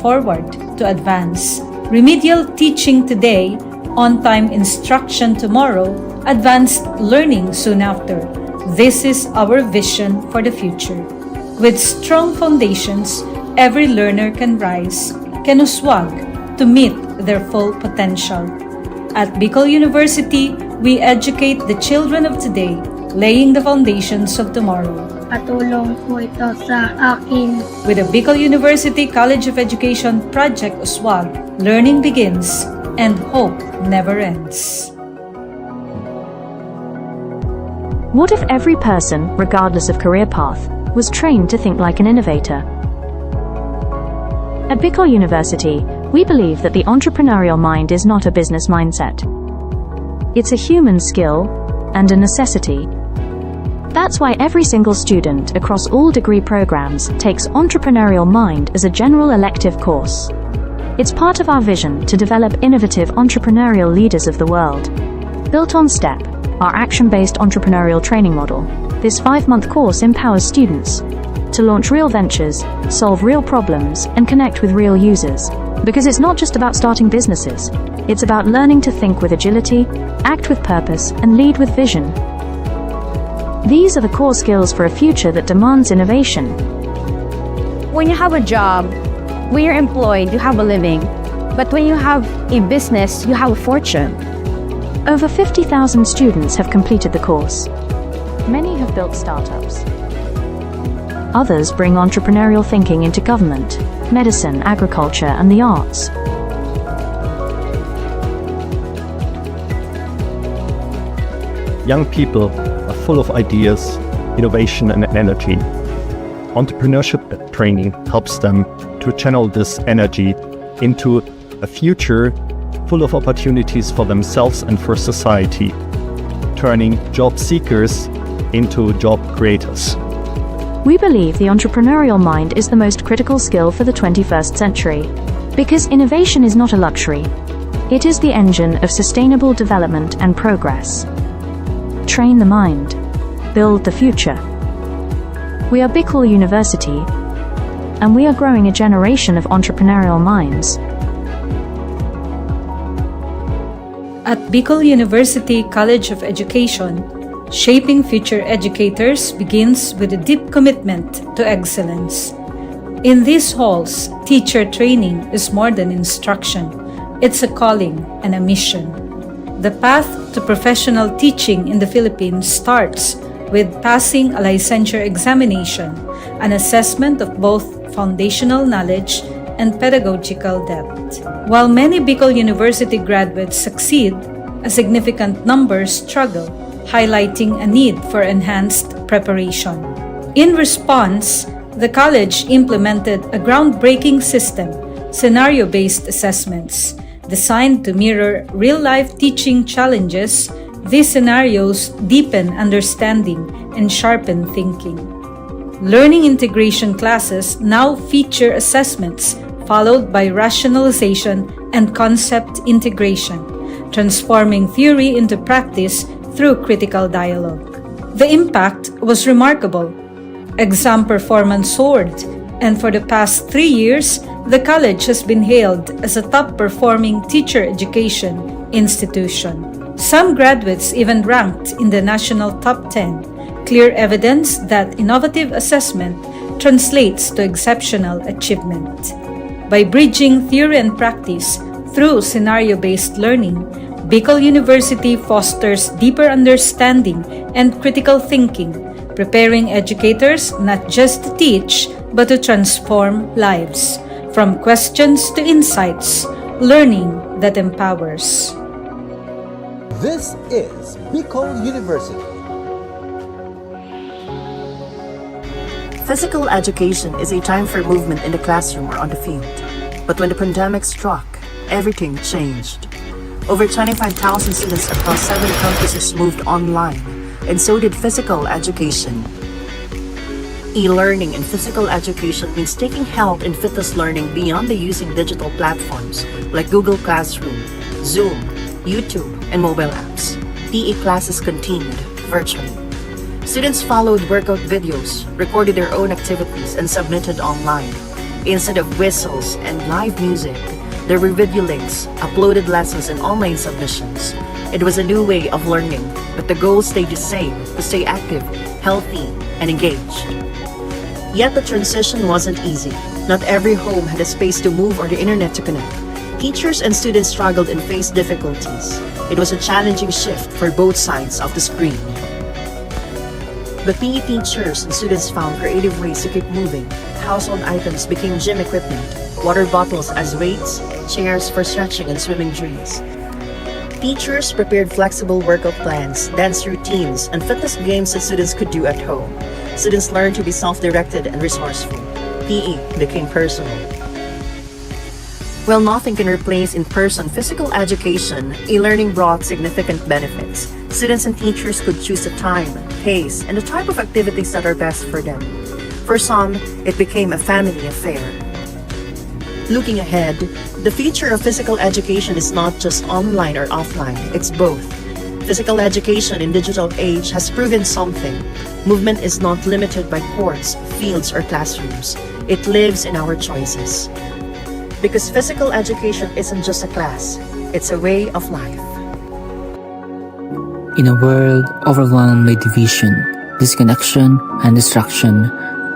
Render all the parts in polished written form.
forward to advance. Remedial teaching today, on-time instruction tomorrow, advanced learning soon after. This is our vision for the future. With strong foundations, every learner can rise, can uswag to meet their full potential. At Bicol University, we educate the children of today, laying the foundations of tomorrow. Patulong po ito sa akin. With the Bicol University College of Education Project USWAG, learning begins and hope never ends. What if every person, regardless of career path, was trained to think like an innovator? At Bicol University, we believe that the entrepreneurial mind is not a business mindset. It's a human skill and a necessity. That's why every single student across all degree programs takes Entrepreneurial Mind as a general elective course. It's part of our vision to develop innovative entrepreneurial leaders of the world. Built on STEP, our action-based entrepreneurial training model, this 5-month course empowers students to launch real ventures, solve real problems, and connect with real users. Because it's not just about starting businesses, it's about learning to think with agility, act with purpose, and lead with vision. These are the core skills for a future that demands innovation. When you have a job, when you're employed, you have a living. But when you have a business, you have a fortune. Over 50,000 students have completed the course. Many have built startups. Others bring entrepreneurial thinking into government, medicine, agriculture, and the arts. Young people are full of ideas, innovation, and energy. Entrepreneurship training helps them to channel this energy into a future full of opportunities for themselves and for society, turning job seekers into job creators. We believe the entrepreneurial mind is the most critical skill for the 21st century, because innovation is not a luxury. It is the engine of sustainable development and progress. Train the mind. Build the future. We are Bicol University, and we are growing a generation of entrepreneurial minds. At Bicol University College of Education, shaping future educators begins with a deep commitment to excellence. In these halls, teacher training is more than instruction. It's a calling and a mission. The path to professional teaching in the Philippines starts with passing a licensure examination, an assessment of both foundational knowledge and pedagogical depth. While many Bicol University graduates succeed, a significant number struggle, highlighting a need for enhanced preparation. In response, the college implemented a groundbreaking system, scenario-based assessments, designed to mirror real-life teaching challenges. These scenarios deepen understanding and sharpen thinking. Learning integration classes now feature assessments followed by rationalization and concept integration, transforming theory into practice through critical dialogue. The impact was remarkable. Exam performance soared, and for the past 3 years, the college has been hailed as a top-performing teacher education institution. Some graduates even ranked in the national top 10, clear evidence that innovative assessment translates to exceptional achievement. By bridging theory and practice through scenario-based learning, Bicol University fosters deeper understanding and critical thinking, preparing educators not just to teach, but to transform lives. From questions to insights, learning that empowers. This is Bicol University. Physical education is a time for movement in the classroom or on the field. But when the pandemic struck, everything changed. Over 25,000 students across 7 campuses moved online, and so did physical education. E-learning in physical education means taking health and fitness learning beyond the using digital platforms like Google Classroom, Zoom, YouTube, and mobile apps. PE classes continued virtually. Students followed workout videos, recorded their own activities, and submitted online. Instead of whistles and live music, there were video links, uploaded lessons, and online submissions. It was a new way of learning, but the goal stayed the same: to stay active, healthy, and engaged. Yet the transition wasn't easy. Not every home had a space to move or the internet to connect. Teachers and students struggled and faced difficulties. It was a challenging shift for both sides of the screen. But PE teachers and students found creative ways to keep moving. Household items became gym equipment, water bottles as weights, chairs for stretching and swimming drills. Teachers prepared flexible workout plans, dance routines, and fitness games that students could do at home. Students learned to be self-directed and resourceful. PE became personal. While nothing can replace in-person physical education, e-learning brought significant benefits. Students and teachers could choose the time, pace, and the type of activities that are best for them. For some, it became a family affair. Looking ahead, the future of physical education is not just online or offline, it's both. Physical education in digital age has proven something. Movement is not limited by courts, fields, or classrooms. It lives in our choices. Because physical education isn't just a class, it's a way of life. In a world overwhelmed by division, disconnection, and distraction,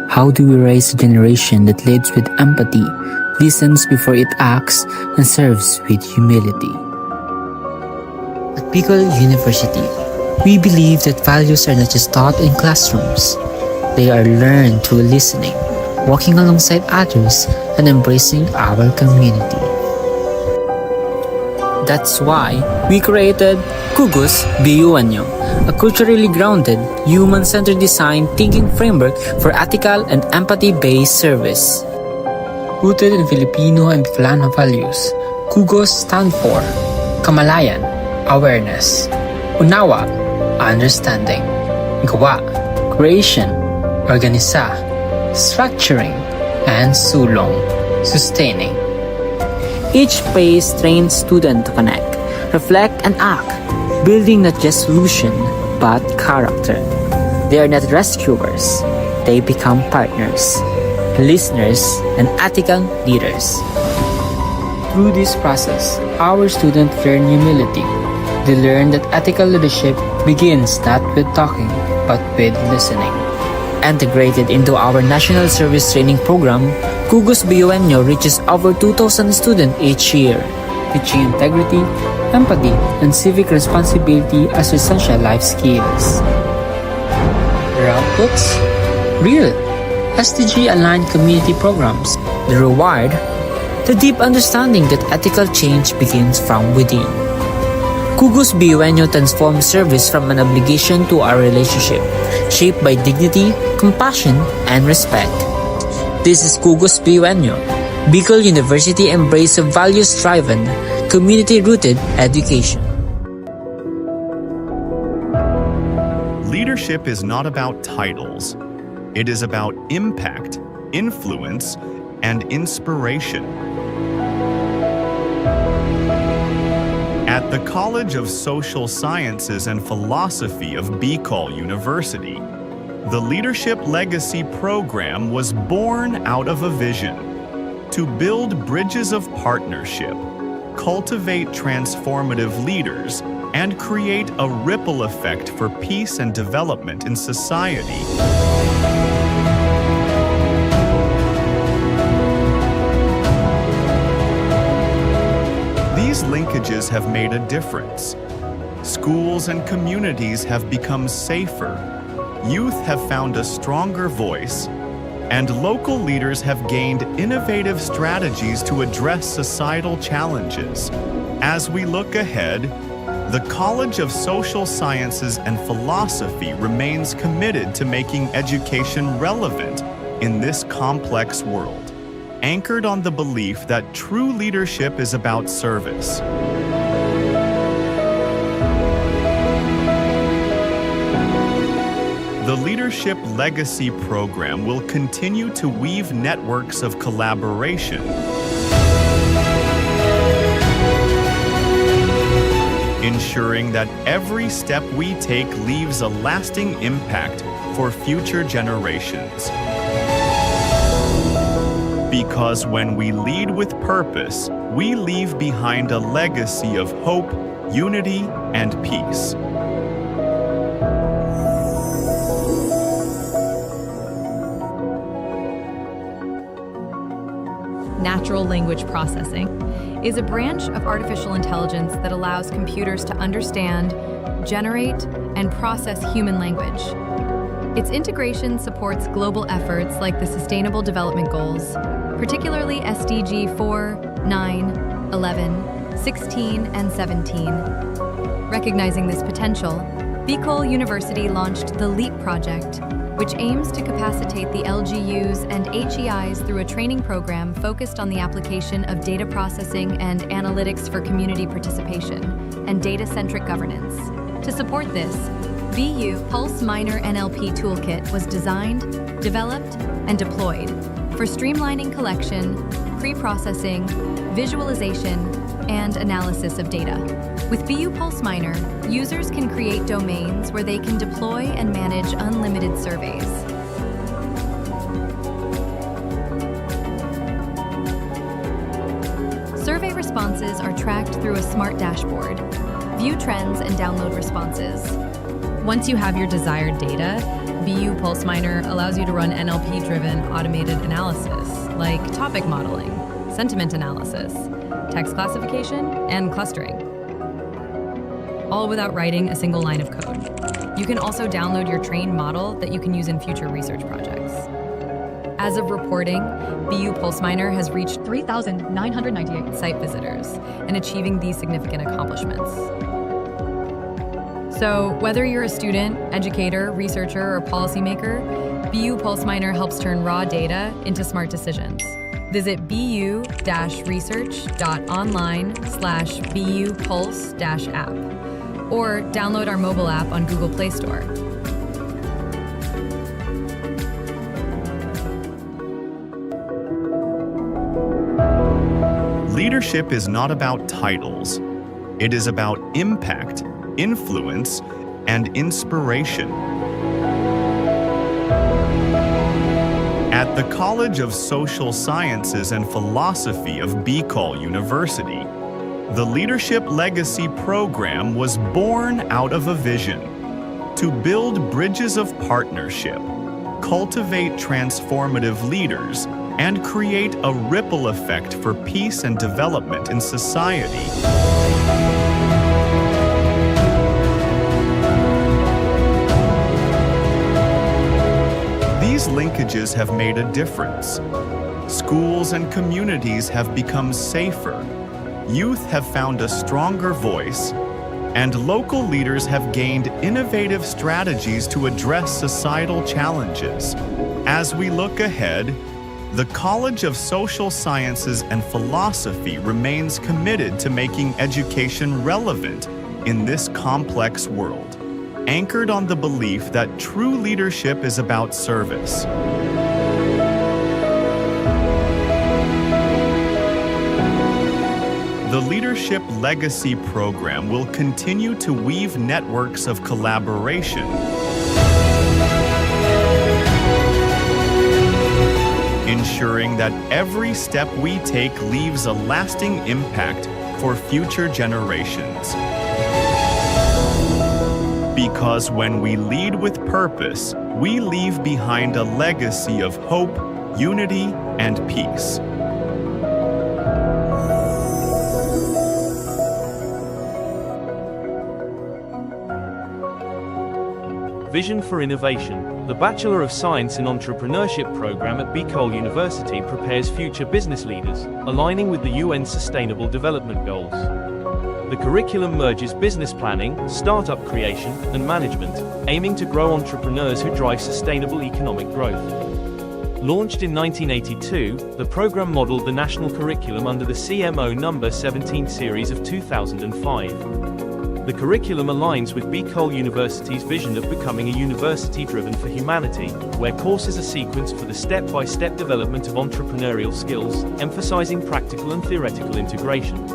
how do we raise a generation that leads with empathy, listens before it acts, and serves with humility? At Bicol University, we believe that values are not just taught in classrooms. They are learned through listening, walking alongside others, and embracing our community. That's why we created Kugos BUNyo, a culturally grounded, human-centered design thinking framework for ethical and empathy-based service. Rooted in Filipino and Bicolano values, Kugos stand for Kamalayan, awareness; Unawa, understanding; Gawa, creation; Organisa, structuring; and Sulong, sustaining. Each phase trains students to connect, reflect, and act, building not just solution, but character. They are not rescuers, they become partners, listeners, and ethical leaders. Through this process, our students learn humility. They learn that ethical leadership begins not with talking, but with listening. Integrated into our National Service Training Program, Kugos BUNyo reaches over 2,000 students each year, teaching integrity, empathy, and civic responsibility as essential life skills. The outputs? Real, SDG-aligned community programs. The reward? The deep understanding that ethical change begins from within. Kugos BUNyo transforms service from an obligation to a relationship, shaped by dignity, compassion, and respect. This is Kugos BUNyo, Bicol University embrace of values-driven, community-rooted education. Leadership is not about titles. It is about impact, influence, and inspiration. At the College of Social Sciences and Philosophy of Bicol University, the Leadership Legacy Program was born out of a vision to build bridges of partnership, cultivate transformative leaders, and create a ripple effect for peace and development in society. These linkages have made a difference. Schools and communities have become safer, youth have found a stronger voice, and local leaders have gained innovative strategies to address societal challenges. As we look ahead, the College of Social Sciences and Philosophy remains committed to making education relevant in this complex world, anchored on the belief that true leadership is about service. The Leadership Legacy Program will continue to weave networks of collaboration, ensuring that every step we take leaves a lasting impact for future generations. Because when we lead with purpose, we leave behind a legacy of hope, unity, and peace. Natural language processing is a branch of artificial intelligence that allows computers to understand, generate, and process human language. Its integration supports global efforts like the Sustainable Development Goals, particularly SDG 4, 9, 11, 16, and 17. Recognizing this potential, Bicol University launched the LEAP project, which aims to capacitate the LGUs and HEIs through a training program focused on the application of data processing and analytics for community participation and data-centric governance. To support this, BU Pulse Minor NLP Toolkit was designed, developed, and deployed for streamlining collection, pre-processing, visualization, and analysis of data. With BU Pulse Minor, users can create domains where they can deploy and manage unlimited surveys. Survey responses are tracked through a smart dashboard. View trends and download responses. Once you have your desired data, BU Pulse Minor allows you to run NLP-driven automated analysis, like topic modeling, sentiment analysis, text classification, and clustering, all without writing a single line of code. You can also download your trained model that you can use in future research projects. As of reporting, BU Pulse Minor has reached 3,998 site visitors and achieving these significant accomplishments. So whether you're a student, educator, researcher, or policymaker, BU Pulse Minor helps turn raw data into smart decisions. Visit bu-research.online/BU Pulse-app or download our mobile app on Google Play Store. Leadership is not about titles. It is about impact, influence, and inspiration. At the College of Social Sciences and Philosophy of Bicol University, the Leadership Legacy Program was born out of a vision to build bridges of partnership, cultivate transformative leaders, and create a ripple effect for peace and development in society. These linkages have made a difference. Schools and communities have become safer. Youth have found a stronger voice, and local leaders have gained innovative strategies to address societal challenges. As we look ahead, the College of Social Sciences and Philosophy remains committed to making education relevant in this complex world, anchored on the belief that true leadership is about service. The Leadership Legacy Program will continue to weave networks of collaboration, ensuring that every step we take leaves a lasting impact for future generations. Because when we lead with purpose, we leave behind a legacy of hope, unity, and peace. Vision for Innovation. The Bachelor of Science in Entrepreneurship program at Bicol University prepares future business leaders, aligning with the UN Sustainable Development Goals. The curriculum merges business planning, startup creation, and management, aiming to grow entrepreneurs who drive sustainable economic growth. Launched in 1982, the program modeled the national curriculum under the CMO No. 17 series of 2005. The curriculum aligns with Bicol University's vision of becoming a university driven for humanity, where courses are sequenced for the step-by-step development of entrepreneurial skills, emphasizing practical and theoretical integration.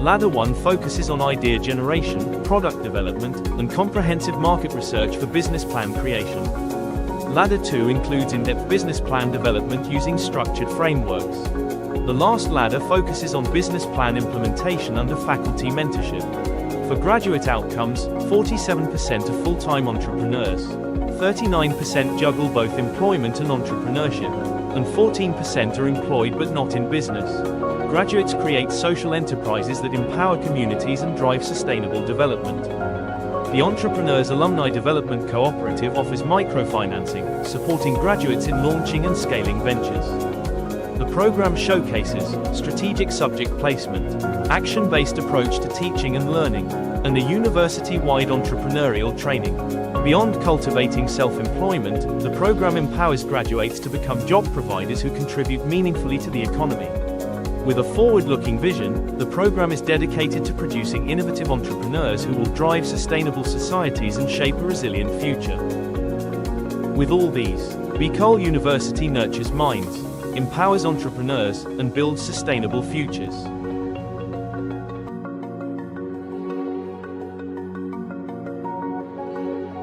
Ladder 1 focuses on idea generation, product development, and comprehensive market research for business plan creation. Ladder 2 includes in-depth business plan development using structured frameworks. The last ladder focuses on business plan implementation under faculty mentorship. For graduate outcomes, 47% are full-time entrepreneurs, 39% juggle both employment and entrepreneurship, and 14% are employed but not in business. Graduates create social enterprises that empower communities and drive sustainable development. The Entrepreneurs Alumni Development Cooperative offers microfinancing, supporting graduates in launching and scaling ventures. The program showcases strategic subject placement, action-based approach to teaching and learning, and a university-wide entrepreneurial training. Beyond cultivating self-employment, the program empowers graduates to become job providers who contribute meaningfully to the economy. With a forward-looking vision, the program is dedicated to producing innovative entrepreneurs who will drive sustainable societies and shape a resilient future. With all these, Bicol University nurtures minds, empowers entrepreneurs, and builds sustainable futures.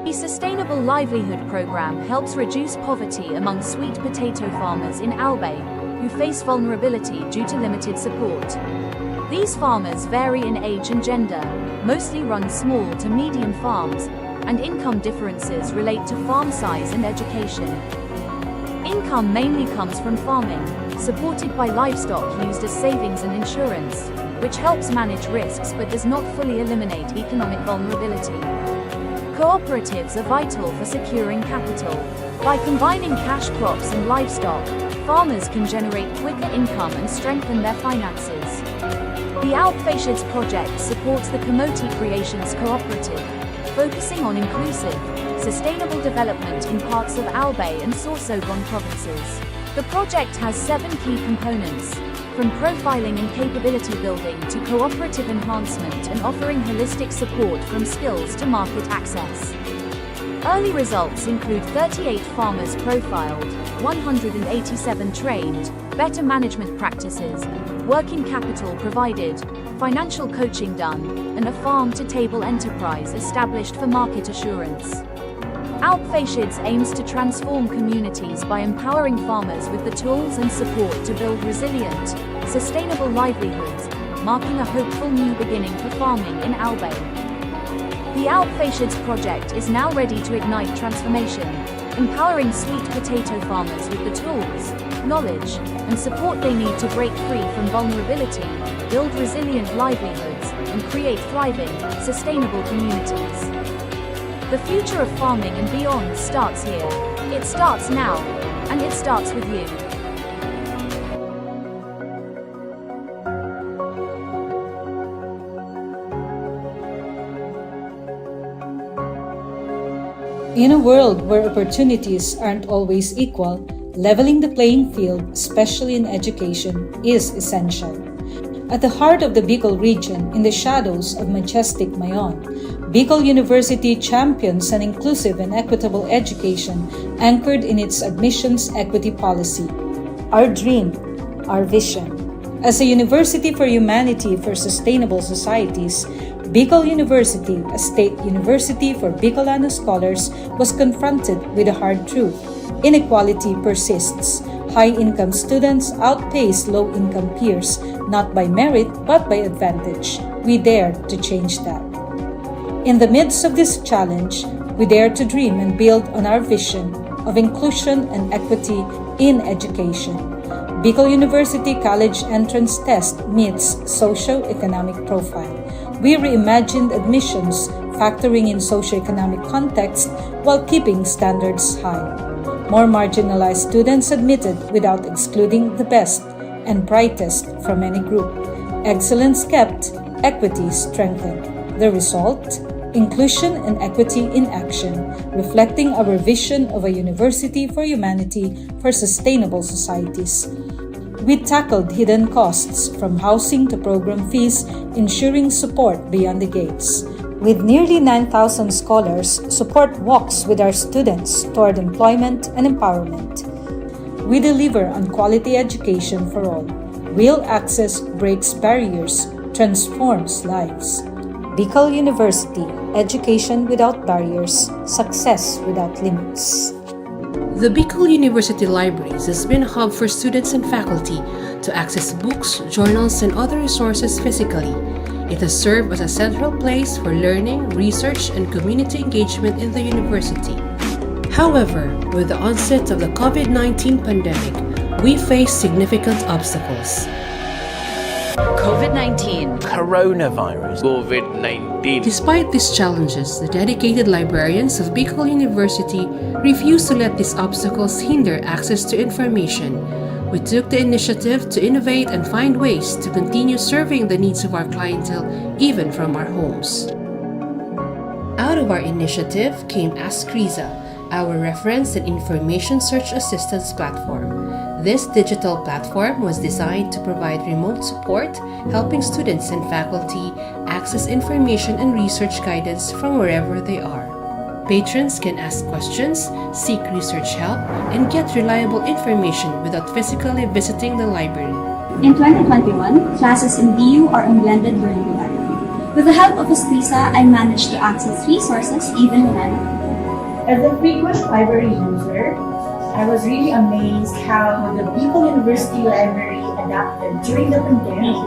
The Sustainable Livelihood Program helps reduce poverty among sweet potato farmers in Albay, who face vulnerability due to limited support. These farmers vary in age and gender, mostly run small to medium farms, and income differences relate to farm size and education. Income mainly comes from farming, supported by livestock used as savings and insurance, which helps manage risks but does not fully eliminate economic vulnerability. Cooperatives are vital for securing capital. By combining cash crops and livestock, farmers can generate quicker income and strengthen their finances. The Alpfacients project supports the Kamoti Creations Cooperative, focusing on inclusive, sustainable development in parts of Albay and Sorsogon provinces. The project has 7 key components, from profiling and capability building to cooperative enhancement and offering holistic support from skills to market access. Early results include 38 farmers profiled, 187 trained, better management practices, working capital provided, financial coaching done, and a farm-to-table enterprise established for market assurance. Alpfacients aims to transform communities by empowering farmers with the tools and support to build resilient, sustainable livelihoods, marking a hopeful new beginning for farming in Albay. The Alpfacients project is now ready to ignite transformation, empowering sweet potato farmers with the tools, knowledge, and support they need to break free from vulnerability, build resilient livelihoods, and create thriving, sustainable communities. The future of farming and beyond starts here. It starts now, and it starts with you. In a world where opportunities aren't always equal, leveling the playing field, especially in education, is essential. At the heart of the Bicol region, in the shadows of majestic Mayon, Bicol University champions an inclusive and equitable education anchored in its admissions equity policy. Our dream, our vision. As a university for humanity for sustainable societies, Bicol University, a state university for Bicolano scholars, was confronted with a hard truth. Inequality persists. High-income students outpace low-income peers, not by merit but by advantage. We dare to change that. In the midst of this challenge, we dare to dream and build on our vision of inclusion and equity in education. Bicol University College Entrance Test meets socio-economic profile. We reimagined admissions, factoring in socio-economic context while keeping standards high. More marginalized students admitted without excluding the best and brightest from any group. Excellence kept, equity strengthened. The result? Inclusion and equity in action, reflecting our vision of a university for humanity for sustainable societies. We tackled hidden costs from housing to program fees, ensuring support beyond the gates. With nearly 9,000 scholars, support walks with our students toward employment and empowerment. We deliver on quality education for all. Real access breaks barriers, transforms lives. Bicol University, education without barriers, success without limits. The Bicol University Libraries has been a hub for students and faculty to access books, journals, and other resources physically. It has served as a central place for learning, research, and community engagement in the university. However, with the onset of the COVID-19 pandemic, we face significant obstacles. COVID-19. Coronavirus. COVID-19. Despite these challenges, the dedicated librarians of Bicol University refuse to let these obstacles hinder access to information. We took the initiative to innovate and find ways to continue serving the needs of our clientele even from our homes. Out of our initiative came Ask Riza, our reference and information search assistance platform. This digital platform was designed to provide remote support, helping students and faculty access information and research guidance from wherever they are. Patrons can ask questions, seek research help, and get reliable information without physically visiting the library. In 2021, classes in BU are on blended learning environment. With the help of Escrisa, I managed to access resources even when I'm at home. As a frequent library user, I was really amazed how the Bicol University Library adapted during the pandemic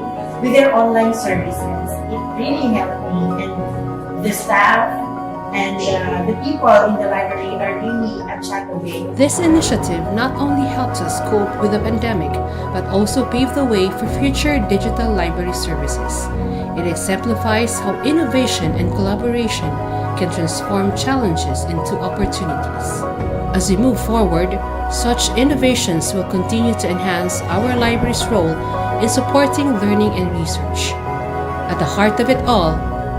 with their online services. It really helped me, and the staff and the people in the library are really a chat away. This initiative not only helps us cope with the pandemic, but also paved the way for future digital library services. It exemplifies how innovation and collaboration can transform challenges into opportunities. As we move forward, such innovations will continue to enhance our library's role in supporting learning and research. At the heart of it all,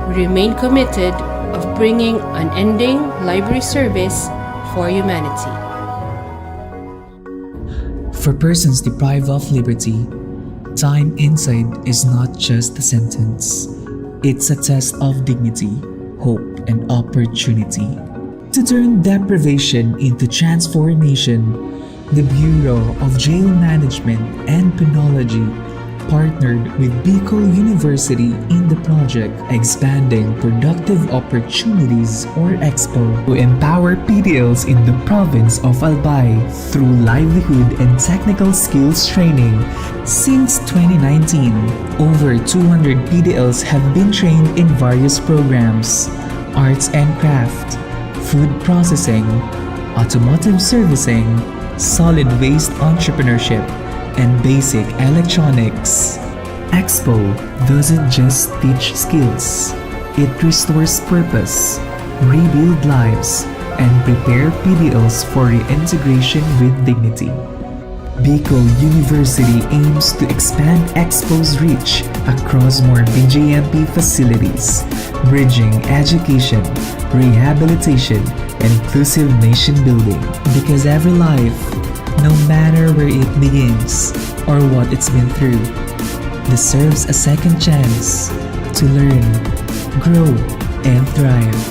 we remain committed of bringing unending library service for humanity. For persons deprived of liberty, time inside is not just a sentence. It's a test of dignity, hope, and opportunity. To turn deprivation into transformation, the Bureau of Jail Management and Penology partnered with Bicol University in the project Expanding Productive Opportunities or EXPO to empower PDLs in the province of Albay through livelihood and technical skills training. Since 2019, over 200 PDLs have been trained in various programs: arts and craft, food processing, automotive servicing, solid waste entrepreneurship, and basic electronics. EXPO doesn't just teach skills, it restores purpose, rebuild lives, and prepare PDLs for reintegration with dignity. Bicol University aims to expand EXPO's reach across more BJMP facilities, bridging education, rehabilitation, and inclusive nation building. Because every life, no matter where it begins or what it's been through, deserves a second chance to learn, grow, and thrive.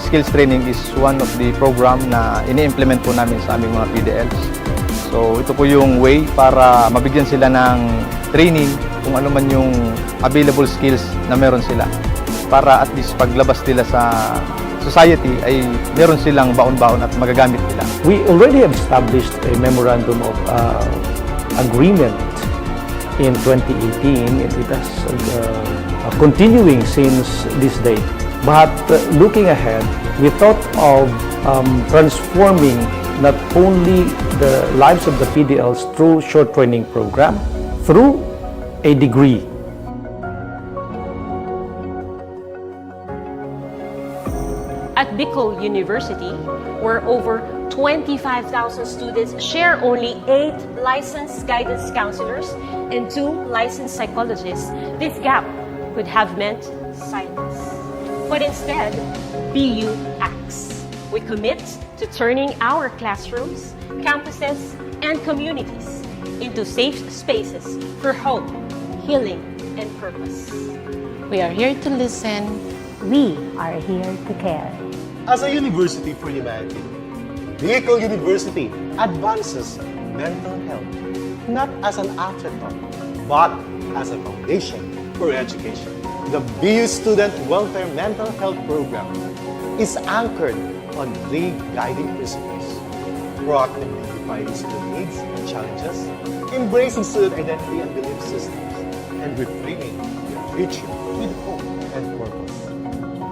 Skills training is one of the program na ini-implement po namin sa aming mga PDLs. So ito po yung way para mabigyan sila ng training kung ano man yung available skills na meron sila. Para at least paglabas nila sa society ay meron silang baon-baon at magagamit nila. We already have established a memorandum of agreement in 2018. It has continuing since this date. But looking ahead, we thought of transforming not only the lives of the PDLs through short training program, through a degree. At Bicol University, where over 25,000 students share only 8 licensed guidance counselors and 2 licensed psychologists, this gap could have meant silence. But instead, BU acts. We commit to turning our classrooms, campuses, and communities into safe spaces for hope, healing, and purpose. We are here to listen. We are here to care. As a university for humanity, Bicol University advances mental health not as an afterthought, but as a foundation for education. The BU Student Welfare Mental Health Program is anchored on 3 guiding principles: proactively define student needs and challenges, embracing student identity and belief systems, and reframing their future with hope and purpose.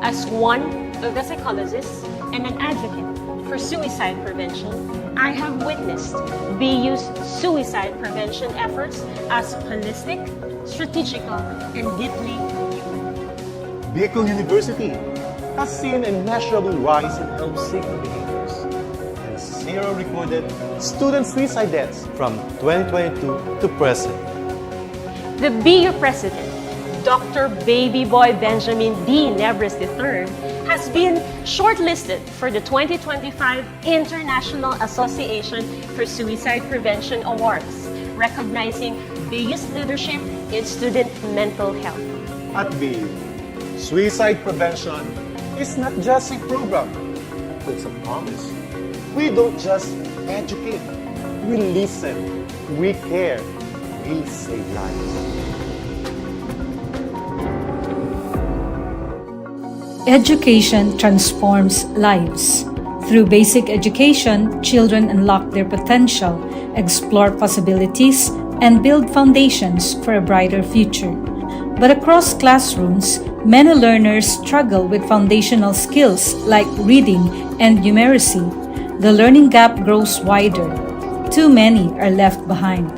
As one of the psychologists and an advocate for suicide prevention, I have witnessed BU's suicide prevention efforts as holistic, strategical, and deeply human. Bicol University has seen a measurable rise in help-seeking behaviors and zero recorded student suicide deaths from 2022 to present. The BU president, Dr. Baby Boy Benjamin D. Nebres III, has been shortlisted for the 2025 International Association for Suicide Prevention Awards, recognizing BU's leadership in student mental health. At BU, suicide prevention is not just a program, it's a promise. We don't just educate, we listen, we care, we save lives. Education transforms lives. Through basic education, children unlock their potential, explore possibilities, and build foundations for a brighter future. But across classrooms, many learners struggle with foundational skills like reading and numeracy. The learning gap grows wider. Too many are left behind.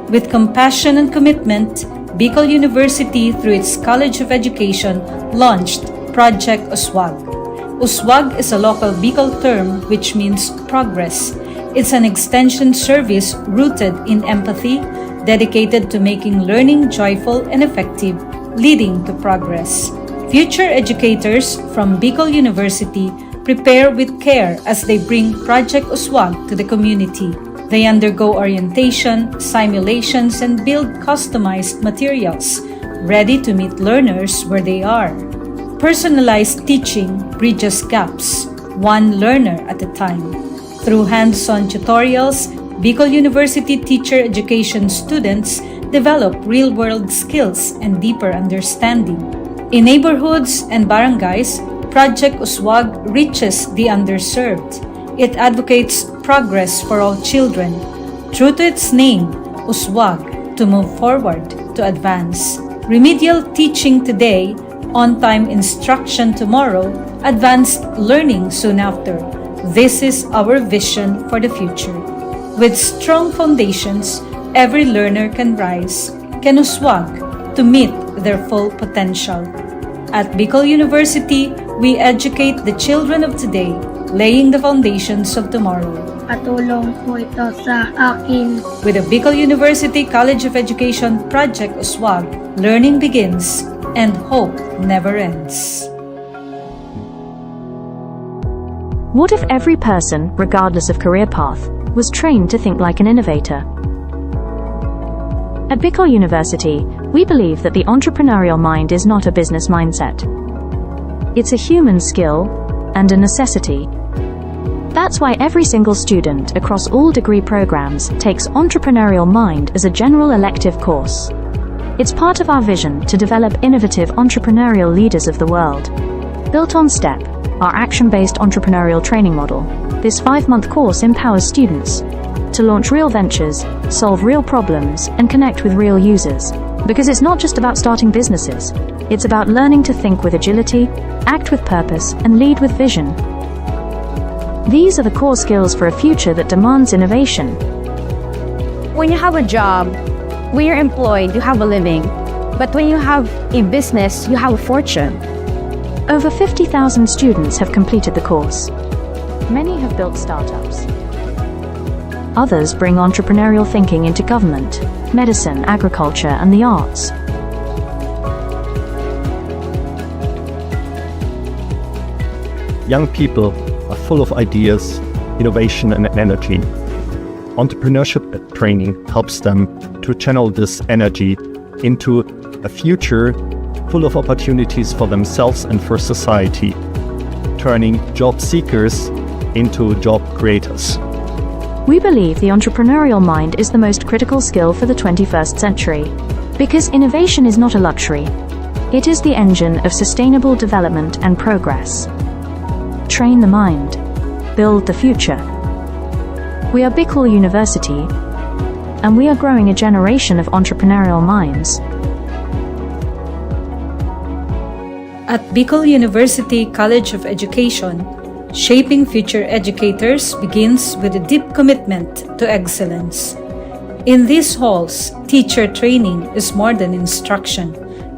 With compassion and commitment, Bicol University, through its College of Education, launched Project USWAG. USWAG is a local Bicol term which means progress. It's an extension service rooted in empathy, dedicated to making learning joyful and effective, leading to progress. Future educators from Bicol University prepare with care as they bring Project USWAG to the community. They undergo orientation, simulations, and build customized materials, ready to meet learners where they are. Personalized teaching bridges gaps, one learner at a time. Through hands-on tutorials, Bicol University teacher education students develop real-world skills and deeper understanding. In neighborhoods and barangays, Project USWAG reaches the underserved. It advocates progress for all children. True to its name, USWAG, to move forward, to advance. Remedial teaching today, on-time instruction tomorrow, advanced learning soon after. This is our vision for the future. With strong foundations, every learner can rise, can USWAG, to meet their full potential. At Bicol University, we educate the children of today, laying the foundations of tomorrow. Patulong po ito sa akin. With the Bicol University College of Education Project USWAG, learning begins and hope never ends. What if every person, regardless of career path, was trained to think like an innovator? At Bicol University, we believe that the entrepreneurial mind is not a business mindset. It's a human skill and a necessity. That's why every single student across all degree programs takes Entrepreneurial Mind as a general elective course. It's part of our vision to develop innovative entrepreneurial leaders of the world. Built on STEP, our action-based entrepreneurial training model, this 5-month course empowers students to launch real ventures, solve real problems, and connect with real users. Because it's not just about starting businesses, it's about learning to think with agility, act with purpose, and lead with vision. These are the core skills for a future that demands innovation. When you have a job, when you're employed, you have a living. But when you have a business, you have a fortune. Over 50,000 students have completed the course. Many have built startups. Others bring entrepreneurial thinking into government, medicine, agriculture, and the arts. Young people are full of ideas, innovation, and energy. Entrepreneurship training helps them to channel this energy into a future full of opportunities for themselves and for society, turning job seekers into job creators. We believe the entrepreneurial mind is the most critical skill for the 21st century, because innovation is not a luxury. It is the engine of sustainable development and progress. Train the mind. Build the future. We are Bicol University, and we are growing a generation of entrepreneurial minds. At Bicol University College of Education, shaping future educators begins with a deep commitment to excellence. In these halls, teacher training is more than instruction.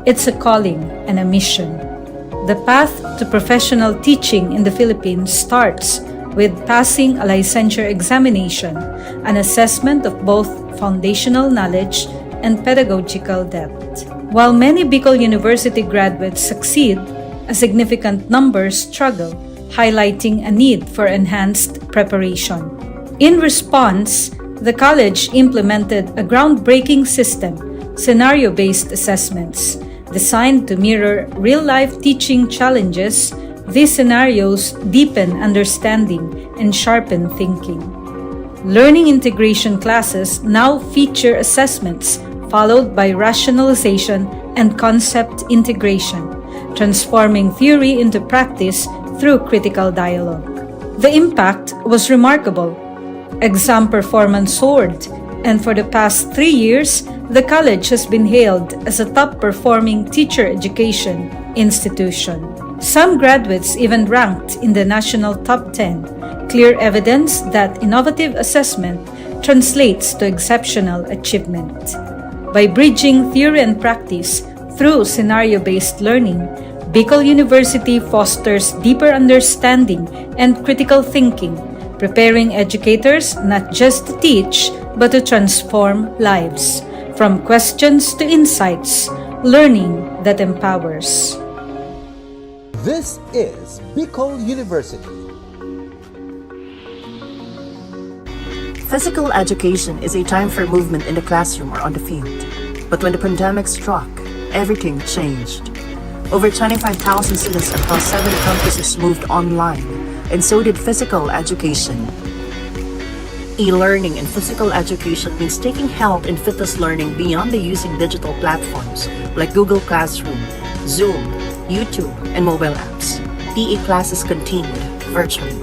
It's a calling and a mission. The path to professional teaching in the Philippines starts with passing a licensure examination, an assessment of both foundational knowledge and pedagogical depth. While many Bicol University graduates succeed, a significant number struggle, highlighting a need for enhanced preparation. In response, the college implemented a groundbreaking system, scenario-based assessments. Designed to mirror real-life teaching challenges, these scenarios deepen understanding and sharpen thinking. Learning integration classes now feature assessments followed by rationalization and concept integration, transforming theory into practice through critical dialogue. The impact was remarkable. Exam performance soared, and for the past 3 years, the college has been hailed as a top-performing teacher education institution. Some graduates even ranked in the national top 10, clear evidence that innovative assessment translates to exceptional achievement. By bridging theory and practice through scenario-based learning, Bicol University fosters deeper understanding and critical thinking, preparing educators not just to teach, but to transform lives. From questions to insights, learning that empowers. This is Bicol University. Physical education is a time for movement in the classroom or on the field. But when the pandemic struck, everything changed. Over 25,000 students across 7 campuses moved online, and so did physical education. E-learning in physical education means taking health and fitness learning beyond the using digital platforms like Google Classroom, Zoom, YouTube, and mobile apps. PE classes continued virtually.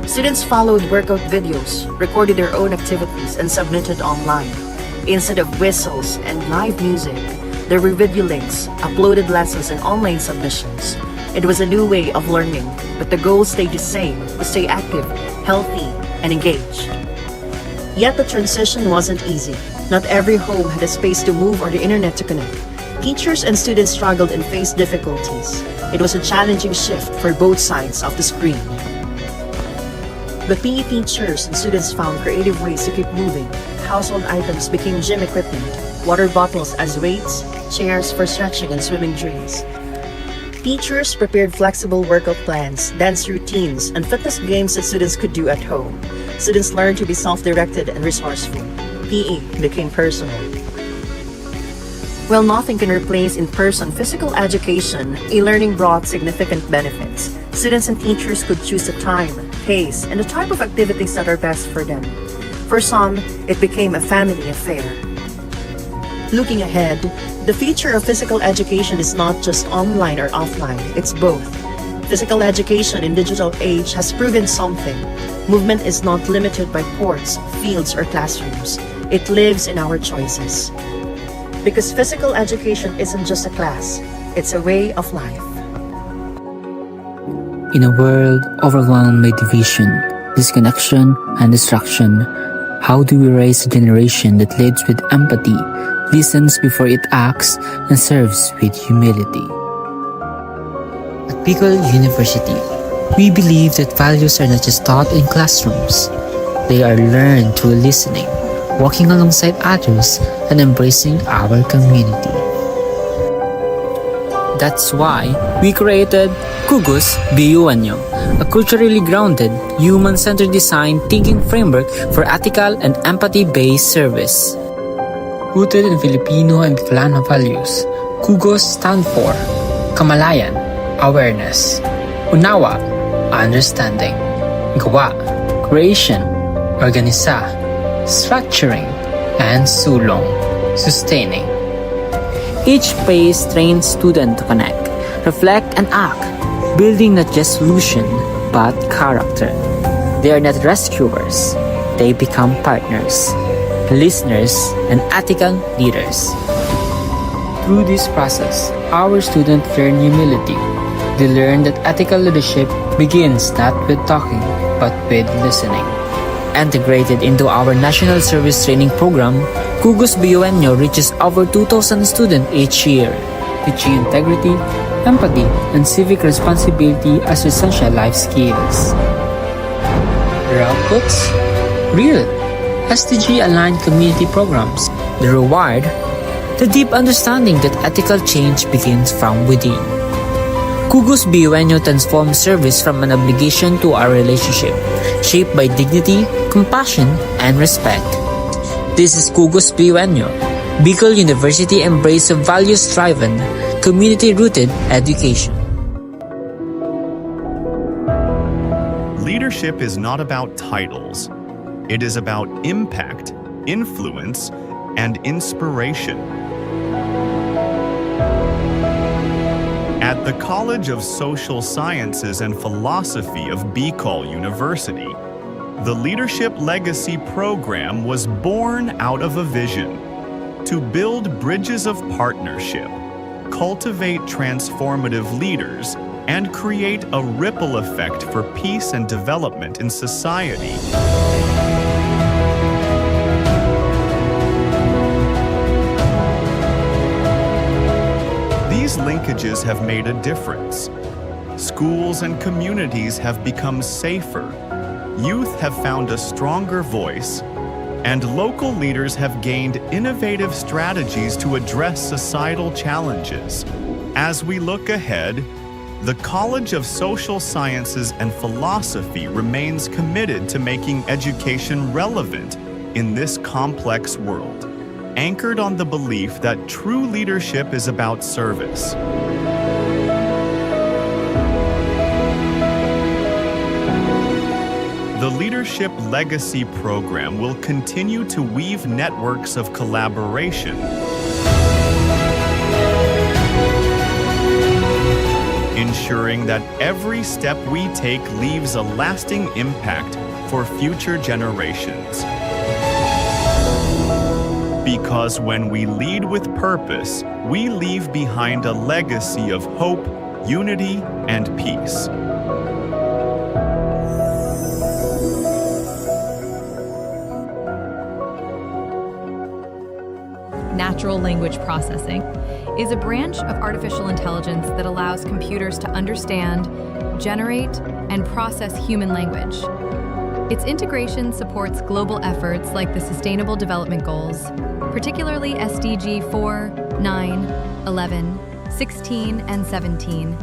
Students followed workout videos, recorded their own activities, and submitted online. Instead of whistles and live music, there were video links, uploaded lessons, and online submissions. It was a new way of learning, but the goal stayed the same: to stay active, healthy, and engaged. Yet the transition wasn't easy. Not every home had a space to move or the internet to connect. Teachers and students struggled and faced difficulties. It was a challenging shift for both sides of the screen. But PE teachers and students found creative ways to keep moving. Household items became gym equipment, water bottles as weights, chairs for stretching and swimming drills. Teachers prepared flexible workout plans, dance routines, and fitness games that students could do at home. Students learned to be self-directed and resourceful. PE became personal. While nothing can replace in-person physical education, e-learning brought significant benefits. Students and teachers could choose the time, pace, and the type of activities that are best for them. For some, it became a family affair. Looking ahead, the future of physical education is not just online or offline, it's both. Physical education in digital age has proven something. Movement is not limited by courts, fields, or classrooms. It lives in our choices. Because physical education isn't just a class, it's a way of life. In a world overwhelmed by division, disconnection, and distraction, how do we raise a generation that leads with empathy, listens before it acts, and serves with humility? At Bicol University, we believe that values are not just taught in classrooms. They are learned through listening, walking alongside others, and embracing our community. That's why we created Kugus BU-Anyo, a culturally grounded, human-centered design thinking framework for ethical and empathy-based service. Rooted in Filipino and Bicolano values, Kugos stand for Kamalayan, awareness; Unawa, understanding; Gawa, creation; Organisa, structuring; and Sulong, sustaining. Each phase trains students to connect, reflect, and act, building not just solution, but character. They are not rescuers. they become partners, listeners, and ethical leaders. Through this process, our students learn humility. They learn that ethical leadership begins not with talking, but with listening. Integrated into our National Service Training Program, Cugos BUNO reaches over 2,000 students each year, teaching integrity, empathy, and civic responsibility as essential life skills. Their outputs? Real, SDG-aligned community programs. The reward? The deep understanding that ethical change begins from within. Cugos BUNO transforms service from an obligation to a relationship, shaped by dignity, compassion, and respect. This is Cugos BUNO, Bicol University embrace of values-driven, community-rooted education. Leadership is not about titles. It is about impact, influence, and inspiration. At the College of Social Sciences and Philosophy of Bicol University, the Leadership Legacy Program was born out of a vision to build bridges of partnership, cultivate transformative leaders, and create a ripple effect for peace and development in society. These linkages have made a difference. Schools and communities have become safer, youth have found a stronger voice, and local leaders have gained innovative strategies to address societal challenges. As we look ahead, the College of Social Sciences and Philosophy remains committed to making education relevant in this complex world, anchored on the belief that true leadership is about service. The Leadership Legacy Program will continue to weave networks of collaboration, ensuring that every step we take leaves a lasting impact for future generations. Because when we lead with purpose, we leave behind a legacy of hope, unity, and peace. Natural language processing is a branch of artificial intelligence that allows computers to understand, generate, and process human language. Its integration supports global efforts like the Sustainable Development Goals, particularly SDG 4, 9, 11, 16, and 17.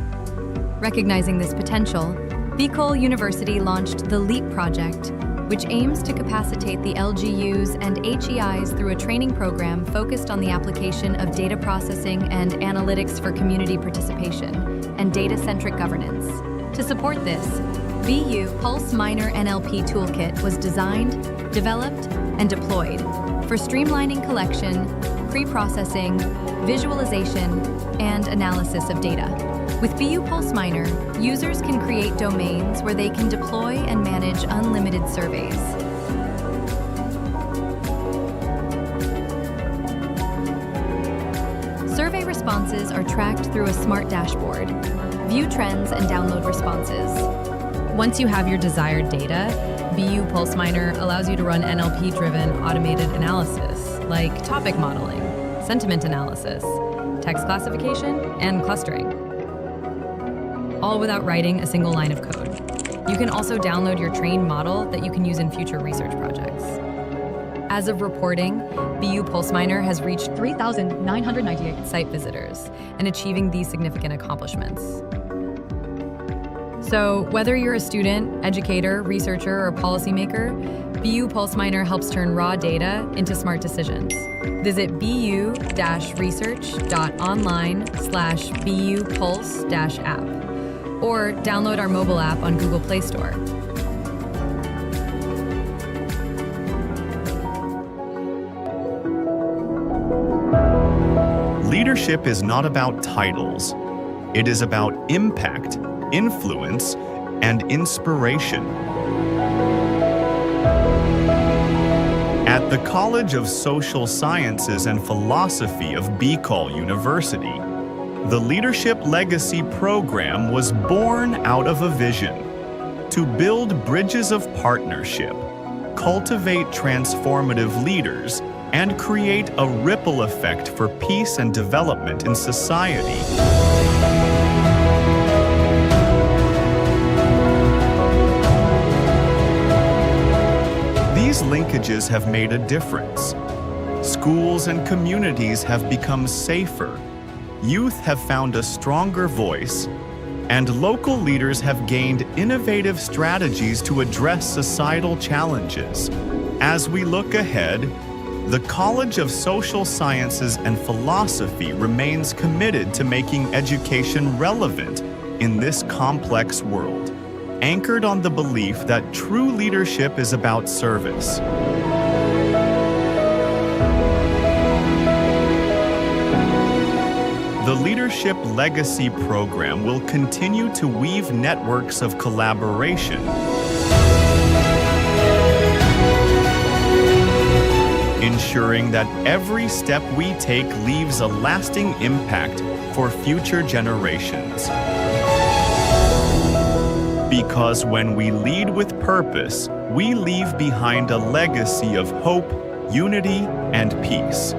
Recognizing this potential, Bicol University launched the LEAP project, which aims to capacitate the LGUs and HEIs through a training program focused on the application of data processing and analytics for community participation and data-centric governance. To support this, BU Pulse Minor NLP Toolkit was designed, developed, and deployed for streamlining collection, pre-processing, visualization, and analysis of data. With BU Pulse Minor, users can create domains where they can deploy and manage unlimited surveys. Survey responses are tracked through a smart dashboard. View trends and download responses. Once you have your desired data, BU Pulse Minor allows you to run NLP-driven automated analysis, like topic modeling, sentiment analysis, text classification, and clustering, all without writing a single line of code. You can also download your trained model that you can use in future research projects. As of reporting, BU Pulse Minor has reached 3,998 site visitors and achieving these significant accomplishments. So whether you're a student, educator, researcher, or policymaker, BU Pulse Minor helps turn raw data into smart decisions. Visit bu-research.online/bu-pulse-app or download our mobile app on Google Play Store. Leadership is not about titles. It is about impact, influence, and inspiration. At the College of Social Sciences and Philosophy of Bicol University, the Leadership Legacy Program was born out of a vision to build bridges of partnership, cultivate transformative leaders, and create a ripple effect for peace and development in society. These linkages have made a difference. Schools and communities have become safer, youth have found a stronger voice, and local leaders have gained innovative strategies to address societal challenges. As we look ahead, the College of Social Sciences and Philosophy remains committed to making education relevant in this complex world, anchored on the belief that true leadership is about service. The Leadership Legacy Program will continue to weave networks of collaboration, ensuring that every step we take leaves a lasting impact for future generations. Because when we lead with purpose, we leave behind a legacy of hope, unity, and peace.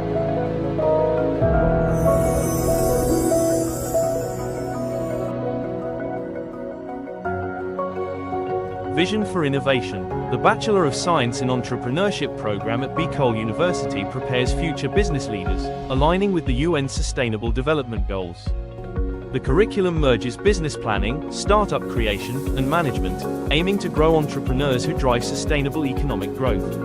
Vision for Innovation. The Bachelor of Science in Entrepreneurship program at Bicol University prepares future business leaders, aligning with the UN Sustainable Development Goals. The curriculum merges business planning, startup creation, and management, aiming to grow entrepreneurs who drive sustainable economic growth.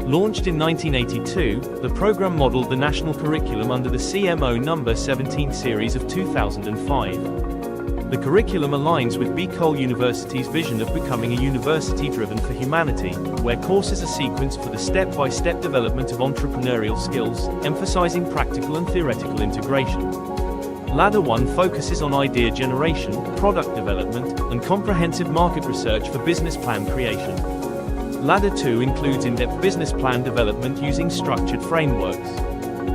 Launched in 1982, the program modeled the national curriculum under the CMO No. 17 series of 2005. The curriculum aligns with Bicol University's vision of becoming a university driven for humanity, where courses are sequenced for the step-by-step development of entrepreneurial skills, emphasizing practical and theoretical integration. Ladder 1 focuses on idea generation, product development, and comprehensive market research for business plan creation. Ladder 2 includes in-depth business plan development using structured frameworks.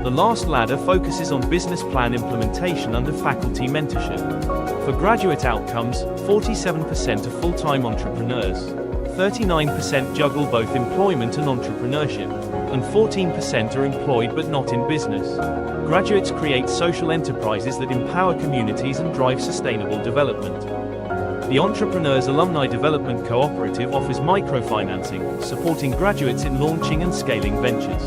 The last ladder focuses on business plan implementation under faculty mentorship. For graduate outcomes, 47% are full-time entrepreneurs, 39% juggle both employment and entrepreneurship, and 14% are employed but not in business. Graduates create social enterprises that empower communities and drive sustainable development. The Entrepreneurs Alumni Development Cooperative offers microfinancing, supporting graduates in launching and scaling ventures.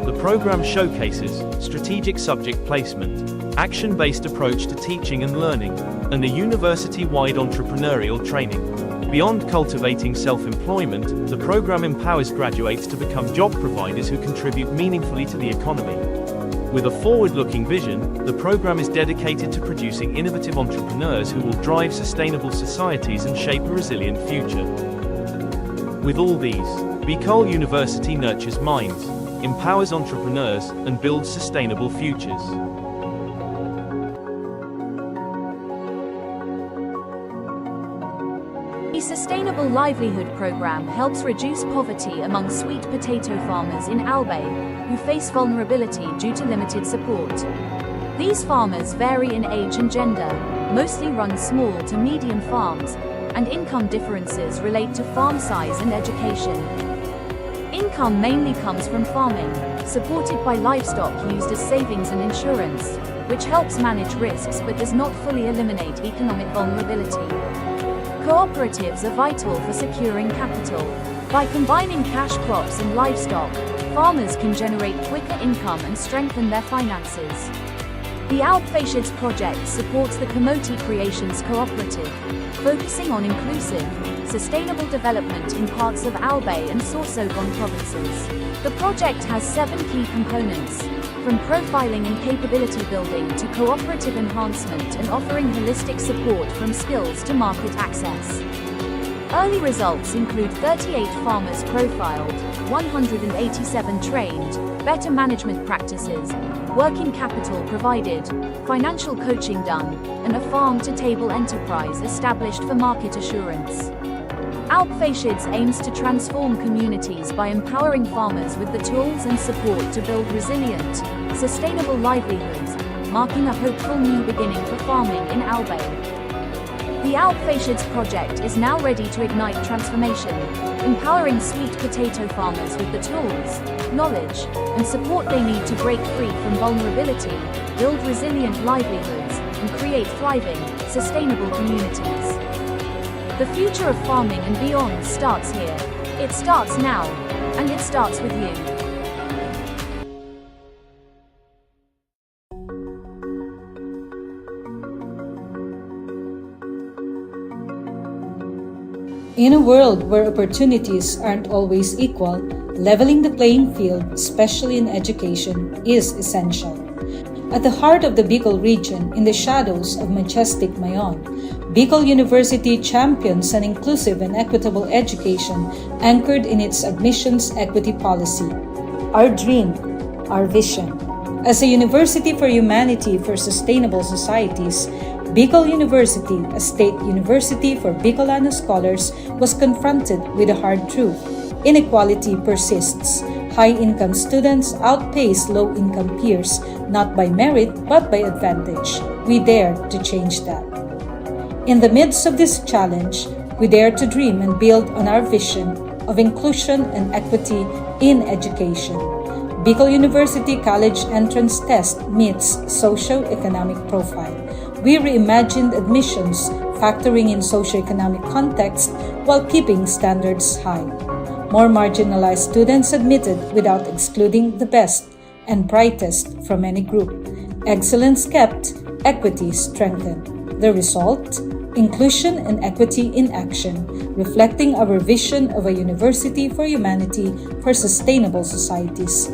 The program showcases strategic subject placement, action-based approach to teaching and learning, and a university-wide entrepreneurial training. Beyond cultivating self-employment, the program empowers graduates to become job providers who contribute meaningfully to the economy. With a forward-looking vision, the program is dedicated to producing innovative entrepreneurs who will drive sustainable societies and shape a resilient future. With all these, Bicol University nurtures minds, empowers entrepreneurs, and builds sustainable futures. The Sustainable Livelihood Program helps reduce poverty among sweet potato farmers in Albay, who face vulnerability due to limited support. These farmers vary in age and gender, mostly run small to medium farms, and income differences relate to farm size and education. Income mainly comes from farming, supported by livestock used as savings and insurance, which helps manage risks but does not fully eliminate economic vulnerability. Cooperatives are vital for securing capital. By combining cash crops and livestock, farmers can generate quicker income and strengthen their finances. The Outfashids project supports the Kamote Creations Cooperative, focusing on inclusive, sustainable development in parts of Albay and Sorsogon provinces. The project has 7 key components, from profiling and capability building to cooperative enhancement and offering holistic support from skills to market access. Early results include 38 farmers profiled, 187 trained, better management practices, working capital provided, financial coaching done, and a farm-to-table enterprise established for market assurance. Outfashids aims to transform communities by empowering farmers with the tools and support to build resilient, sustainable livelihoods, marking a hopeful new beginning for farming in Albay. The Outfashids project is now ready to ignite transformation, empowering sweet potato farmers with the tools, knowledge, and support they need to break free from vulnerability, build resilient livelihoods, and create thriving, sustainable communities. The future of farming and beyond starts here. It starts now, and it starts with you. In a world where opportunities aren't always equal, leveling the playing field, especially in education, is essential. At the heart of the Bicol region, in the shadows of majestic Mayon, Bicol University champions an inclusive and equitable education anchored in its admissions equity policy. Our dream, our vision. As a university for humanity for sustainable societies, Bicol University, a state university for Bicolano scholars, was confronted with a hard truth. Inequality persists. High-income students outpace low-income peers, not by merit but by advantage. We dare to change that. In the midst of this challenge, we dare to dream and build on our vision of inclusion and equity in education. Bicol University College Entrance Test meets socio-economic profile. We reimagined admissions, factoring in socio-economic context while keeping standards high. More marginalized students admitted without excluding the best and brightest from any group. Excellence kept, equity strengthened. The result? Inclusion and equity in action, reflecting our vision of a university for humanity for sustainable societies.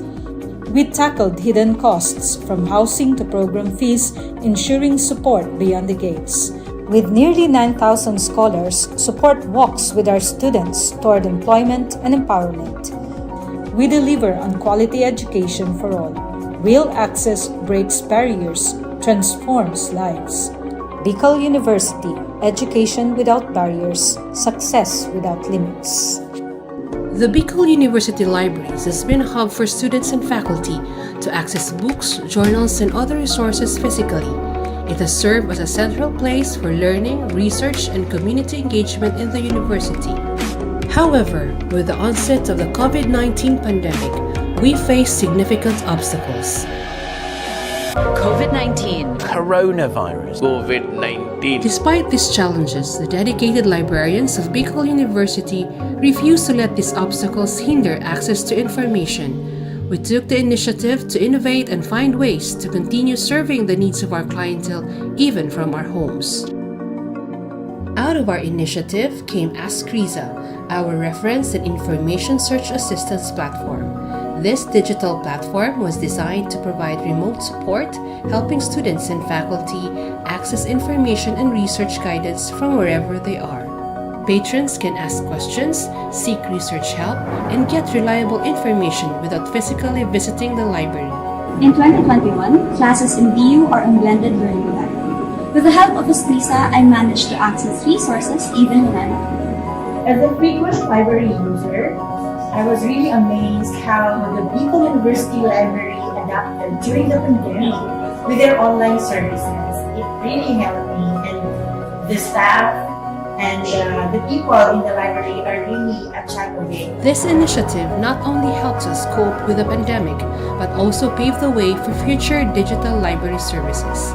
We tackled hidden costs from housing to program fees, ensuring support beyond the gates. With nearly 9,000 scholars, support walks with our students toward employment and empowerment. We deliver on quality education for all. Real access breaks barriers, transforms lives. Bicol University, education without barriers, success without limits. The Bicol University Libraries has been a hub for students and faculty to access books, journals, and other resources physically. It has served as a central place for learning, research, and community engagement in the university. However, with the onset of the COVID-19 pandemic, we face significant obstacles. COVID-19. Coronavirus. COVID-19. Despite these challenges, the dedicated librarians of Bicol University refuse to let these obstacles hinder access to information. We took the initiative to innovate and find ways to continue serving the needs of our clientele even from our homes. Out of our initiative came Ask Riza, our reference and information search assistance platform. This digital platform was designed to provide remote support, helping students and faculty access information and research guidance from wherever they are. Patrons can ask questions, seek research help, and get reliable information without physically visiting the library. In 2021, classes in BU are on blended learning model. With the help of Lisa, I managed to access resources even when I'm at home. As a frequent library user, I was really amazed how the Bicol University Library adapted during the pandemic with their online services. It really helped me, and the staff and the people in the library are really a chat away. This initiative not only helps us cope with the pandemic, but also paved the way for future digital library services.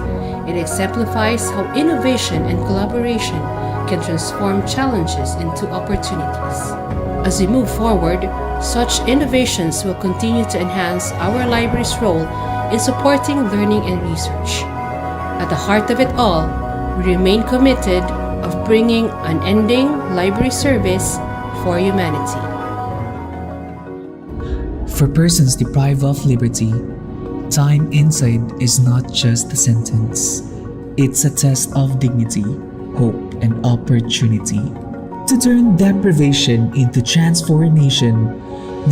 It exemplifies how innovation and collaboration can transform challenges into opportunities. As we move forward, such innovations will continue to enhance our library's role in supporting learning and research. At the heart of it all, we remain committed of bringing unending library service for humanity. For persons deprived of liberty, time inside is not just a sentence. It's a test of dignity, hope, and opportunity. To turn deprivation into transformation,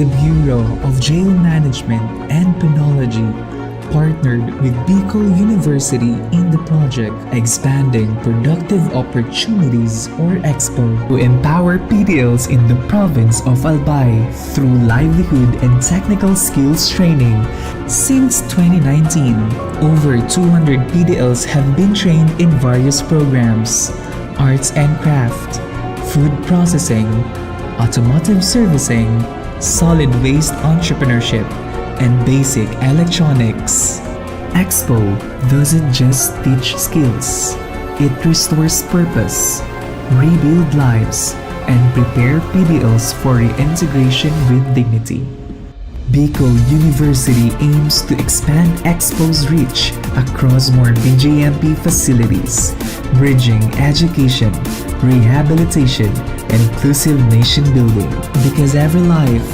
the Bureau of Jail Management and Penology partnered with Bicol University in the project Expanding Productive Opportunities or EXPO to empower PDLs in the province of Albay through livelihood and technical skills training. Since 2019, over 200 PDLs have been trained in various programs: arts and craft, food processing, automotive servicing, solid waste entrepreneurship, and basic electronics. EXPO doesn't just teach skills, it restores purpose, rebuild lives, and prepare PDLs for reintegration with dignity. Bicol University aims to expand EXPO's reach across more BJMP facilities, bridging education, rehabilitation, and inclusive nation building. Because every life,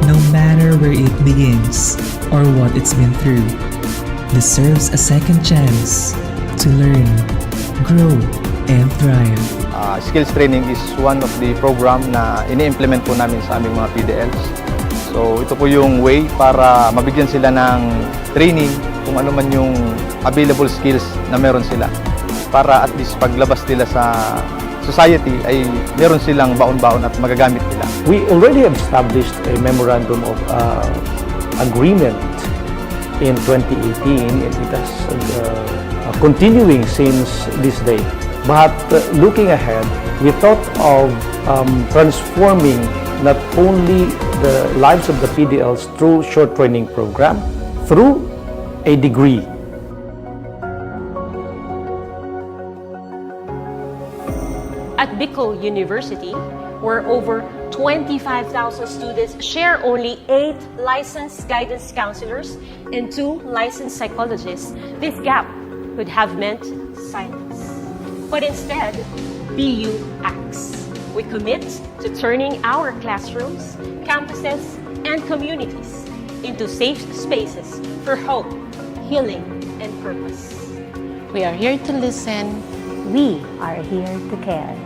no matter where it begins or what it's been through, deserves a second chance to learn, grow, and thrive. Skills training is one of the program na ini-implement po namin sa aming mga PDLs. So ito po yung way para mabigyan sila ng training kung ano man yung available skills na meron sila. Para at least paglabas nila sa society ay meron silang baon-baon at magagamit nila. We already have established a memorandum of agreement in 2018 and it has continuing since this day. But looking ahead, we thought of transforming not only the lives of the PDLs through short training program, through a degree. At Bicol University, where over 25,000 students share only 8 licensed guidance counselors and 2 licensed psychologists, this gap would have meant silence. But instead, BU acts. We commit to turning our classrooms, campuses, and communities into safe spaces for hope, healing, and purpose. We are here to listen. We are here to care.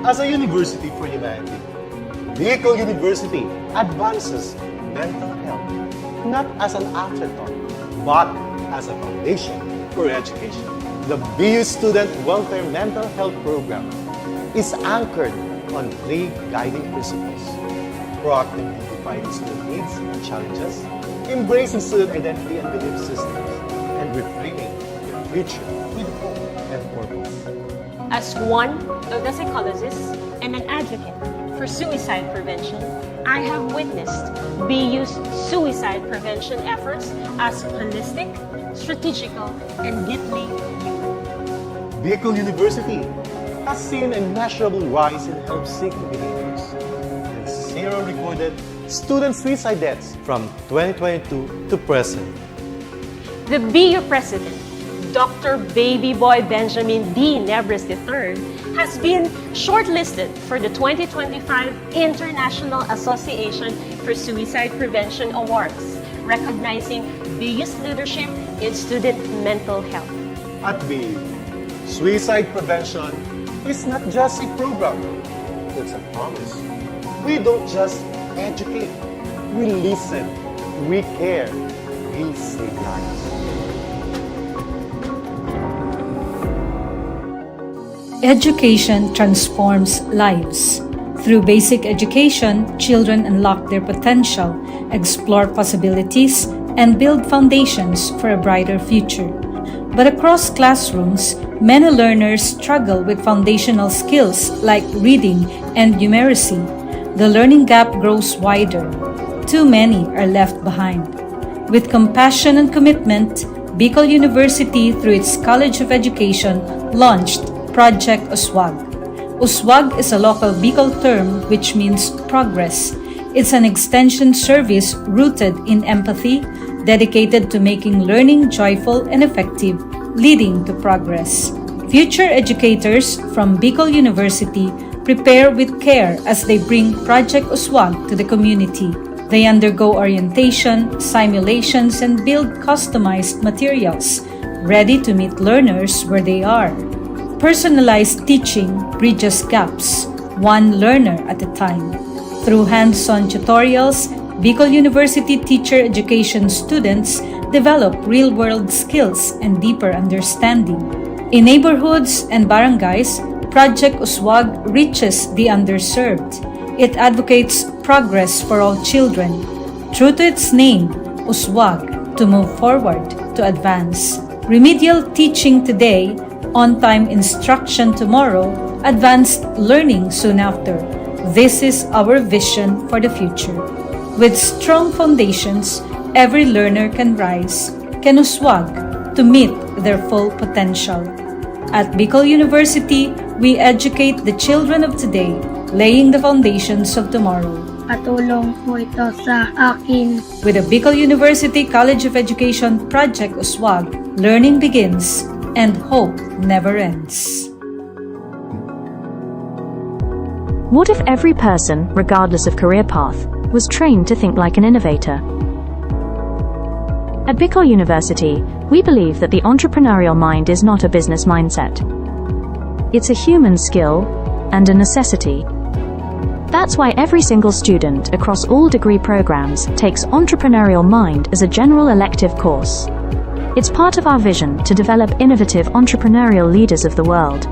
As a university for humanity, Bicol University advances mental health not as an afterthought, but as a foundation for education. The BU Student Welfare Mental Health Program is anchored on 3 guiding principles: proactively defining student needs and challenges, embracing student identity and belief systems, and reframing their future with hope and purpose. As one of the psychologists and an advocate for suicide prevention, I have witnessed BU's suicide prevention efforts as holistic, strategical, and deeply human. Bicol University has seen a measurable rise in help-seeking behaviors and 0 recorded student suicide deaths from 2022 to present. The BU President, Dr. Baby Boy Benjamin D. Nebres III, has been shortlisted for the 2025 International Association for Suicide Prevention Awards, recognizing BU's leadership in student mental health. At BU, suicide prevention is not just a program, it's a promise. We don't just educate, we listen, we care, we save lives. Education transforms lives. Through basic education, children unlock their potential, explore possibilities, and build foundations for a brighter future. But across classrooms, many learners struggle with foundational skills like reading and numeracy. The learning gap grows wider. Too many are left behind. With compassion and commitment, Bicol University, through its College of Education, launched Project USWAG. USWAG is a local Bicol term which means progress. It's an extension service rooted in empathy, dedicated to making learning joyful and effective, leading to progress. Future educators from Bicol University prepare with care as they bring Project USWAG to the community. They undergo orientation, simulations, and build customized materials, ready to meet learners where they are. Personalized teaching bridges gaps, one learner at a time. Through hands-on tutorials, Bicol University teacher education students develop real-world skills and deeper understanding. In neighborhoods and barangays, Project Uswag reaches the underserved. It advocates progress for all children. True to its name, Uswag, to move forward, to advance. Remedial teaching today, on-time instruction tomorrow, advanced learning soon after. This is our vision for the future. With strong foundations, every learner can rise, can uswag to meet their full potential. At Bicol University, we educate the children of today, laying the foundations of tomorrow. Patulong po ito sa akin. With the Bicol University College of Education Project Uswag, learning begins and hope never ends. What if every person, regardless of career path, was trained to think like an innovator? At Bicol University, we believe that the entrepreneurial mind is not a business mindset. It's a human skill and a necessity. That's why every single student across all degree programs takes Entrepreneurial Mind as a general elective course. It's part of our vision to develop innovative entrepreneurial leaders of the world.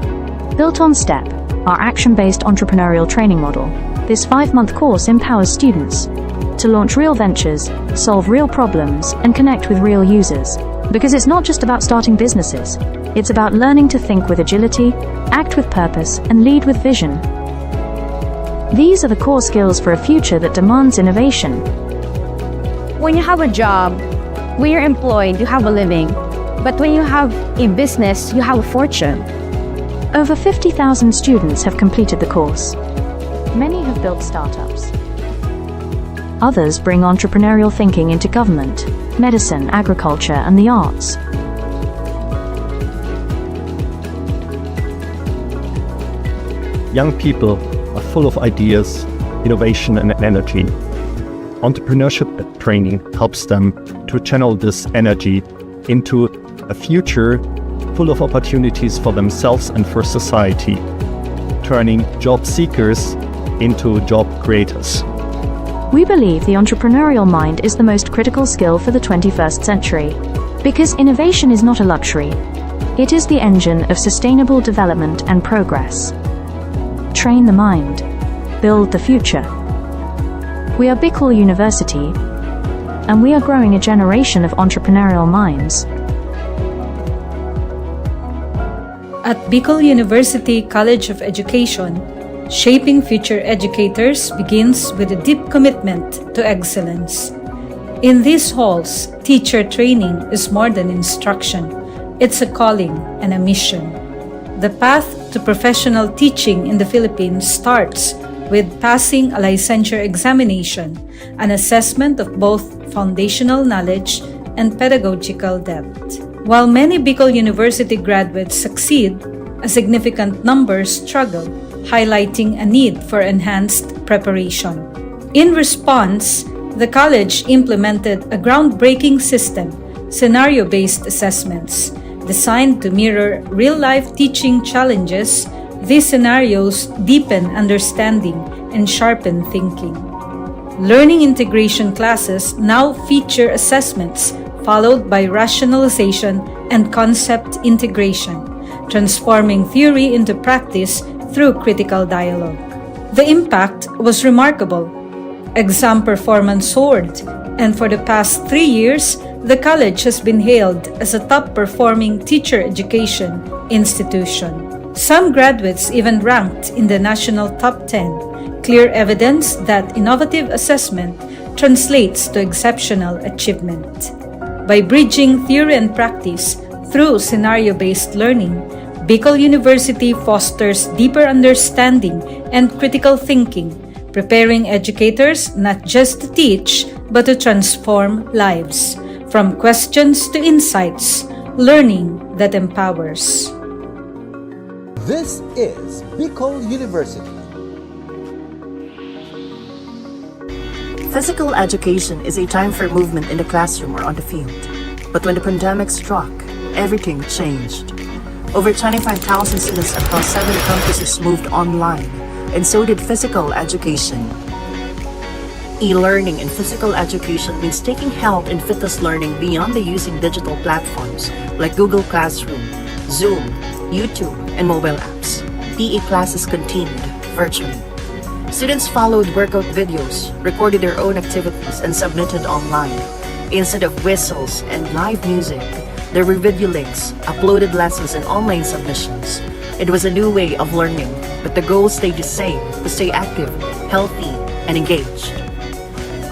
Built on STEP, our action-based entrepreneurial training model, this 5-month course empowers students to launch real ventures, solve real problems, and connect with real users. Because it's not just about starting businesses, it's about learning to think with agility, act with purpose, and lead with vision. These are the core skills for a future that demands innovation. When you have a job, when you're employed, you have a living. But when you have a business, you have a fortune. Over 50,000 students have completed the course. Many have built startups. Others bring entrepreneurial thinking into government, medicine, agriculture, and the arts. Young people are full of ideas, innovation, and energy. Entrepreneurship training helps them to channel this energy into a future full of opportunities for themselves and for society, turning job seekers into job creators. We believe the entrepreneurial mind is the most critical skill for the 21st century, because innovation is not a luxury. It is the engine of sustainable development and progress. Train the mind. Build the future. We are Bicol University, and we are growing a generation of entrepreneurial minds. At Bicol University College of Education, shaping future educators begins with a deep commitment to excellence. In these halls, teacher training is more than instruction. It's a calling and a mission. The path to professional teaching in the Philippines starts with passing a licensure examination, an assessment of both foundational knowledge and pedagogical depth. While many Bicol University graduates succeed, a significant number struggle, highlighting a need for enhanced preparation. In response, the college implemented a groundbreaking system, scenario-based assessments, designed to mirror real-life teaching challenges. These scenarios deepen understanding and sharpen thinking. Learning integration classes now feature assessments followed by rationalization and concept integration, transforming theory into practice through critical dialogue. The impact was remarkable. Exam performance soared, and for the past 3 years, the college has been hailed as a top-performing teacher education institution. Some graduates even ranked in the national top 10, clear evidence that innovative assessment translates to exceptional achievement. By bridging theory and practice through scenario-based learning, Bicol University fosters deeper understanding and critical thinking, preparing educators not just to teach, but to transform lives. From questions to insights, learning that empowers. This is Bicol University. Physical education is a time for movement in the classroom or on the field. But when the pandemic struck, everything changed. Over 25,000 students across 7 campuses moved online, and so did physical education. E-learning in physical education means taking help in fitness learning beyond the using digital platforms like Google Classroom, Zoom, YouTube, and mobile apps. PE classes continued virtually. Students followed workout videos, recorded their own activities, and submitted online. Instead of whistles and live music, there were video links, uploaded lessons, and online submissions. It was a new way of learning, but the goal stayed the same: to stay active, healthy, and engaged.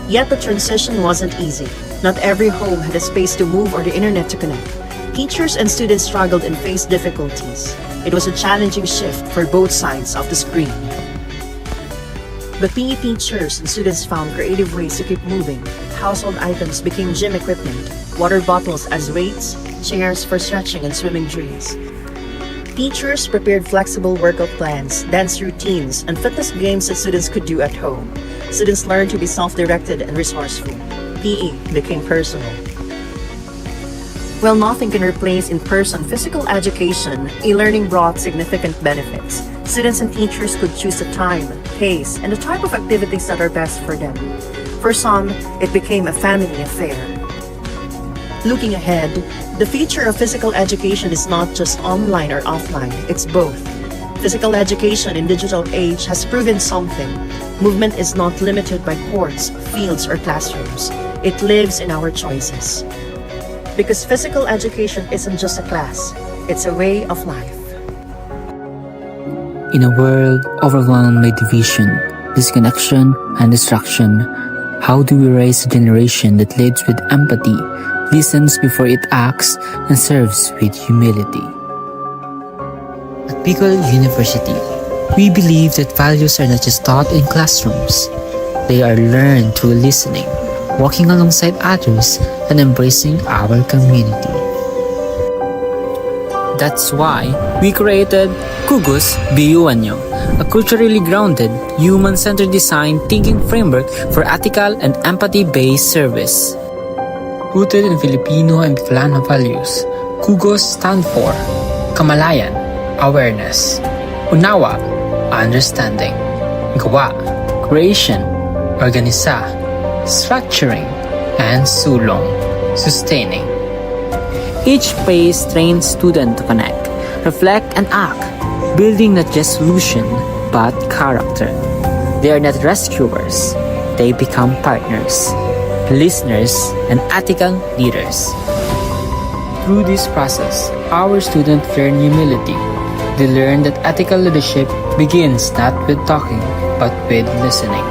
Yet the transition wasn't easy. Not every home had a space to move or the internet to connect. Teachers and students struggled and faced difficulties. It was a challenging shift for both sides of the screen. But PE teachers and students found creative ways to keep moving. Household items became gym equipment, water bottles as weights, chairs for stretching and swimming drills. Teachers prepared flexible workout plans, dance routines, and fitness games that students could do at home. Students learned to be self-directed and resourceful. PE became personal. While nothing can replace in-person physical education, e-learning brought significant benefits. Students and teachers could choose the time, pace, and the type of activities that are best for them. For some, it became a family affair. Looking ahead, the future of physical education is not just online or offline, it's both. Physical education in digital age has proven something. Movement is not limited by courts, fields, or classrooms. It lives in our choices. Because physical education isn't just a class, it's a way of life. In a world overwhelmed by division, disconnection, and distraction, how do we raise a generation that leads with empathy, listens before it acts, and serves with humility? At Bicol University, we believe that values are not just taught in classrooms. They are learned through listening, walking alongside others, and embracing our community. That's why we created Kugos BUNyo, a culturally grounded, human-centered design thinking framework for ethical and empathy-based service. Rooted in Filipino and Bicolano values, Kugos stand for Kamalayan, awareness; Unawa, understanding; Gawa, creation; Organisa, structuring; and Sulong, sustaining. Each phase trains students to connect, reflect, and act, building not just solution, but character. They are not rescuers. They become partners, listeners, and ethical leaders. Through this process, our students learn humility. They learn that ethical leadership begins not with talking, but with listening.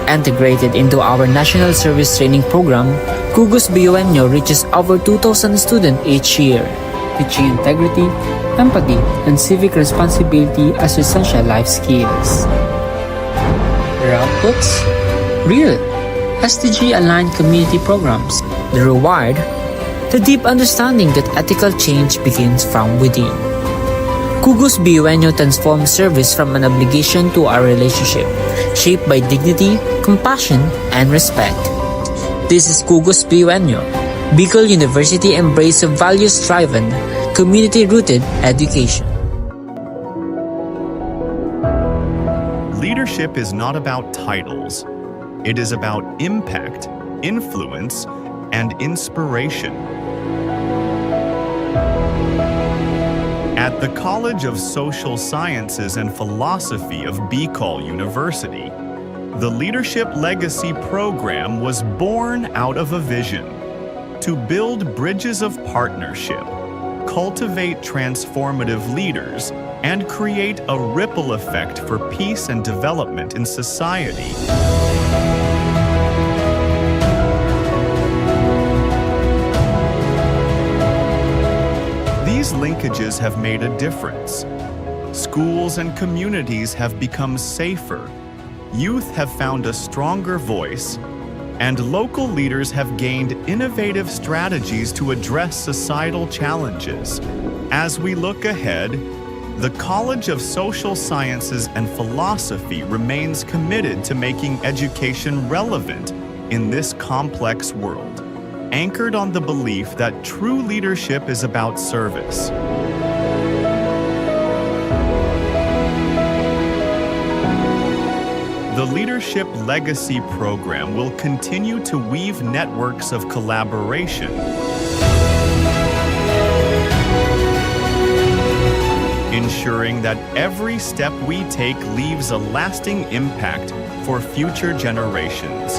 Integrated into our National Service Training Program, Kugos BUNyo reaches over 2,000 students each year, teaching integrity, empathy, and civic responsibility as essential life skills. Their outputs? Real, SDG-aligned community programs. The reward? The deep understanding that ethical change begins from within. Kugos BUNyo transforms service from an obligation to a relationship, shaped by dignity, compassion, and respect. This is Kugos BUNyo, Bicol University embrace of values-driven, community-rooted education. Leadership is not about titles. It is about impact, influence, and inspiration. At the College of Social Sciences and Philosophy of Bicol University, the Leadership Legacy Program was born out of a vision to build bridges of partnership, cultivate transformative leaders, and create a ripple effect for peace and development in society. These linkages have made a difference. Schools and communities have become safer, youth have found a stronger voice, and local leaders have gained innovative strategies to address societal challenges. As we look ahead, the College of Social Sciences and Philosophy remains committed to making education relevant in this complex world, anchored on the belief that true leadership is about service. The leadership Leadership Legacy Program will continue to weave networks of collaboration, ensuring that every step we take leaves a lasting impact for future generations.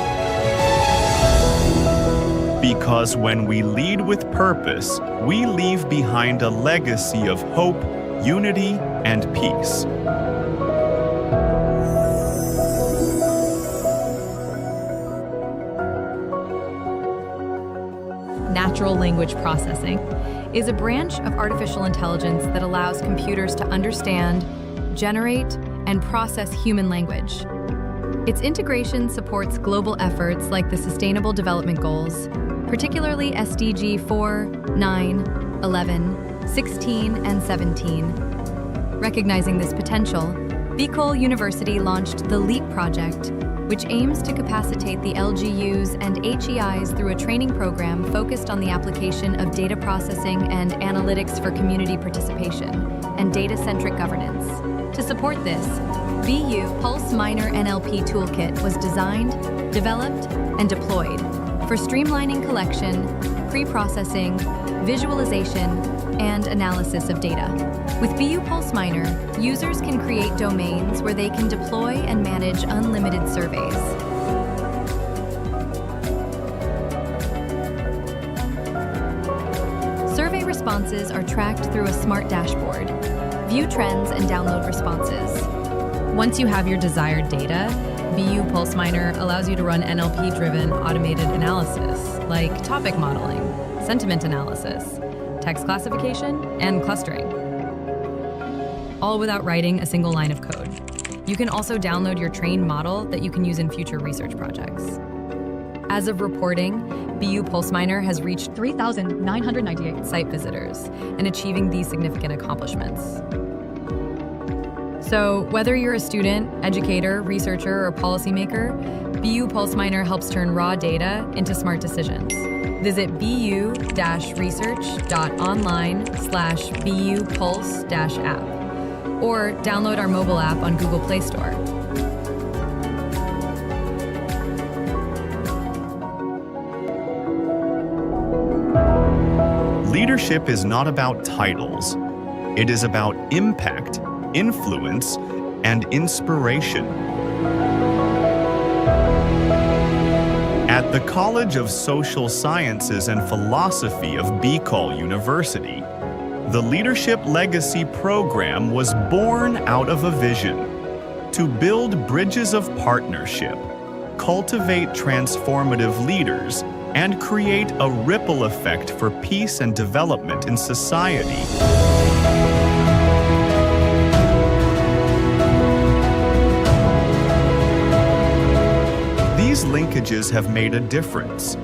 Because when we lead with purpose, we leave behind a legacy of hope, unity, and peace. Natural language processing is a branch of artificial intelligence that allows computers to understand, generate, and process human language. Its integration supports global efforts like the Sustainable Development Goals, particularly SDG 4, 9, 11, 16, and 17. Recognizing this potential, Bicol University launched the LEAP project, which aims to capacitate the LGUs and HEIs through a training program focused on the application of data processing and analytics for community participation and data-centric governance. To support this, BU Pulse Minor NLP Toolkit was designed, developed, and deployed for streamlining collection, pre-processing, visualization, and analysis of data. With BU Pulse Minor, users can create domains where they can deploy and manage unlimited surveys. Survey responses are tracked through a smart dashboard. View trends and download responses. Once you have your desired data, BU Pulse Minor allows you to run NLP-driven automated analysis, like topic modeling, sentiment analysis, text classification, and clustering, all without writing a single line of code. You can also download your trained model that you can use in future research projects. As of reporting, BU Pulse Minor has reached 3,998 site visitors and achieving these significant accomplishments. So whether you're a student, educator, researcher, or policymaker, BU Pulse Minor helps turn raw data into smart decisions. Visit bu-research.online/BU Pulse-app or download our mobile app on Google Play Store. Leadership is not about titles. It is about impact, influence, and inspiration. At the College of Social Sciences and Philosophy of Bicol University, the Leadership Legacy Program was born out of a vision to build bridges of partnership, cultivate transformative leaders, and create a ripple effect for peace and development in society. These linkages have made a difference.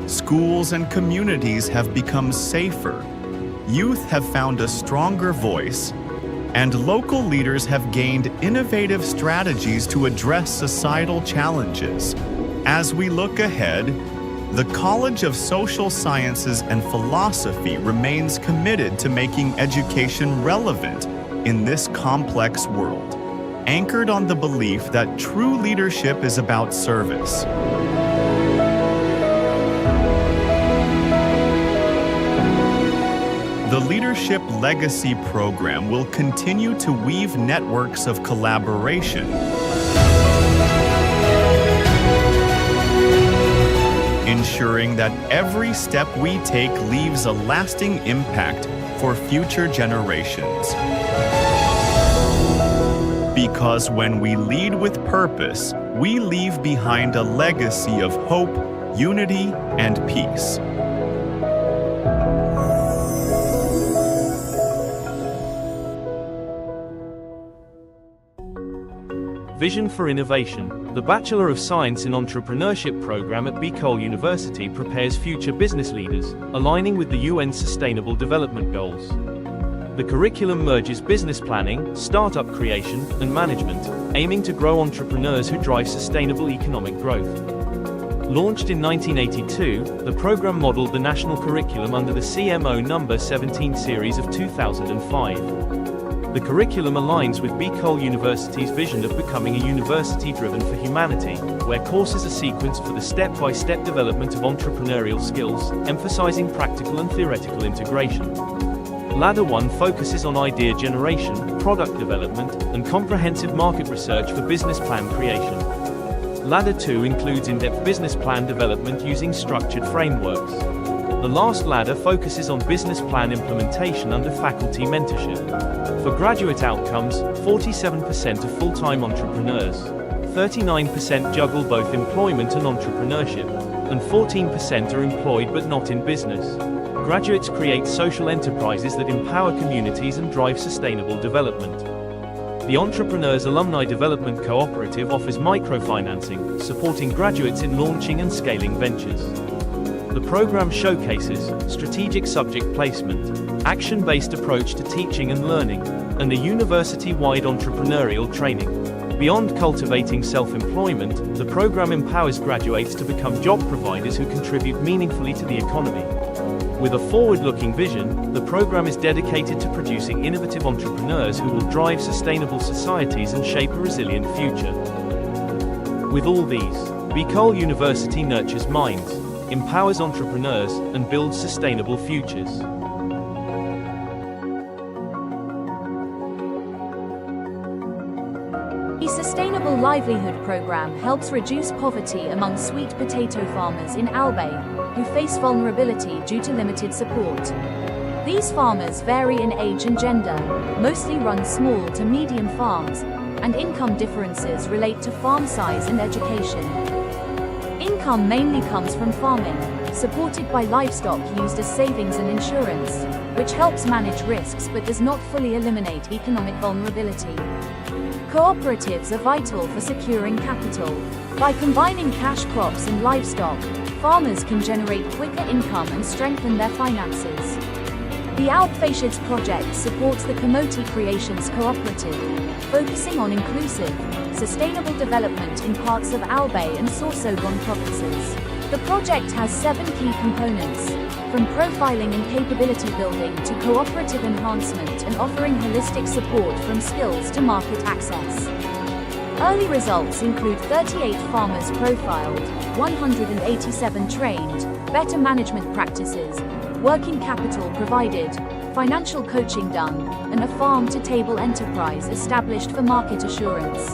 Schools and communities have become safer, youth have found a stronger voice, and local leaders have gained innovative strategies to address societal challenges. As we look ahead, the College of Social Sciences and Philosophy remains committed to making education relevant in this complex world, anchored on the belief that true leadership is about service. The Leadership Legacy Program will continue to weave networks of collaboration, ensuring that every step we take leaves a lasting impact for future generations. Because when we lead with purpose, we leave behind a legacy of hope, unity, and peace. Vision for Innovation. The Bachelor of Science in Entrepreneurship program at Bicol University prepares future business leaders, aligning with the UN Sustainable Development Goals. The curriculum merges business planning, startup creation, and management, aiming to grow entrepreneurs who drive sustainable economic growth. Launched in 1982, the program modeled the national curriculum under the CMO No. 17 series of 2005. The curriculum aligns with Bicol University's vision of becoming a university driven for humanity, where courses are sequenced for the step-by-step development of entrepreneurial skills, emphasizing practical and theoretical integration. Ladder 1 focuses on idea generation, product development, and comprehensive market research for business plan creation. Ladder 2 includes in-depth business plan development using structured frameworks. The last ladder focuses on business plan implementation under faculty mentorship. For graduate outcomes, 47% are full-time entrepreneurs, 39% juggle both employment and entrepreneurship, and 14% are employed but not in business. Graduates create social enterprises that empower communities and drive sustainable development. The Entrepreneurs Alumni Development Cooperative offers microfinancing, supporting graduates in launching and scaling ventures. The program showcases strategic subject placement, action-based approach to teaching and learning, and a university-wide entrepreneurial training. Beyond cultivating self-employment, the program empowers graduates to become job providers who contribute meaningfully to the economy. With a forward-looking vision, the program is dedicated to producing innovative entrepreneurs who will drive sustainable societies and shape a resilient future. With all these, Bicol University nurtures minds, empowers entrepreneurs, and builds sustainable futures. The Sustainable Livelihood Program helps reduce poverty among sweet potato farmers in Albay, who face vulnerability due to limited support. These farmers vary in age and gender, mostly run small to medium farms, and income differences relate to farm size and education. Income mainly comes from farming, supported by livestock used as savings and insurance, which helps manage risks but does not fully eliminate economic vulnerability. Cooperatives are vital for securing capital. By combining cash crops and livestock, farmers can generate quicker income and strengthen their finances. The Outfatiates project supports the Kamote Creations Cooperative, focusing on inclusive, sustainable development in parts of Albay and Sorsogon provinces. The project has 7 key components, from profiling and capability building to cooperative enhancement and offering holistic support from skills to market access. Early results include 38 farmers profiled, 187 trained, better management practices, working capital provided, financial coaching done, and a farm-to-table enterprise established for market assurance.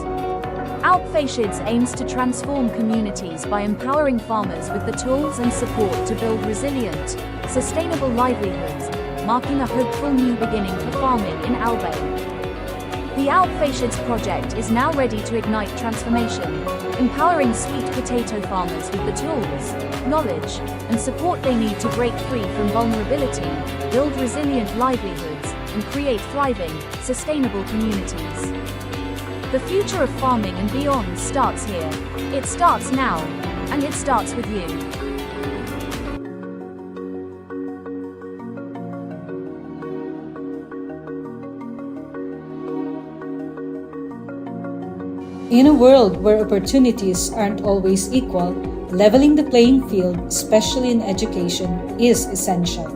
Outfatiates aims to transform communities by empowering farmers with the tools and support to build resilient, sustainable livelihoods, marking a hopeful new beginning for farming in Albay. The Outfatiates project is now ready to ignite transformation, empowering sweet potato farmers with the tools, knowledge, and support they need to break free from vulnerability, build resilient livelihoods, and create thriving, sustainable communities. The future of farming and beyond starts here. It starts now, and it starts with you. In a world where opportunities aren't always equal, leveling the playing field, especially in education, is essential.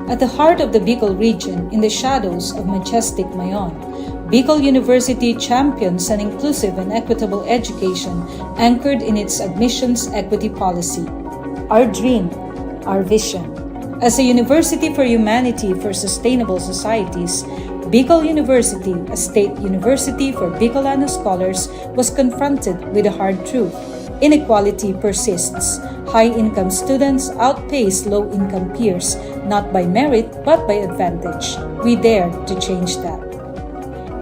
At the heart of the Bicol region, in the shadows of majestic Mayon, Bicol University champions an inclusive and equitable education anchored in its admissions equity policy. Our dream, our vision. As a university for humanity for sustainable societies, Bicol University, a state university for Bicolano scholars, was confronted with a hard truth. Inequality persists. High-income students outpace low-income peers, not by merit but by advantage. We dare to change that.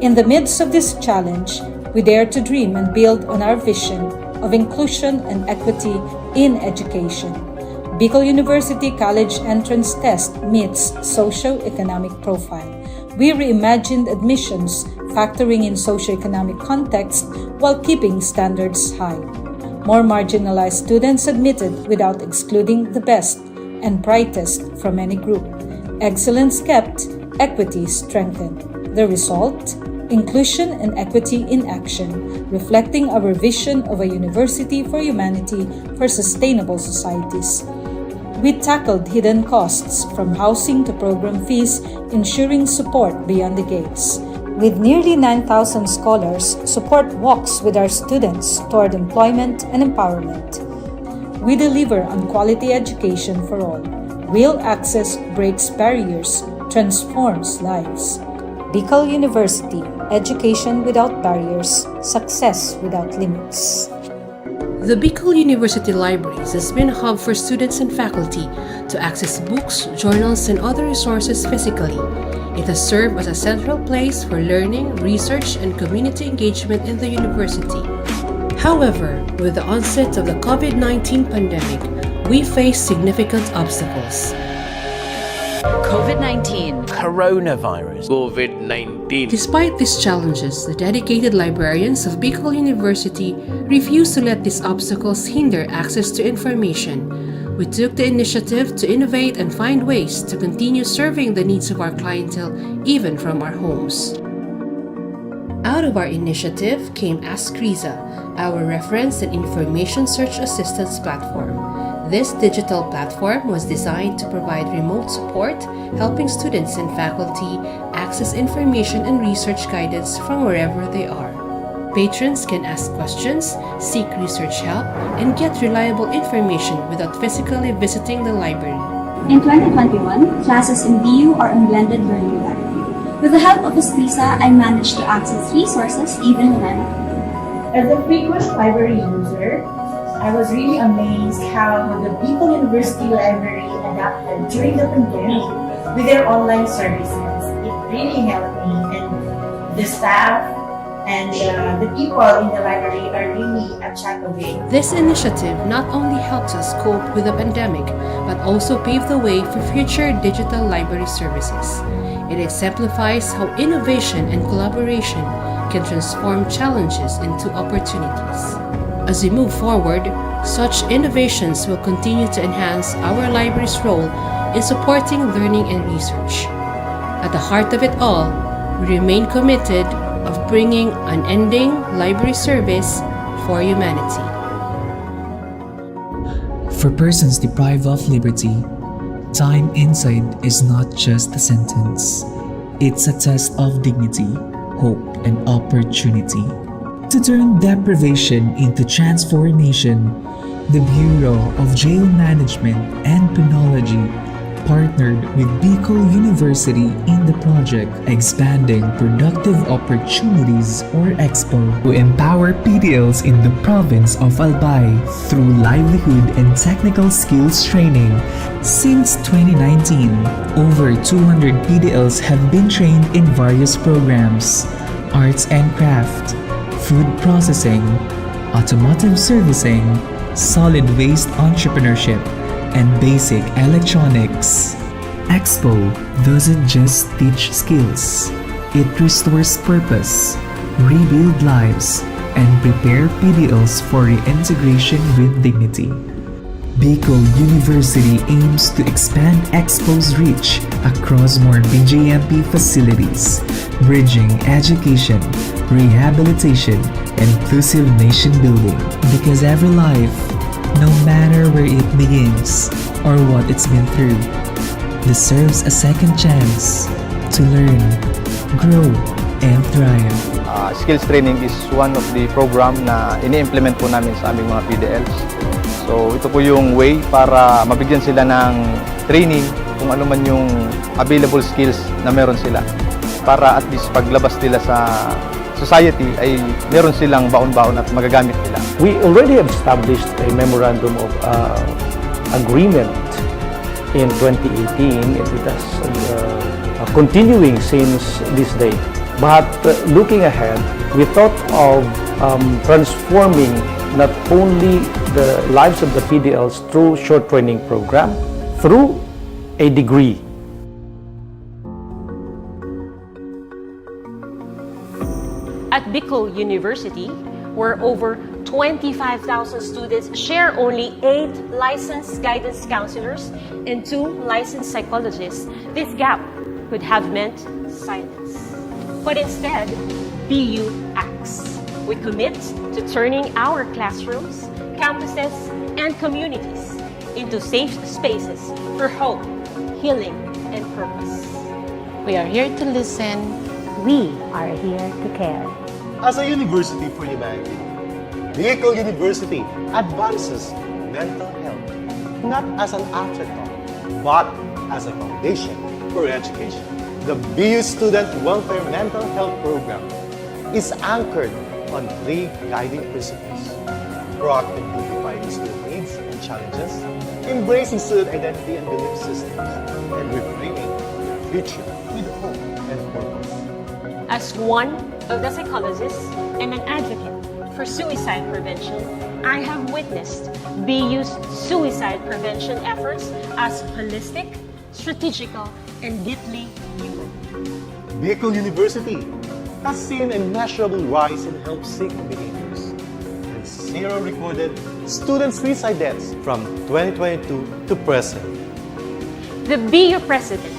In the midst of this challenge, we dare to dream and build on our vision of inclusion and equity in education. Bicol University College Entrance Test meets socio-economic profile. We reimagined admissions, factoring in socio-economic context while keeping standards high. More marginalized students admitted without excluding the best and brightest from any group. Excellence kept, equity strengthened. The result? Inclusion and equity in action, reflecting our vision of a university for humanity for sustainable societies. We tackled hidden costs from housing to program fees, ensuring support beyond the gates. With nearly 9,000 scholars, support walks with our students toward employment and empowerment. We deliver on quality education for all. Real access breaks barriers, transforms lives. Bicol University, education without barriers, success without limits. The Bicol University Libraries has been a hub for students and faculty to access books, journals, and other resources physically. It has served as a central place for learning, research, and community engagement in the university. However, with the onset of the COVID-19 pandemic, we face significant obstacles. COVID-19, coronavirus, COVID-19. Despite these challenges, the dedicated librarians of Bicol University refuse to let these obstacles hinder access to information. We took the initiative to innovate and find ways to continue serving the needs of our clientele even from our homes. Out of our initiative came Ask Riza, our reference and information search assistance platform. This digital platform was designed to provide remote support, helping students and faculty access information and research guidance from wherever they are. Patrons can ask questions, seek research help, and get reliable information without physically visiting the library. In 2021, classes in BU are on blended learning modality. With the help of Escrisa, I managed to access resources even when I'm at home. As a frequent library user, I was really amazed how the Bicol University Library adapted during the pandemic with their online services. It really helped me, and the staff and the people in the library are really a chat away. This initiative not only helps us cope with the pandemic, but also pave the way for future digital library services. It exemplifies how innovation and collaboration can transform challenges into opportunities. As we move forward, such innovations will continue to enhance our library's role in supporting learning and research. At the heart of it all, we remain committed of bringing unending library service for humanity. For persons deprived of liberty, time inside is not just a sentence. It's a test of dignity, hope, and opportunity. To turn deprivation into transformation, the Bureau of Jail Management and Penology partnered with Bicol University in the project Expanding Productive Opportunities or EXPO to empower PDLs in the province of Albay through livelihood and technical skills training. Since 2019, over 200 PDLs have been trained in various programs: arts and craft, food processing, automotive servicing, solid waste entrepreneurship, and basic electronics. EXPO doesn't just teach skills, it restores purpose, rebuild lives, and prepare PDLs for reintegration with dignity. Bicol University aims to expand EXPO's reach across more BJMP facilities, bridging education, rehabilitation, and inclusive nation building. Because every life, no matter where it begins or what it's been through, deserves a second chance to learn, grow, and thrive. Skills training is one of the program na ini-implement po namin sa aming mga PDLs. So ito po yung way para mabigyan sila ng training kung ano man yung available skills na meron sila. Para at least paglabas nila sa society ay meron silang baon-baon at magagamit nila. We already have established a memorandum of agreement in 2018. It has continuing since this day. But looking ahead, we thought of transforming not only the lives of the PDLs through short training program, through a degree. At Bicol University, where over 25,000 students share only 8 licensed guidance counselors and 2 licensed psychologists, this gap could have meant silence. But instead, BU acts. We commit to turning our classrooms, campuses, and communities into safe spaces for hope, healing, and purpose. We are here to listen, We are here to care. As a university for humanity, Bicol University advances mental health not as an afterthought, but as a foundation for education. The BU Student Welfare Mental Health Program is anchored on 3 guiding principles: proactively defining student needs and challenges, embracing student identity and belief systems, and reframing their future with hope and purpose. As one of the psychologists and an advocate for suicide prevention, I have witnessed BU's suicide prevention efforts as holistic, strategical, and deeply human. Bicol University has seen a measurable rise in help-seeking behaviors and 0 recorded student suicide deaths from 2022 to present. The BU president,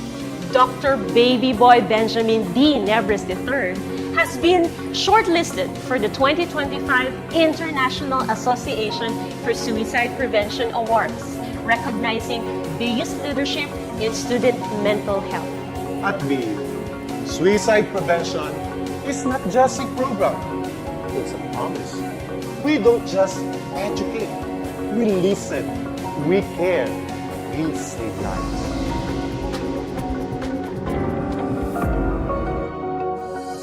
Dr. Baby Boy Benjamin D. Nebres III, has been shortlisted for the 2025 International Association for Suicide Prevention Awards, recognizing BU's leadership in student mental health. At BU, suicide prevention is not just a program, it's a promise. We don't just educate, we listen, we care, we save lives.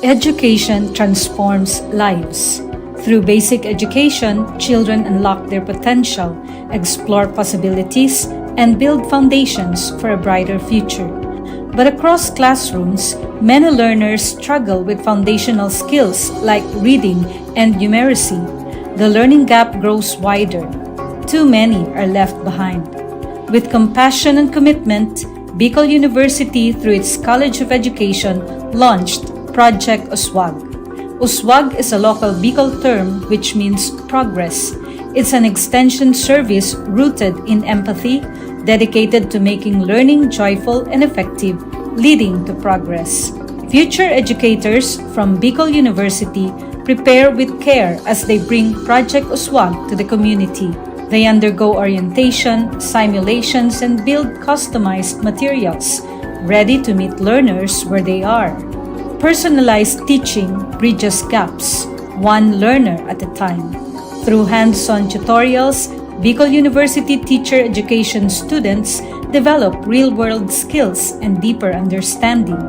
Education transforms lives. Through basic education, children unlock their potential, explore possibilities, and build foundations for a brighter future. But across classrooms, many learners struggle with foundational skills like reading and numeracy. The learning gap grows wider. Too many are left behind. With compassion and commitment, Bicol University, through its College of Education, launched Project USWAG. USWAG is a local Bicol term which means progress. It's an extension service rooted in empathy, dedicated to making learning joyful and effective, leading to progress. Future educators from Bicol University prepare with care as they bring Project USWAG to the community. They undergo orientation, simulations, and build customized materials, ready to meet learners where they are. Personalized teaching bridges gaps, one learner at a time. Through hands-on tutorials, Bicol University teacher education students develop real-world skills and deeper understanding.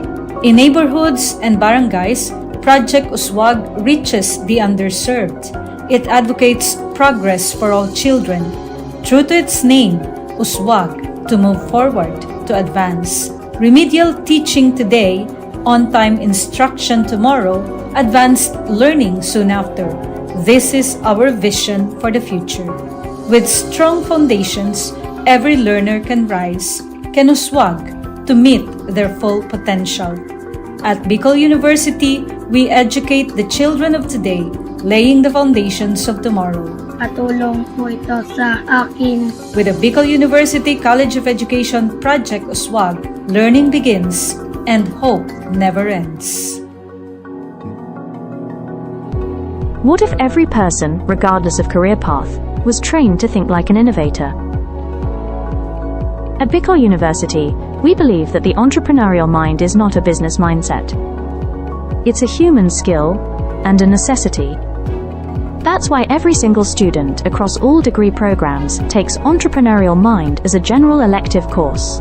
In neighborhoods and barangays, Project USWAG reaches the underserved. It advocates progress for all children. True to its name, USWAG, to move forward, to advance. Remedial teaching today, on-time instruction tomorrow, advanced learning soon after. This is our vision for the future. With strong foundations, every learner can rise, can USWAG, to meet their full potential. At Bicol University, we educate the children of today, laying the foundations of tomorrow. Patulong po ito sa akin. With the Bicol University College of Education Project USWAG, learning begins and hope never ends. What if every person, regardless of career path, was trained to think like an innovator? At Bicol University, we believe that the entrepreneurial mind is not a business mindset. It's a human skill and a necessity. That's why every single student across all degree programs takes Entrepreneurial Mind as a general elective course.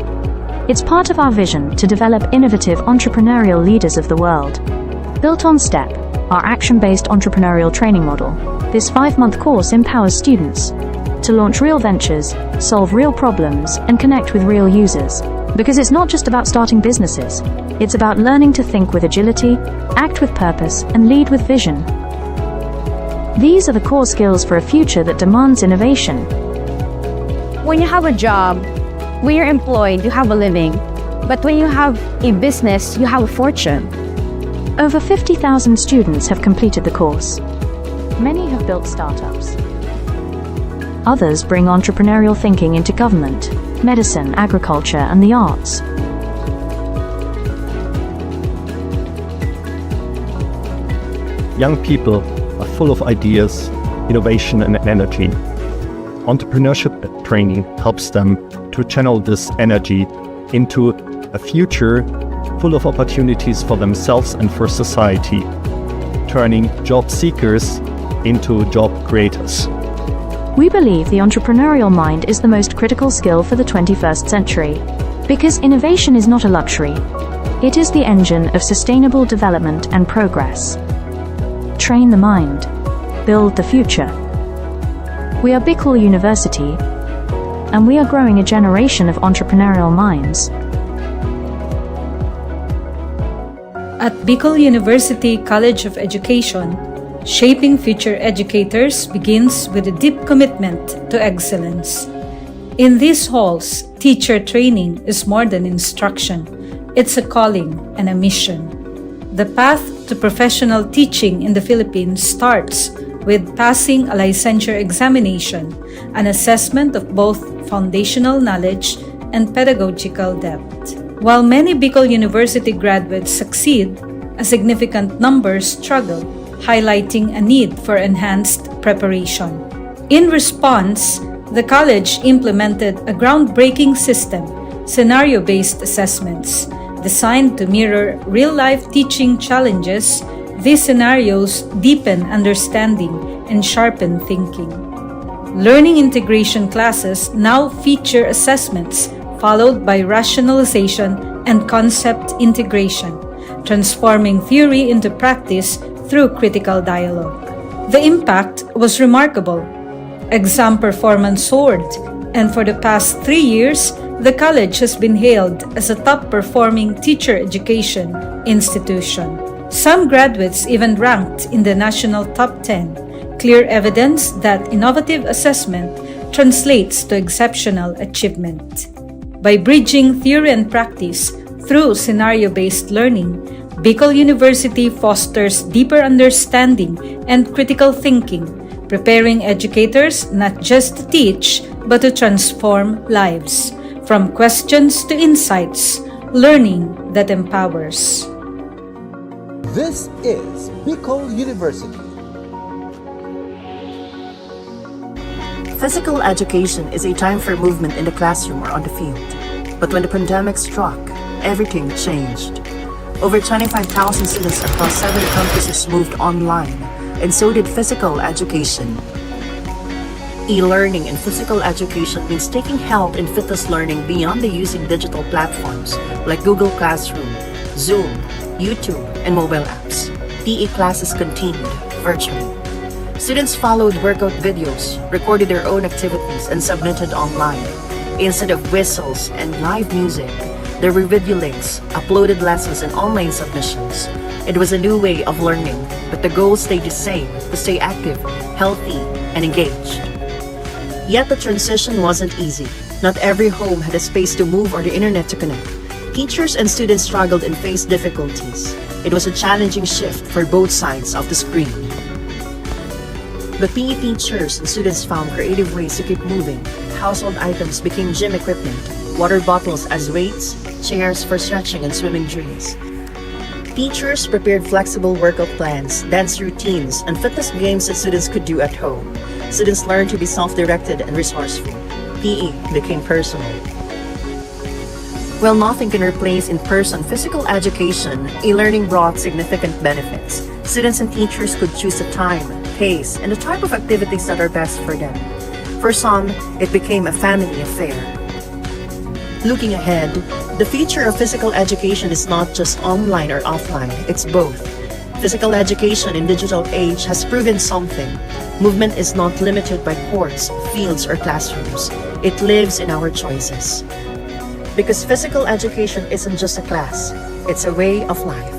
It's part of our vision to develop innovative entrepreneurial leaders of the world. Built on STEP, our action-based entrepreneurial training model, this 5-month course empowers students to launch real ventures, solve real problems, and connect with real users. Because it's not just about starting businesses, it's about learning to think with agility, act with purpose, and lead with vision. These are the core skills for a future that demands innovation. When you have a job, when you're employed, you have a living. But when you have a business, you have a fortune. Over 50,000 students have completed the course. Many have built startups. Others bring entrepreneurial thinking into government, medicine, agriculture, and the arts. Young people are full of ideas, innovation, and energy. Entrepreneurship training helps them to channel this energy into a future full of opportunities for themselves and for society, turning job seekers into job creators. We believe the entrepreneurial mind is the most critical skill for the 21st century, because innovation is not a luxury. It is the engine of sustainable development and progress. Train the mind. Build the future. We are Bicol University, and we are growing a generation of entrepreneurial minds. At Bicol University College of Education, shaping future educators begins with a deep commitment to excellence. In these halls, teacher training is more than instruction. It's a calling and a mission. The path to professional teaching in the Philippines starts with passing a licensure examination, an assessment of both foundational knowledge and pedagogical depth. While many Bicol University graduates succeed, a significant number struggle, highlighting a need for enhanced preparation. In response, the college implemented a groundbreaking system, scenario-based assessments, designed to mirror real-life teaching challenges. These scenarios deepen understanding and sharpen thinking. Learning integration classes now feature assessments followed by rationalization and concept integration, transforming theory into practice through critical dialogue. The impact was remarkable. Exam performance soared, and for the past 3 years, the college has been hailed as a top-performing teacher education institution. Some graduates even ranked in the national top 10, clear evidence that innovative assessment translates to exceptional achievement. By bridging theory and practice through scenario-based learning, Bicol University fosters deeper understanding and critical thinking, preparing educators not just to teach, but to transform lives. From questions to insights, learning that empowers. This is Bicol University. Physical education is a time for movement in the classroom or on the field. But when the pandemic struck, everything changed. Over 25,000 students across 7 campuses moved online, and so did physical education. E-learning in physical education means taking help in fitness learning beyond the using digital platforms like Google Classroom, Zoom, YouTube, and mobile apps. PE classes continued virtually. Students followed workout videos, recorded their own activities, and submitted online. Instead of whistles and live music, there were video links, uploaded lessons, and online submissions. It was a new way of learning, but the goal stayed the same: to stay active, healthy, and engaged. Yet the transition wasn't easy. Not every home had a space to move or the internet to connect. Teachers and students struggled and faced difficulties. It was a challenging shift for both sides of the screen. But PE teachers and students found creative ways to keep moving. Household items became gym equipment, water bottles as weights, chairs for stretching and swimming drills. Teachers prepared flexible workout plans, dance routines, and fitness games that students could do at home. Students learned to be self-directed and resourceful. PE became personal. While nothing can replace in-person physical education, e-learning brought significant benefits. Students and teachers could choose the time, pace, and the type of activities that are best for them. For some, it became a family affair. Looking ahead, the future of physical education is not just online or offline, it's both. Physical education in digital age has proven something. Movement is not limited by courts, fields, or classrooms. It lives in our choices. Because physical education isn't just a class, it's a way of life.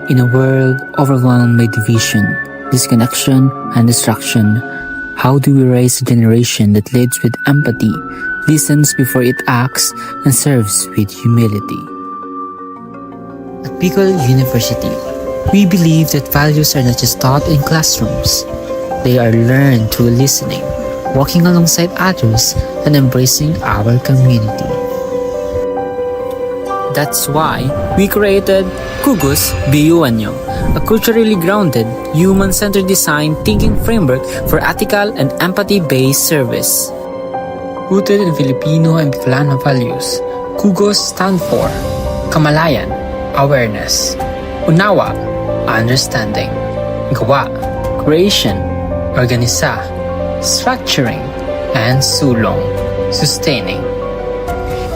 In a world overwhelmed by division, disconnection, and distraction, how do we raise a generation that leads with empathy, listens before it acts, and serves with humility? At Bicol University, we believe that values are not just taught in classrooms. They are learned through listening, walking alongside others, and embracing our community. That's why we created Kugus BU-Anyo, a culturally grounded, human-centered design thinking framework for ethical and empathy-based service. Rooted in Filipino and Bicolano values, Kugos stand for Kamalayan, awareness. Unawa, understanding. Gawa, creation. Organisa, structuring. And sulong, sustaining.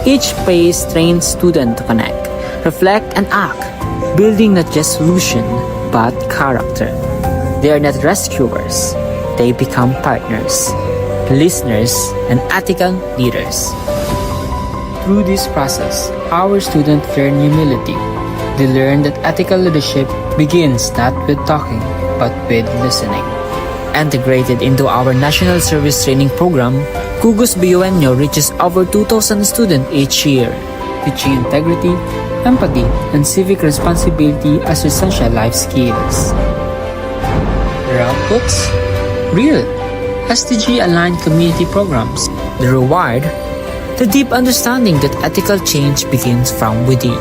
Each phase trains students to connect, reflect, and act, building not just solution, but character. They are not rescuers. They become partners, listeners, and ethical leaders. Through this process, our students learn humility. They learn that ethical leadership begins not with talking, but with listening. Integrated into our National Service Training Program, Kugos BUNO reaches over 2,000 students each year, teaching integrity, empathy, and civic responsibility as essential life skills. Their outputs? Real, SDG-aligned community programs. The reward? The deep understanding that ethical change begins from within.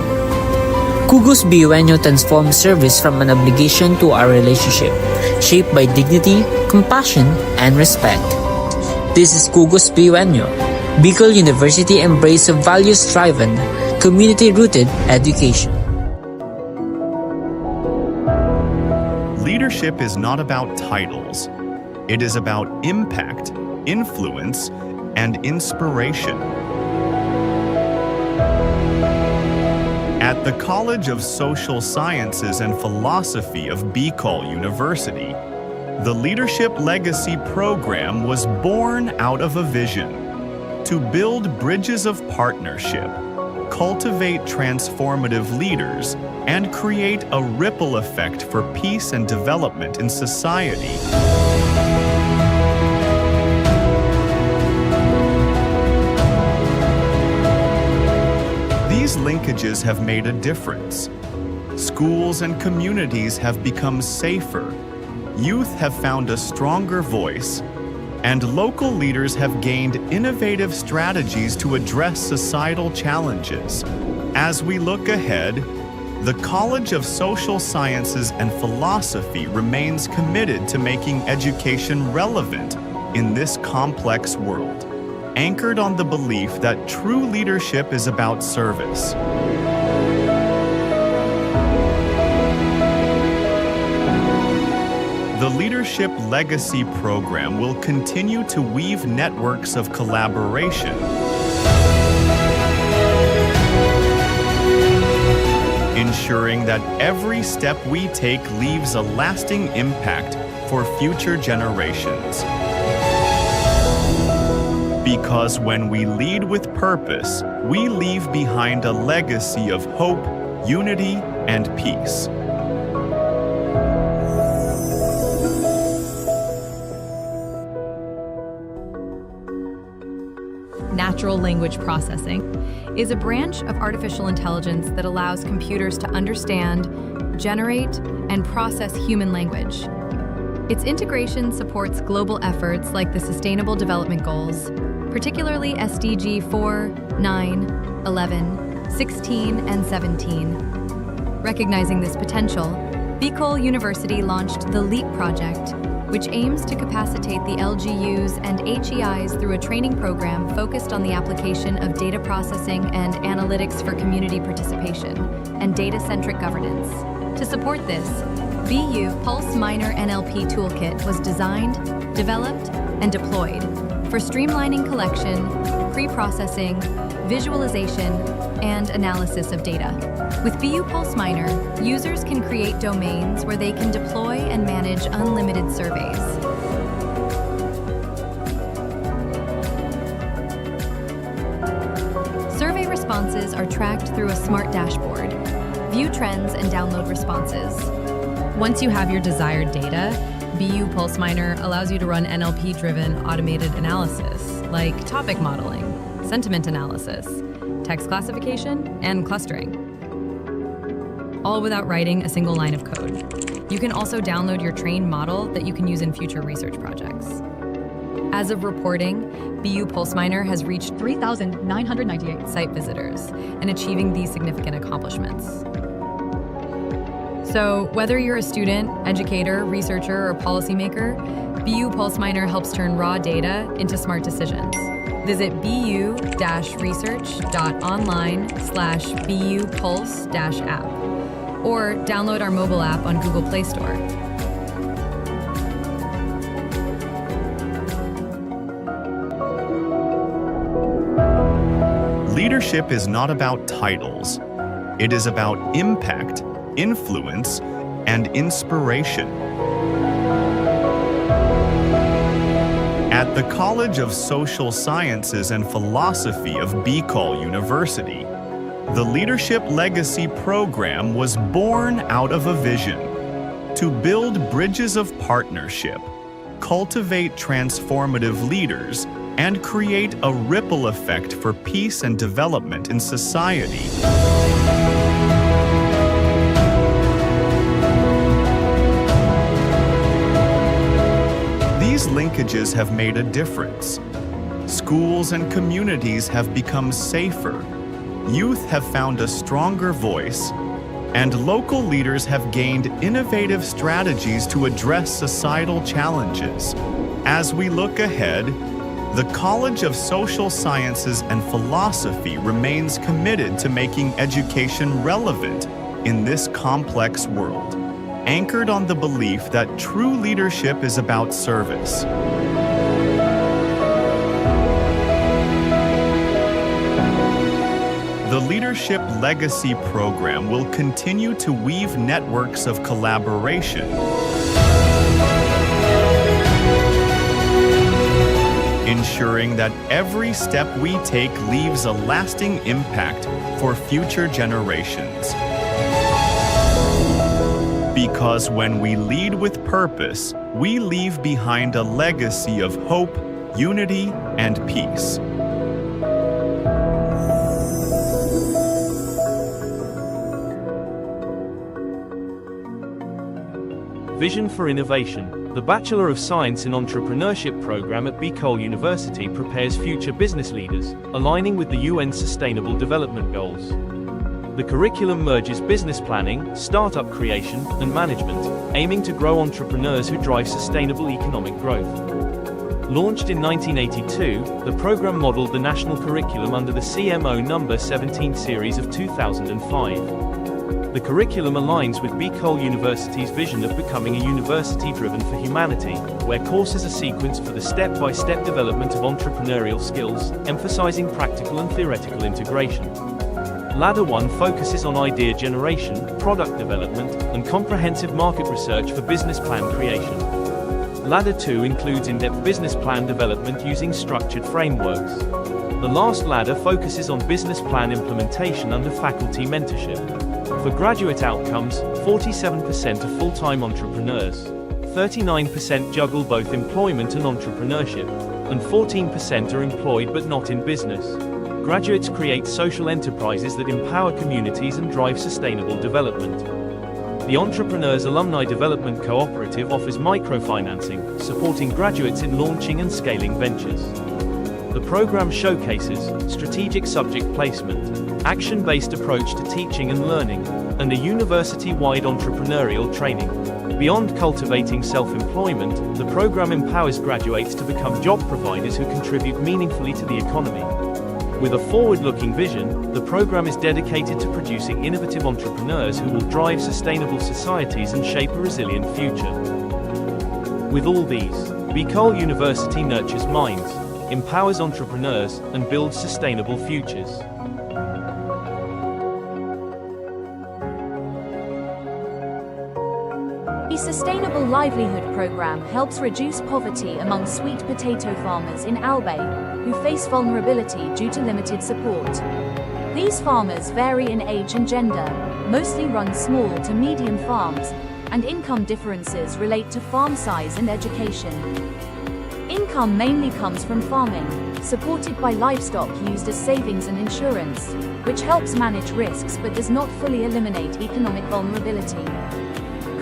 Kugos BUNO transforms service from an obligation to a relationship, shaped by dignity, compassion, and respect. This is Kugos BUNO, Bicol University embrace of values-driven, community-rooted education. Leadership is not about titles. It is about impact, influence, and inspiration. At the College of Social Sciences and Philosophy of Bicol University, the Leadership Legacy Program was born out of a vision to build bridges of partnership, cultivate transformative leaders, and create a ripple effect for peace and development in society. These linkages have made a difference. Schools and communities have become safer, youth have found a stronger voice, and local leaders have gained innovative strategies to address societal challenges. As we look ahead, the College of Social Sciences and Philosophy remains committed to making education relevant in this complex world, anchored on the belief that true leadership is about service. The Leadership Legacy Program will continue to weave networks of collaboration, ensuring that every step we take leaves a lasting impact for future generations. Because when we lead with purpose, we leave behind a legacy of hope, unity, and peace. Natural language processing is a branch of artificial intelligence that allows computers to understand, generate, and process human language. Its integration supports global efforts like the Sustainable Development Goals, particularly SDG 4, 9, 11, 16, and 17. Recognizing this potential, Bicol University launched the LEAP project, which aims to capacitate the LGUs and HEIs through a training program focused on the application of data processing and analytics for community participation and data-centric governance. To support this, BU Pulse Minor NLP Toolkit was designed, developed, and deployed for streamlining collection, pre-processing, visualization, and analysis of data. With BU Pulse Minor, users can create domains where they can deploy and manage unlimited surveys. Survey responses are tracked through a smart dashboard. View trends and download responses. Once you have your desired data, BU Pulse Minor allows you to run NLP-driven automated analysis, like topic modeling, sentiment analysis, text classification, and clustering, all without writing a single line of code. You can also download your trained model that you can use in future research projects. As of reporting, BU Pulse Minor has reached 3,998 site visitors and achieving these significant accomplishments. So whether you're a student, educator, researcher, or policymaker, BU Pulse Minor helps turn raw data into smart decisions. Visit bu-research.online/bupulse-app or download our mobile app on Google Play Store. Leadership is not about titles. It is about impact, influence, and inspiration. At the College of Social Sciences and Philosophy of Bicol University, the Leadership Legacy Program was born out of a vision to build bridges of partnership, cultivate transformative leaders, and create a ripple effect for peace and development in society. These linkages have made a difference. Schools and communities have become safer, youth have found a stronger voice, and local leaders have gained innovative strategies to address societal challenges. As we look ahead, the College of Social Sciences and Philosophy remains committed to making education relevant in this complex world, anchored on the belief that true leadership is about service. The Leadership Legacy Program will continue to weave networks of collaboration, ensuring that every step we take leaves a lasting impact for future generations. Because when we lead with purpose, we leave behind a legacy of hope, unity, and peace. Vision for Innovation. The Bachelor of Science in Entrepreneurship program at Bicol University prepares future business leaders, aligning with the UN Sustainable Development Goals. The curriculum merges business planning, startup creation, and management, aiming to grow entrepreneurs who drive sustainable economic growth. Launched in 1982, the program modeled the national curriculum under the CMO No. 17 series of 2005. The curriculum aligns with Bicol University's vision of becoming a university driven for humanity, where courses are sequenced for the step-by-step development of entrepreneurial skills, emphasizing practical and theoretical integration. Ladder 1 focuses on idea generation, product development, and comprehensive market research for business plan creation. Ladder 2 includes in-depth business plan development using structured frameworks. The last ladder focuses on business plan implementation under faculty mentorship. For graduate outcomes, 47% are full-time entrepreneurs, 39% juggle both employment and entrepreneurship, and 14% are employed but not in business. Graduates create social enterprises that empower communities and drive sustainable development. The Entrepreneurs Alumni Development Cooperative offers microfinancing, supporting graduates in launching and scaling ventures. The program showcases strategic subject placement, action-based approach to teaching and learning, and a university-wide entrepreneurial training. Beyond cultivating self-employment, the program empowers graduates to become job providers who contribute meaningfully to the economy. With a forward-looking vision, the program is dedicated to producing innovative entrepreneurs who will drive sustainable societies and shape a resilient future. With all these, Bicol University nurtures minds, empowers entrepreneurs, and builds sustainable futures. The Sustainable Livelihood Program helps reduce poverty among sweet potato farmers in Albay, who face vulnerability due to limited support. These farmers vary in age and gender, mostly run small to medium farms, and income differences relate to farm size and education. Income mainly comes from farming, supported by livestock used as savings and insurance, which helps manage risks but does not fully eliminate economic vulnerability.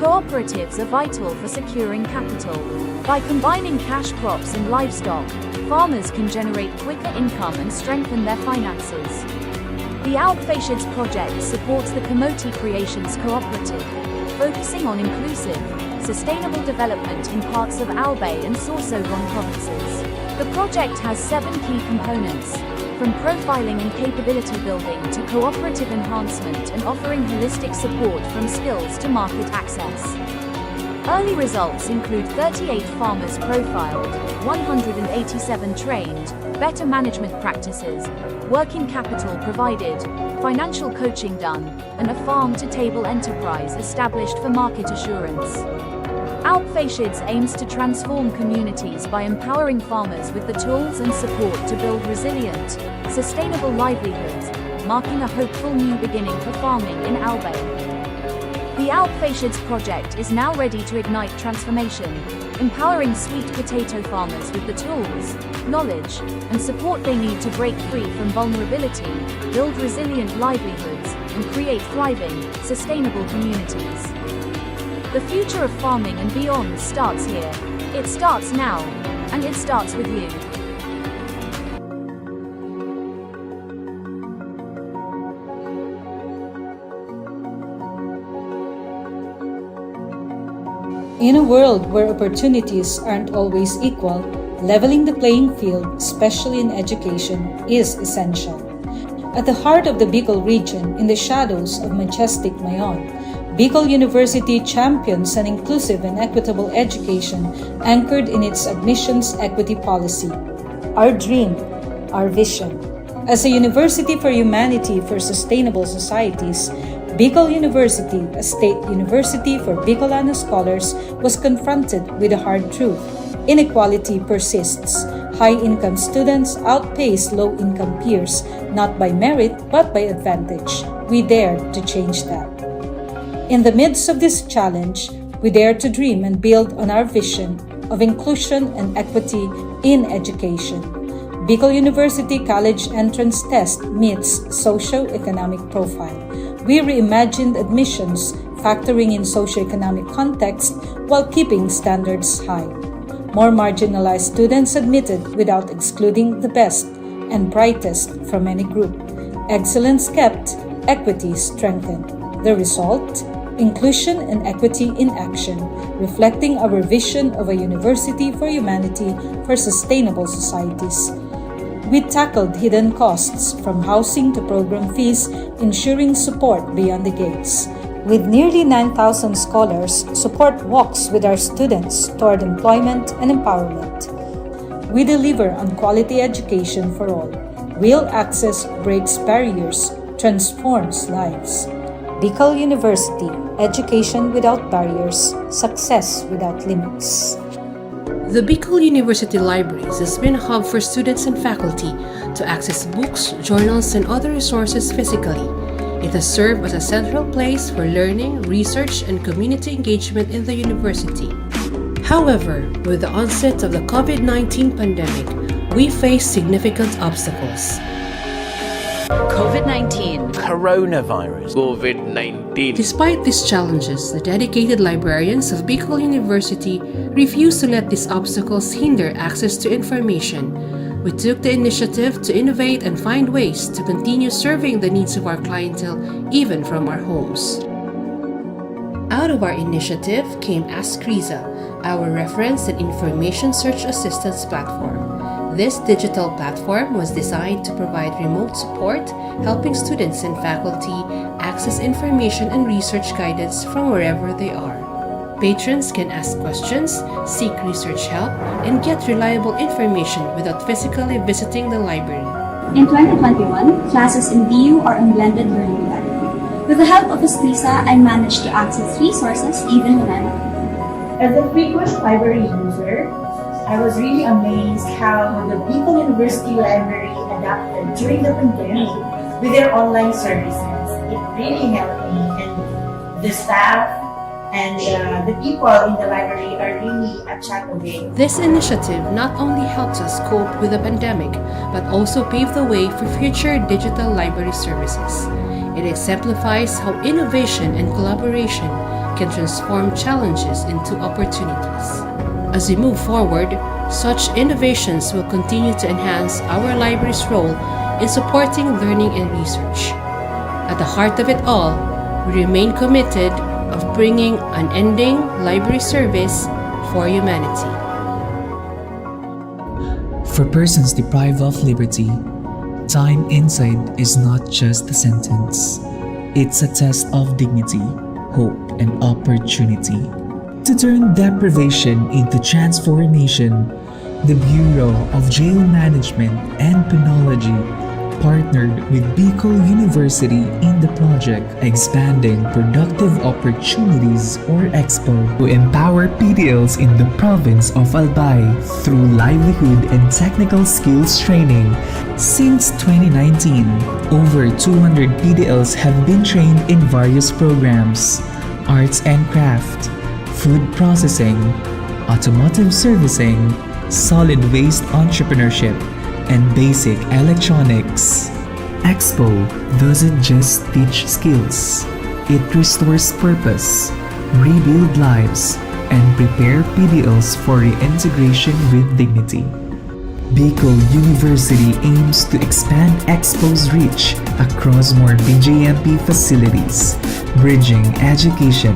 Cooperatives are vital for securing capital. By combining cash crops and livestock, farmers can generate quicker income and strengthen their finances. The Alpfasiads project supports the Kamote Creations Cooperative, focusing on inclusive, sustainable development in parts of Albay and Sorsogon provinces. The project has 7 key components, from profiling and capability building to cooperative enhancement and offering holistic support from skills to market access. Early results include 38 farmers profiled, 187 trained, better management practices, working capital provided, financial coaching done, and a farm-to-table enterprise established for market assurance. Outfashids aims to transform communities by empowering farmers with the tools and support to build resilient, sustainable livelihoods, marking a hopeful new beginning for farming in Albay. The Outfashids project is now ready to ignite transformation, empowering sweet potato farmers with the tools, knowledge, and support they need to break free from vulnerability, build resilient livelihoods, and create thriving, sustainable communities. The future of farming and beyond starts here. It starts now, and it starts with you. In a world where opportunities aren't always equal, leveling the playing field, especially in education, is essential. At the heart of the Bicol region, in the shadows of majestic Mayon, Bicol University champions an inclusive and equitable education anchored in its admissions equity policy. Our dream, our vision. As a university for humanity for sustainable societies, Bicol University, a state university for Bicolano scholars, was confronted with a hard truth. Inequality persists. High-income students outpace low-income peers, not by merit but by advantage. We dared to change that. In the midst of this challenge, we dare to dream and build on our vision of inclusion and equity in education. Bicol University College Entrance Test meets socio-economic profile. We reimagined admissions, factoring in socio-economic context while keeping standards high. More marginalized students admitted without excluding the best and brightest from any group. Excellence kept, equity strengthened. The result? Inclusion and equity in action, reflecting our vision of a university for humanity for sustainable societies. We tackled hidden costs from housing to program fees, ensuring support beyond the gates. With nearly 9,000 scholars, support walks with our students toward employment and empowerment. We deliver on quality education for all. Real access breaks barriers, transforms lives. Bicol University, education without barriers, success without limits. The Bicol University Libraries has been a hub for students and faculty to access books, journals, and other resources physically. It has served as a central place for learning, research, and community engagement in the university. However, with the onset of the COVID-19 pandemic, we face significant obstacles. COVID-19. Coronavirus. COVID-19. Despite these challenges, the dedicated librarians of Bicol University refuse to let these obstacles hinder access to information. We took the initiative to innovate and find ways to continue serving the needs of our clientele even from our homes. Out of our initiative came Ask Riza, our reference and information search assistance platform. This digital platform was designed to provide remote support, helping students and faculty access information and research guidance from wherever they are. Patrons can ask questions, seek research help, and get reliable information without physically visiting the library. In 2021, classes in BU are on blended learning modality. With the help of Escrisa, I managed to access resources even when I'm at home. As a frequent library user, I was really amazed how the Bicol University Library adapted during the pandemic with their online services. It really helped me, and the staff and the people in the library are really a chat away. This initiative not only helps us cope with the pandemic, but also paved the way for future digital library services. It exemplifies how innovation and collaboration can transform challenges into opportunities. As we move forward, such innovations will continue to enhance our library's role in supporting learning and research. At the heart of it all, we remain committed of bringing unending library service for humanity. For persons deprived of liberty, time inside is not just a sentence. It's a test of dignity, hope, and opportunity. To turn deprivation into transformation, the Bureau of Jail Management and Penology partnered with Bicol University in the project Expanding Productive Opportunities or EXPO to empower PDLs in the province of Albay through livelihood and technical skills training. Since 2019, over 200 PDLs have been trained in various programs: arts and craft, food processing, automotive servicing, solid waste entrepreneurship, and basic electronics. EXPO doesn't just teach skills, it restores purpose, rebuild lives, and prepare PDLs for reintegration with dignity. Bicol University aims to expand EXPO's reach across more BJMP facilities, bridging education,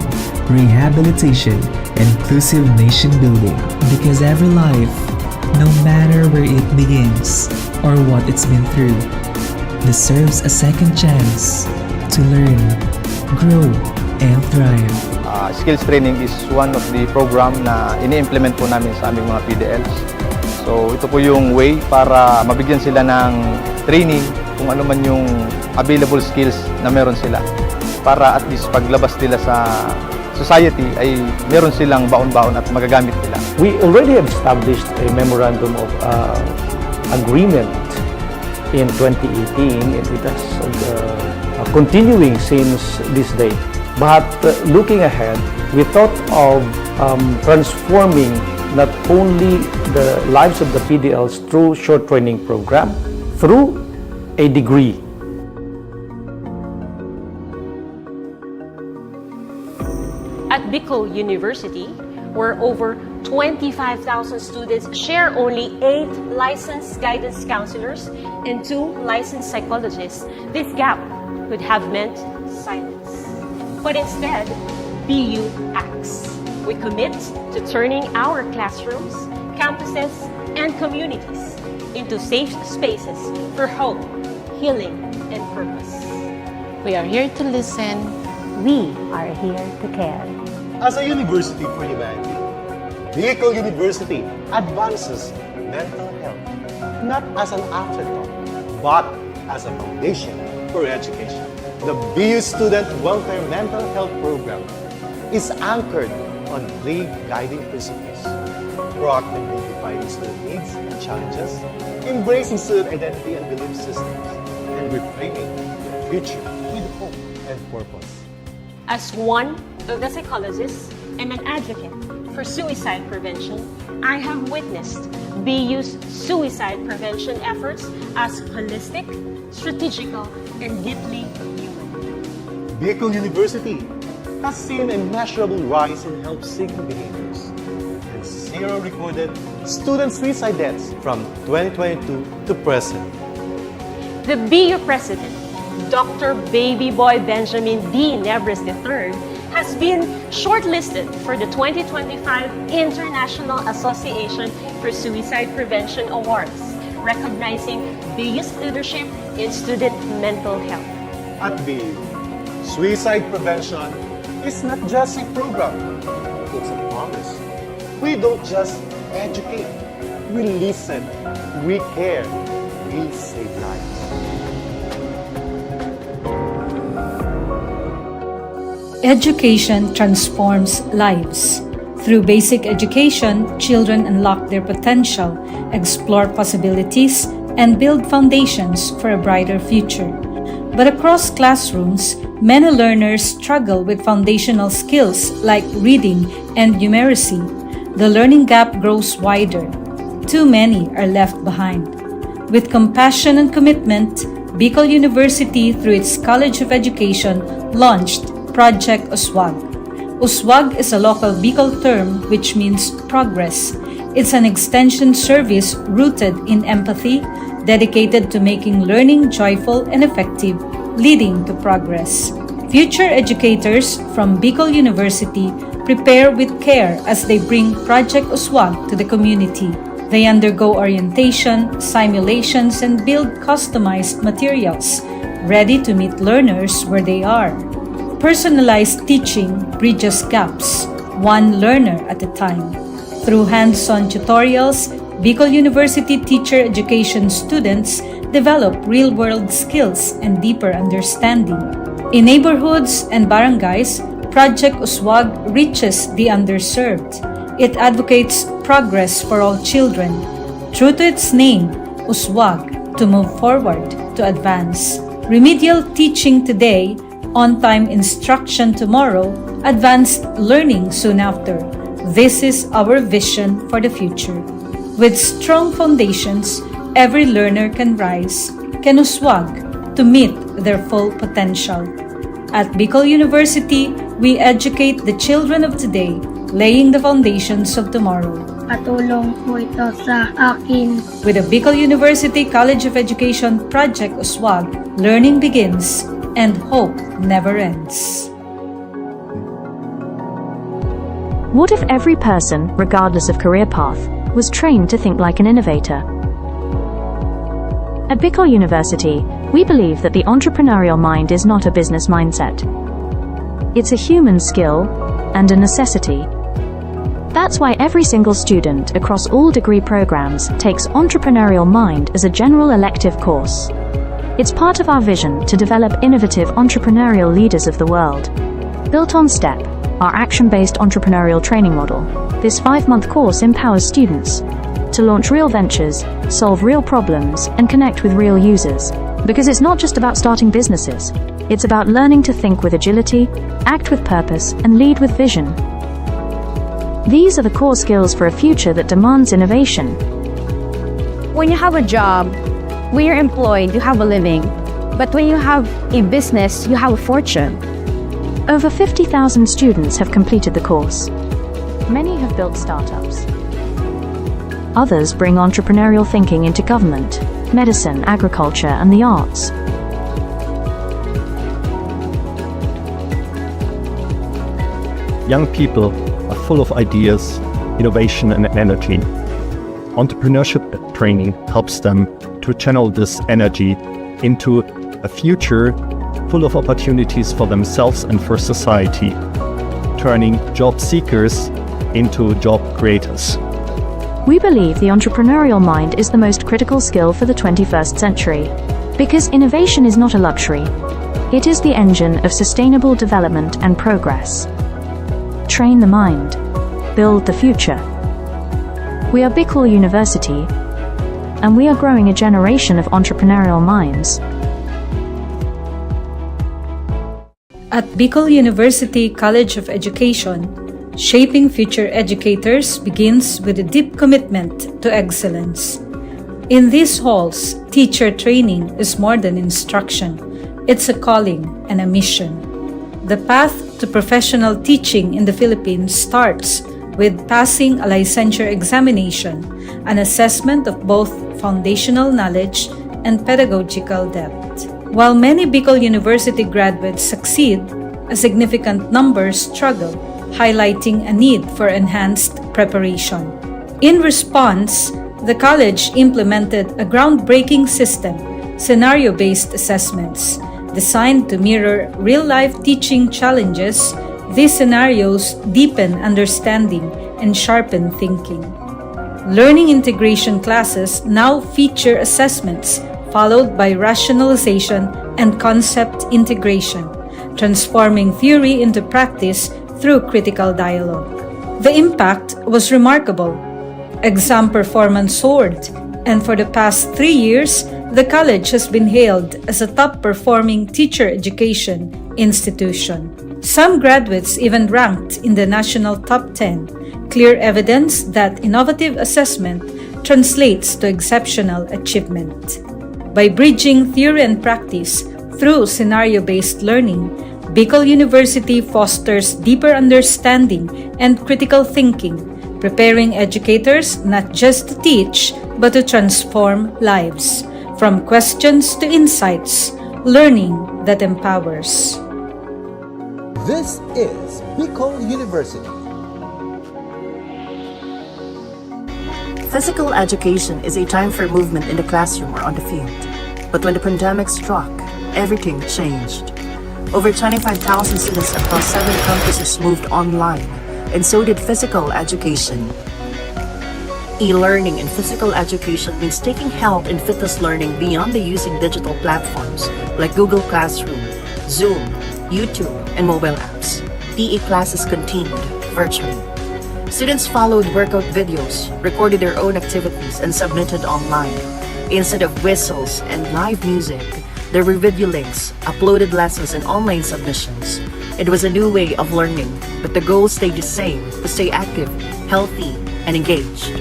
rehabilitation, and inclusive nation building. Because every life, no matter where it begins or what it's been through, deserves a second chance to learn, grow, and thrive. Skills training is one of the program na ini-implement po namin sa aming mga PDLs. So ito po yung way para mabigyan sila ng training kung ano man yung available skills na meron sila. Para at least paglabas nila sa society ay meron silang baon-baon at magagamit nila. We already have established a memorandum of agreement in 2018 and it has continuing since this day. But looking ahead, we thought of transforming not only the lives of the PDLs through short training program, through a degree. At Bicol University, where over 25,000 students share only 8 licensed guidance counselors and 2 licensed psychologists, this gap would have meant silence. But instead, BU acts. We commit to turning our classrooms, campuses, and communities into safe spaces for hope, healing, and purpose. We are here to listen. We are here to care. As a university for humanity, Bicol University advances mental health not as an afterthought, but as a foundation for education. The BU Student Welfare Mental Health Program is anchored on 3 guiding principles: proactively defining student needs and challenges, embracing student identity and belief systems, and reframing the future with hope and purpose. As one of the psychologists and an advocate for suicide prevention, I have witnessed BU's suicide prevention efforts as holistic, strategical, and deeply human. Bicol University has seen a measurable rise in help-seeking behaviors and 0 recorded student suicide deaths from 2022 to present. The BU President, Dr. Baby Boy Benjamin D. Nebres III, has been shortlisted for the 2025 International Association for Suicide Prevention Awards, recognizing BU's leadership in student mental health. At BU, suicide prevention is not just a program, it's a promise. We don't just educate, we listen, we care, we save lives. Education transforms lives. Through basic education, children unlock their potential, explore possibilities, and build foundations for a brighter future. But across classrooms, many learners struggle with foundational skills like reading and numeracy. The learning gap grows wider. Too many are left behind. With compassion and commitment, Bicol University, through its College of Education, launched Project USWAG. USWAG is a local Bicol term which means progress. It's an extension service rooted in empathy, dedicated to making learning joyful and effective, leading to progress. Future educators from Bicol University prepare with care as they bring Project USWAG to the community. They undergo orientation, simulations, and build customized materials, ready to meet learners where they are. Personalized teaching bridges gaps, one learner at a time. Through hands-on tutorials, Bicol University teacher education students develop real-world skills and deeper understanding. In neighborhoods and barangays, Project Uswag reaches the underserved. It advocates progress for all children. True to its name, Uswag, to move forward, to advance. Remedial teaching today, on-time instruction tomorrow, advanced learning soon after. This is our vision for the future. With strong foundations, every learner can rise, can uswag to meet their full potential. At Bicol University, we educate the children of today, laying the foundations of tomorrow. Patulong po ito sa akin. With the Bicol University College of Education Project Uswag, learning begins and hope never ends. What if every person, regardless of career path, was trained to think like an innovator? At Bicol University, we believe that the entrepreneurial mind is not a business mindset. It's a human skill and a necessity. That's why every single student across all degree programs takes Entrepreneurial Mind as a general elective course. It's part of our vision to develop innovative entrepreneurial leaders of the world. Built on STEP, our action-based entrepreneurial training model, this 5-month course empowers students to launch real ventures, solve real problems, and connect with real users. Because it's not just about starting businesses, it's about learning to think with agility, act with purpose, and lead with vision. These are the core skills for a future that demands innovation. When you have a job, when you're employed, you have a living. But when you have a business, you have a fortune. Over 50,000 students have completed the course. Many have built startups. Others bring entrepreneurial thinking into government, medicine, agriculture, and the arts. Young people are full of ideas, innovation, and energy. Entrepreneurship training helps them to channel this energy into a future full of opportunities for themselves and for society, turning job seekers into job creators. We believe the entrepreneurial mind is the most critical skill for the 21st century, because innovation is not a luxury. It is the engine of sustainable development and progress. Train the mind. Build the future. We are Bicol University, and we are growing a generation of entrepreneurial minds. At Bicol University College of Education, shaping future educators begins with a deep commitment to excellence. In these halls, teacher training is more than instruction. It's a calling and a mission. The path to professional teaching in the Philippines starts with passing a licensure examination, an assessment of both foundational knowledge and pedagogical depth. While many Bicol University graduates succeed, a significant number struggle, highlighting a need for enhanced preparation. In response, the college implemented a groundbreaking system, scenario-based assessments. Designed to mirror real-life teaching challenges, these scenarios deepen understanding and sharpen thinking. Learning integration classes now feature assessments followed by rationalization and concept integration, transforming theory into practice through critical dialogue. The impact was remarkable. Exam performance soared, and for the past 3 years, the college has been hailed as a top-performing teacher education institution. Some graduates even ranked in the national top 10, clear evidence that innovative assessment translates to exceptional achievement. By bridging theory and practice through scenario-based learning, Bicol University fosters deeper understanding and critical thinking, preparing educators not just to teach, but to transform lives. From questions to insights, learning that empowers. This is Bicol University. Physical education is a time for movement in the classroom or on the field. But when the pandemic struck, everything changed. Over 25,000 students across 7 campuses moved online, and so did physical education. E-learning in physical education means taking help in fitness learning beyond the using digital platforms like Google Classroom, Zoom, YouTube, and mobile apps. PE classes continued virtually. Students followed workout videos, recorded their own activities, and submitted online. Instead of whistles and live music, there were video links, uploaded lessons, and online submissions. It was a new way of learning, but the goal stayed the same: to stay active, healthy, and engaged.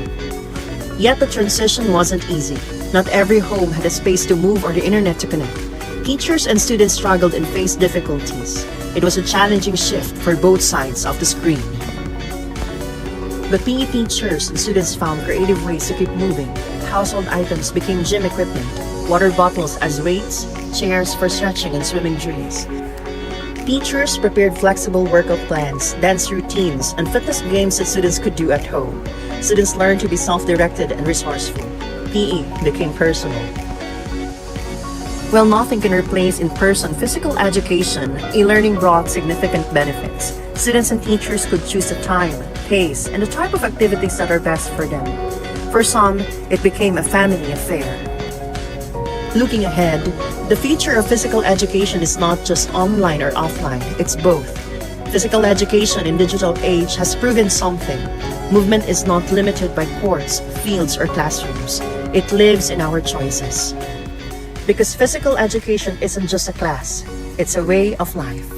Yet the transition wasn't easy. Not every home had a space to move or the internet to connect. Teachers and students struggled and faced difficulties. It was a challenging shift for both sides of the screen. But PE teachers and students found creative ways to keep moving. Household items became gym equipment, water bottles as weights, chairs for stretching and swimming drills. Teachers prepared flexible workout plans, dance routines, and fitness games that students could do at home. Students learned to be self-directed and resourceful. PE became personal. While nothing can replace in-person physical education, e-learning brought significant benefits. Students and teachers could choose the time, pace, and the type of activities that are best for them. For some, it became a family affair. Looking ahead, the future of physical education is not just online or offline, it's both. Physical education in digital age has proven something. Movement is not limited by courts, fields, or classrooms. It lives in our choices. Because physical education isn't just a class, it's a way of life.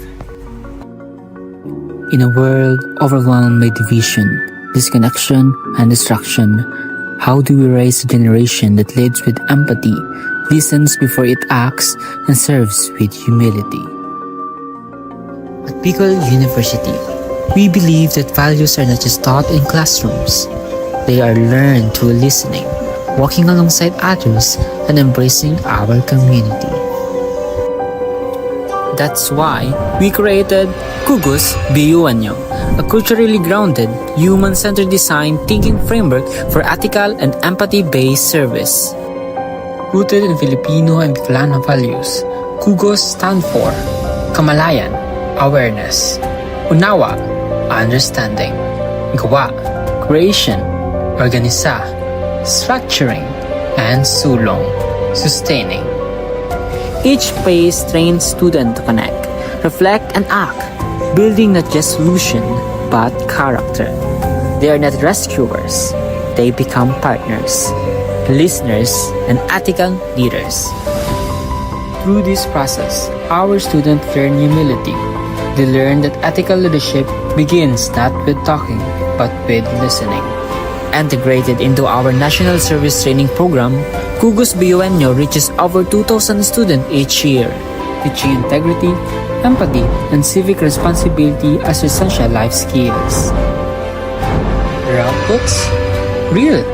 In a world overwhelmed by division, disconnection, and distraction, how do we raise a generation that leads with empathy, listens before it acts, and serves with humility? At Bicol University, we believe that values are not just taught in classrooms. They are learned through listening, walking alongside others, and embracing our community. That's why we created Kugus BU-Anyo, a culturally grounded, human-centered design thinking framework for ethical and empathy-based service. Rooted in Filipino and Bicolano values, Kugos stand for Kamalayan, awareness; Unawa, understanding; Gawa, creation; Organisa, structuring; and Sulong, sustaining. Each phase trains students to connect, reflect, and act, building not just solution, but character. They are not rescuers. They become partners, listeners, and ethical leaders. Through this process, our students learn humility. They learn that ethical leadership begins not with talking, but with listening. Integrated into our National Service Training Program, Kugus BU-Anyo reaches over 2,000 students each year, teaching integrity, empathy, and civic responsibility as essential life skills. Their outputs? Real,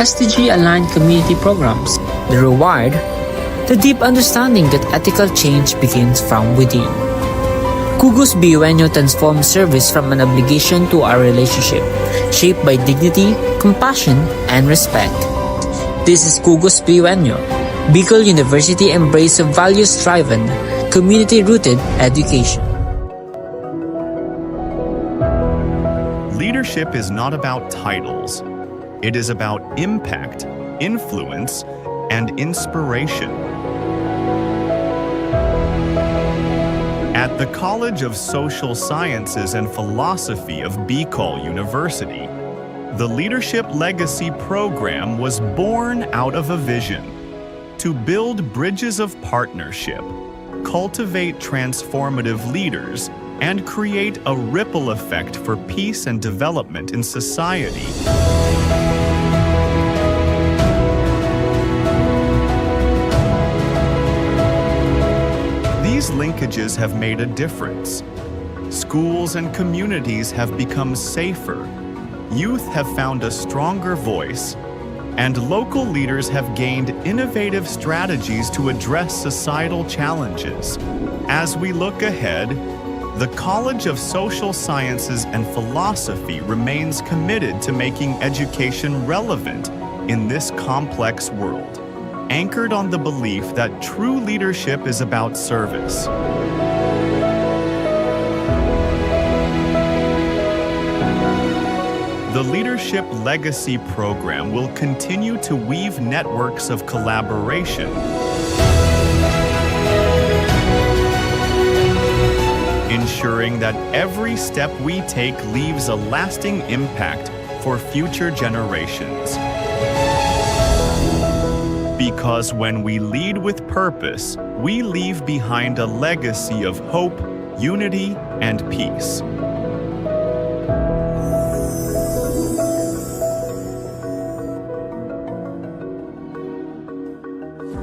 SDG-aligned community programs. The reward? The deep understanding that ethical change begins from within. Kugus BU-Anyo transforms service from an obligation to a relationship, shaped by dignity, compassion, and respect. This is Kugus BU-Anyo, Bicol University embrace of values-driven, community-rooted education. Leadership is not about titles. It is about impact, influence, and inspiration. At the College of Social Sciences and Philosophy of Bicol University, the Leadership Legacy Program was born out of a vision to build bridges of partnership, cultivate transformative leaders, and create a ripple effect for peace and development in society. These linkages have made a difference. Schools and communities have become safer. Youth have found a stronger voice, and local leaders have gained innovative strategies to address societal challenges. As we look ahead, The College of Social Sciences and Philosophy remains committed to making education relevant in this complex world, anchored on the belief that true leadership is about service. The Leadership Legacy Program will continue to weave networks of collaboration, ensuring that every step we take leaves a lasting impact for future generations. Because when we lead with purpose, we leave behind a legacy of hope, unity, and peace.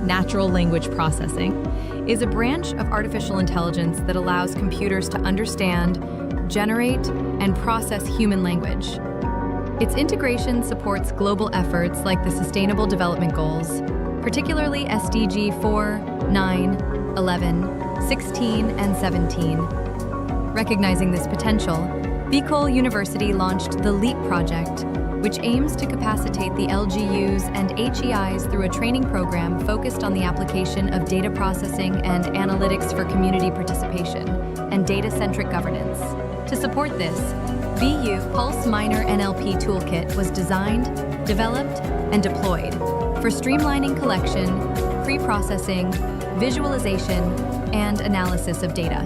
Natural language processing is a branch of artificial intelligence that allows computers to understand, generate, and process human language. Its integration supports global efforts like the Sustainable Development Goals, particularly SDG 4, 9, 11, 16, and 17. Recognizing this potential, Bicol University launched the LEAP project, which aims to capacitate the LGUs and HEIs through a training program focused on the application of data processing and analytics for community participation and data-centric governance. To support this, BU Pulse Minor NLP Toolkit was designed, developed, and deployed for streamlining collection, pre-processing, visualization, and analysis of data.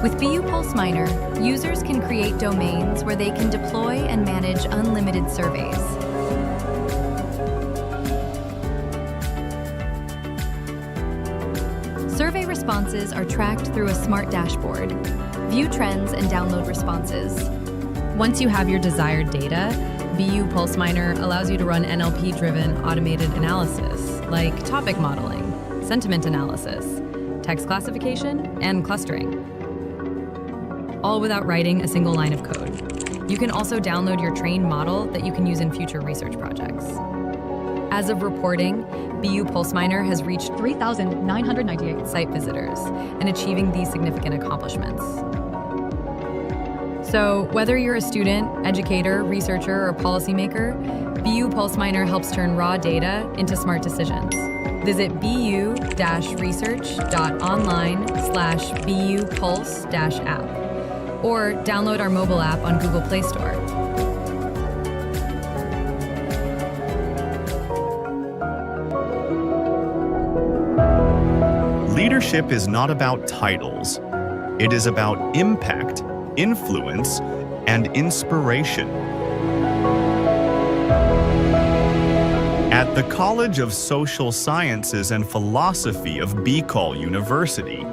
With BU Pulse Minor, users can create domains where they can deploy and manage unlimited surveys. Survey responses are tracked through a smart dashboard. View trends and download responses. Once you have your desired data, BU Pulse Minor allows you to run NLP-driven automated analysis, like topic modeling, sentiment analysis, text classification, and clustering, all without writing a single line of code. You can also download your trained model that you can use in future research projects. As of reporting, BU Pulse Minor has reached 3,998 site visitors and achieving these significant accomplishments. So whether you're a student, educator, researcher, or policymaker, BU Pulse Minor helps turn raw data into smart decisions. Visit bu-research.online/BU Pulse-app or download our mobile app on Google Play Store. Leadership is not about titles. It is about impact, influence, and inspiration. At the College of Social Sciences and Philosophy of Bicol University,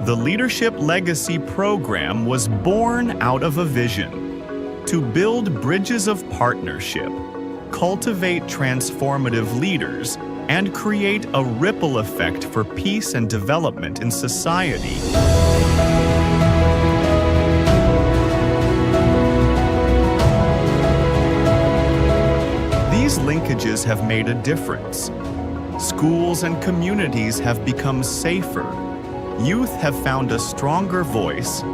the Leadership Legacy Program was born out of a vision to build bridges of partnership, cultivate transformative leaders, and create a ripple effect for peace and development in society. These linkages have made a difference. Schools and communities have become safer. Youth have found a stronger voice,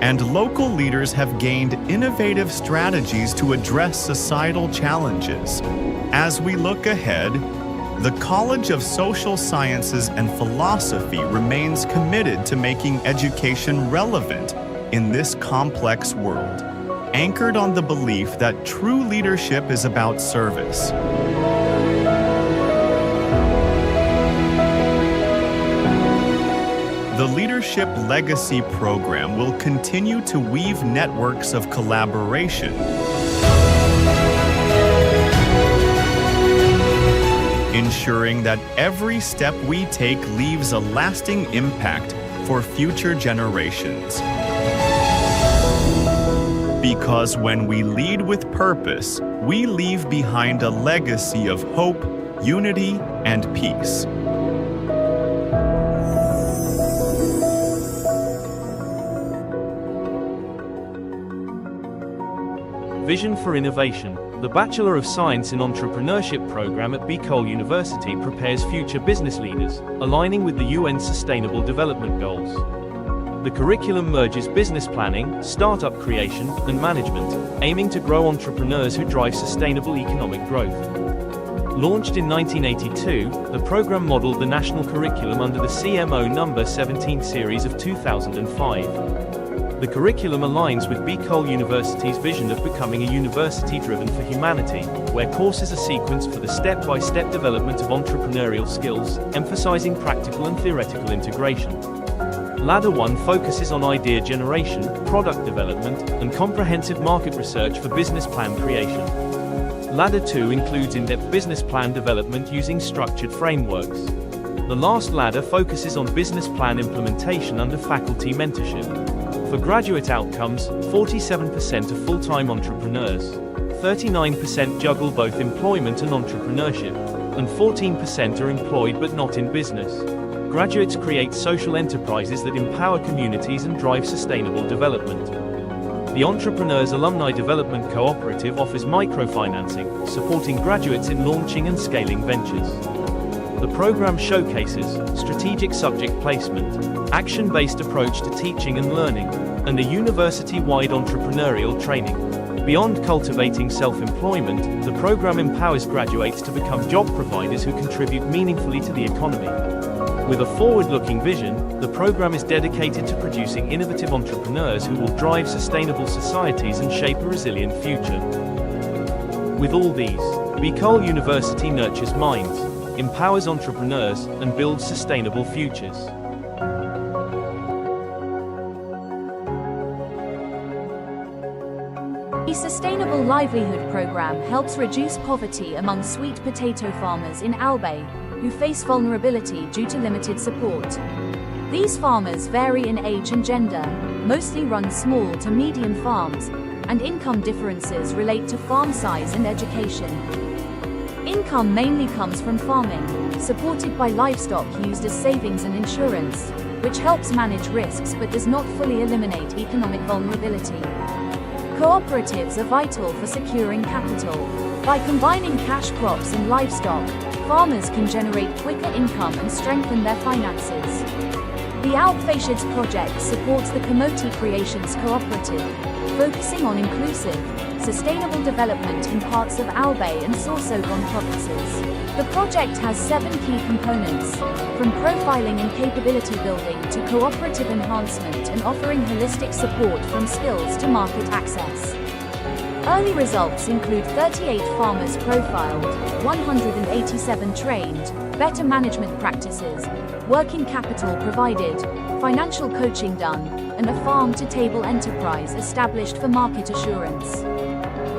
and local leaders have gained innovative strategies to address societal challenges. As we look ahead, the College of Social Sciences and Philosophy remains committed to making education relevant in this complex world, anchored on the belief that true leadership is about service. The Leadership Legacy Program will continue to weave networks of collaboration, ensuring that every step we take leaves a lasting impact for future generations. Because when we lead with purpose, we leave behind a legacy of hope, unity, and peace. Vision for Innovation. The Bachelor of Science in Entrepreneurship program at Bicol University prepares future business leaders, aligning with the UN Sustainable Development Goals. The curriculum merges business planning, startup creation, and management, aiming to grow entrepreneurs who drive sustainable economic growth. Launched in 1982, the program modeled the national curriculum under the CMO No. 17 series of 2005. The curriculum aligns with Bicol University's vision of becoming a university driven for humanity, where courses are sequenced for the step-by-step development of entrepreneurial skills, emphasizing practical and theoretical integration. Ladder 1 focuses on idea generation, product development, and comprehensive market research for business plan creation. Ladder 2 includes in-depth business plan development using structured frameworks. The last ladder focuses on business plan implementation under faculty mentorship. For graduate outcomes, 47% are full-time entrepreneurs, 39% juggle both employment and entrepreneurship, and 14% are employed but not in business. Graduates create social enterprises that empower communities and drive sustainable development. The Entrepreneurs Alumni Development Cooperative offers microfinancing, supporting graduates in launching and scaling ventures. The program showcases strategic subject placement, action-based approach to teaching and learning, and a university-wide entrepreneurial training. Beyond cultivating self-employment, the program empowers graduates to become job providers who contribute meaningfully to the economy. With a forward-looking vision, the program is dedicated to producing innovative entrepreneurs who will drive sustainable societies and shape a resilient future. With all these, Bicol University nurtures minds, empowers entrepreneurs, and builds sustainable futures. The Sustainable Livelihood Program helps reduce poverty among sweet potato farmers in Albay, who face vulnerability due to limited support. These farmers vary in age and gender, mostly run small to medium farms, and income differences relate to farm size and education. Income mainly comes from farming, supported by livestock used as savings and insurance, which helps manage risks but does not fully eliminate economic vulnerability. Cooperatives are vital for securing capital. By combining cash crops and livestock, farmers can generate quicker income and strengthen their finances. The Alpfacids project supports the Kamote Creations Cooperative, focusing on inclusive, sustainable development in parts of Albay and Sorsogon provinces. The project has 7 key components, from profiling and capability building to cooperative enhancement and offering holistic support from skills to market access. Early results include 38 farmers profiled, 187 trained, better management practices, working capital provided, financial coaching done, and a farm-to-table enterprise established for market assurance.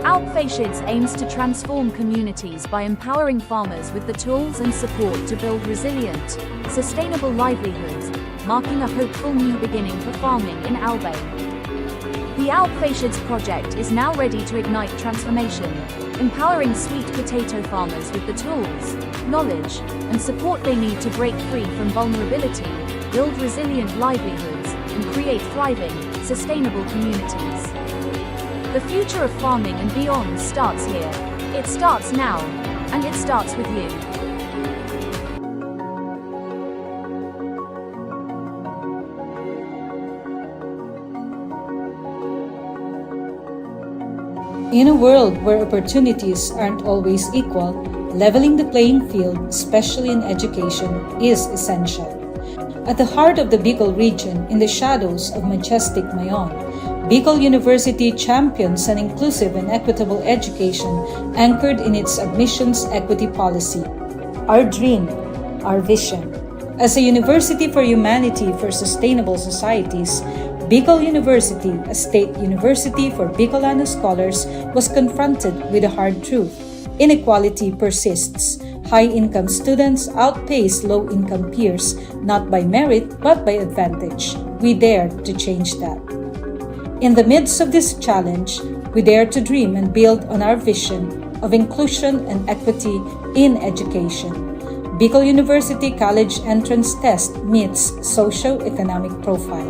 Alpfacids aims to transform communities by empowering farmers with the tools and support to build resilient, sustainable livelihoods, marking a hopeful new beginning for farming in Albay. The Alpfacids project is now ready to ignite transformation, empowering sweet potato farmers with the tools, knowledge, and support they need to break free from vulnerability, build resilient livelihoods, and create thriving, sustainable communities. The future of farming and beyond starts here. It starts now, and it starts with you. In a world where opportunities aren't always equal, leveling the playing field, especially in education, is essential. At the heart of the Bicol region, in the shadows of majestic Mayon, Bicol University champions an inclusive and equitable education anchored in its admissions equity policy. Our dream, our vision. As a university for humanity for sustainable societies, Bicol University, a state university for Bicolano scholars, was confronted with a hard truth. Inequality persists. High-income students outpace low-income peers, not by merit, but by advantage. We dare to change that. In the midst of this challenge, we dare to dream and build on our vision of inclusion and equity in education. Bicol University College Entrance Test meets socio-economic profile.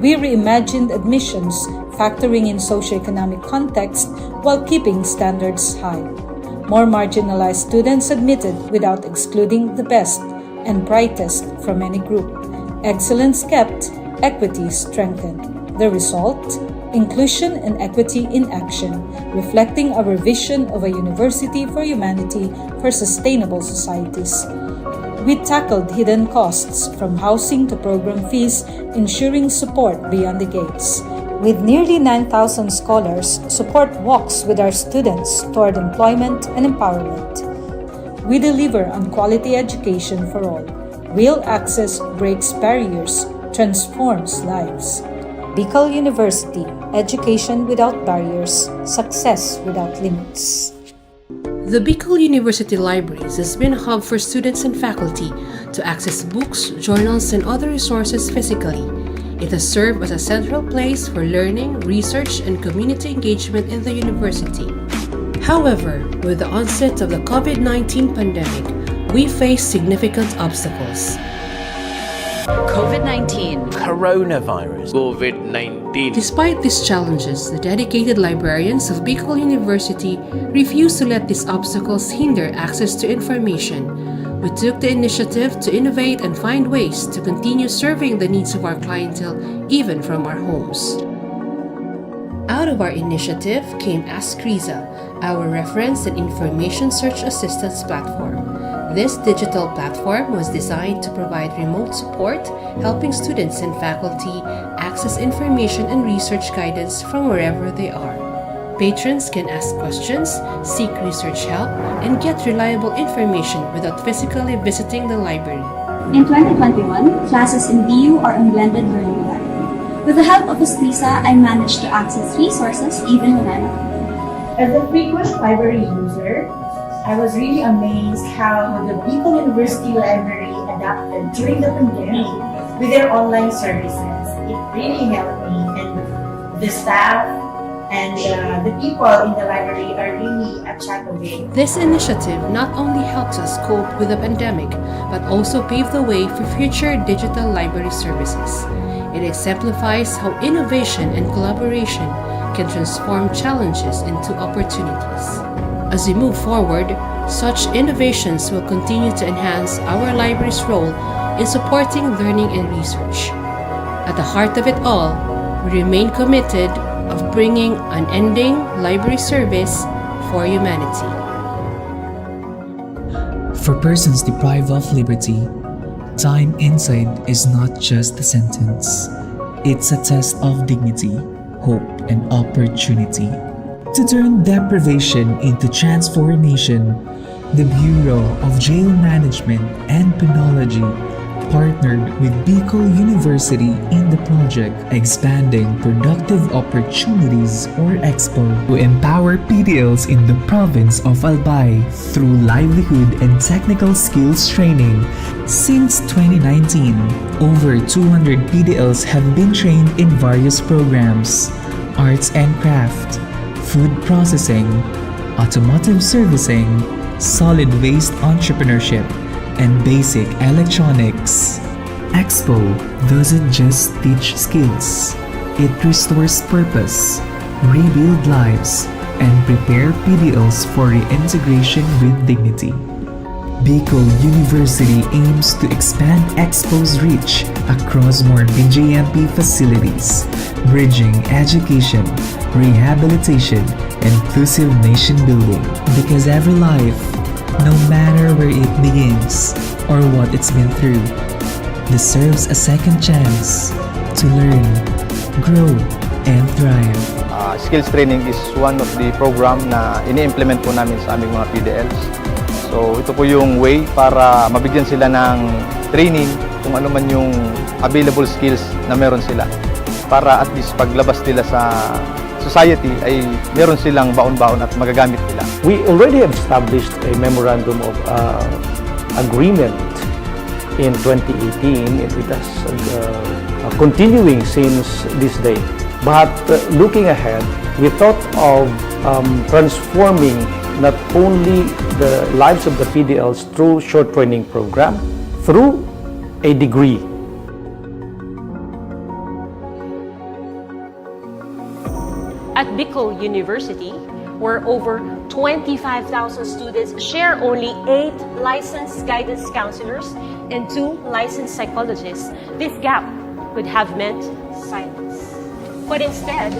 We reimagined admissions, factoring in socio-economic context while keeping standards high. More marginalized students admitted without excluding the best and brightest from any group. Excellence kept, equity strengthened. The result? Inclusion and equity in action, reflecting our vision of a university for humanity for sustainable societies. We tackled hidden costs from housing to program fees, ensuring support beyond the gates. With nearly 9,000 scholars, support walks with our students toward employment and empowerment. We deliver on quality education for all. Real access breaks barriers, transforms lives. Bicol University, education without barriers, success without limits. The Bicol University Libraries has been a hub for students and faculty to access books, journals, and other resources physically. It has served as a central place for learning, research, and community engagement in the university. However, with the onset of the COVID-19 pandemic, we face significant obstacles. COVID-19, coronavirus, COVID-19. Despite these challenges, the dedicated librarians of Bicol University refuse to let these obstacles hinder access to information. We took the initiative to innovate and find ways to continue serving the needs of our clientele even from our homes. Out of our initiative came Ask Riza, our reference and information search assistance platform. This digital platform was designed to provide remote support, helping students and faculty access information and research guidance from wherever they are. Patrons can ask questions, seek research help, and get reliable information without physically visiting the library. In 2021, classes in BU are on blended learning modality. With the help of Escrisa, I managed to access resources even when I'm at home. As a frequent library user, I was really amazed how the Bicol University Library adapted during the pandemic with their online services. It really helped me, and the staff and the people in the library are really a chat away. This initiative not only helps us cope with the pandemic, but also pave the way for future digital library services. It exemplifies how innovation and collaboration can transform challenges into opportunities. As we move forward, such innovations will continue to enhance our library's role in supporting learning and research. At the heart of it all, we remain committed of bringing unending library service for humanity. For persons deprived of liberty, time inside is not just a sentence. It's a test of dignity, hope, and opportunity. To turn deprivation into transformation, the Bureau of Jail Management and Penology partnered with Bicol University in the project Expanding Productive Opportunities or EXPO to empower PDLs in the province of Albay through livelihood and technical skills training. Since 2019, over 200 PDLs have been trained in various programs: arts and craft, food processing, automotive servicing, solid waste entrepreneurship, and basic electronics. EXPO doesn't just teach skills, it restores purpose, rebuild lives, and prepare PDLs for reintegration with dignity. Bicol University aims to expand EXPO's reach across more BJMP facilities, bridging education, rehabilitation, and inclusive nation building. Because every life, no matter where it begins or what it's been through, deserves a second chance to learn, grow, and thrive. Skills training is one of the program na ini-implement po namin sa aming mga PDLs. So ito po yung way para mabigyan sila ng training kung ano man yung available skills na meron sila. Para at least paglabas nila sa society ay meron silang baon-baon at magagamit nila. We already have established a memorandum of agreement in 2018. It has continuing since this day. But looking ahead, we thought of transforming not only the lives of the PDLs through short training program, through a degree. At Bicol University, where over 25,000 students share only 8 licensed guidance counselors and 2 licensed psychologists, this gap could have meant silence. But instead,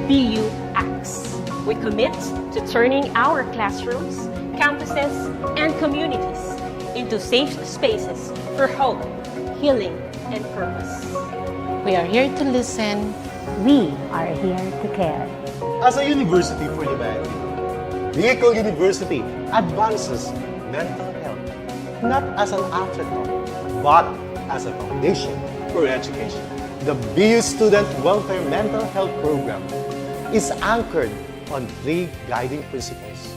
BU acts. We commit to turning our classrooms, campuses, and communities into safe spaces for hope, healing, and purpose. We are here to listen. We are here to care. As a university for humanity, Bicol University advances mental health not as an afterthought, but as a foundation for education. The BU Student Welfare Mental Health Program is anchored on 3 guiding principles: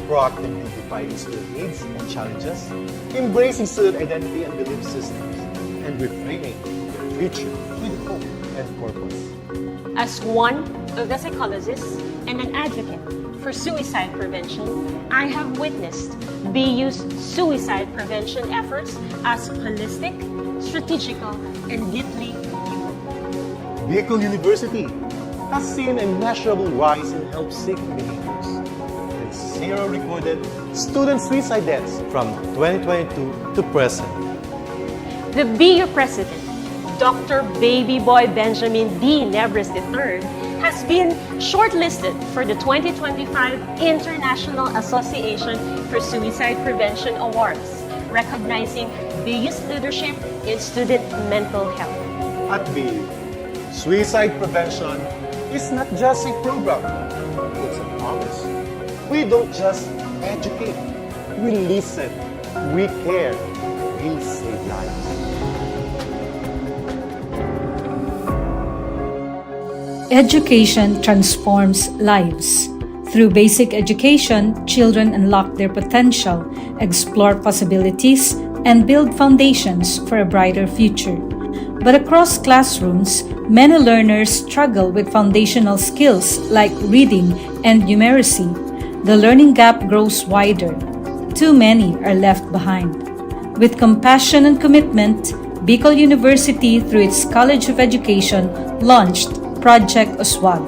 proactively defining student needs and challenges, embracing student identity and belief systems, and reframing the future with hope and purpose. As one of the psychologists and an advocate for suicide prevention, I have witnessed BU's suicide prevention efforts as holistic, strategical, and deeply human. Bicol University has seen a measurable rise in help-seeking behaviors and 0 recorded student suicide deaths from 2022 to present. The BU President, Dr. Baby Boy Benjamin D. Nebres III, has been shortlisted for the 2025 International Association for Suicide Prevention Awards, recognizing BU's leadership in student mental health. At BU, suicide prevention is not just a program, it's a promise. We don't just educate, we listen, we care, we save lives. Education transforms lives. Through basic education, children unlock their potential, explore possibilities, and build foundations for a brighter future. But across classrooms, many learners struggle with foundational skills like reading and numeracy. The learning gap grows wider. Too many are left behind. With compassion and commitment, Bicol University, through its College of Education, launched Project USWAG.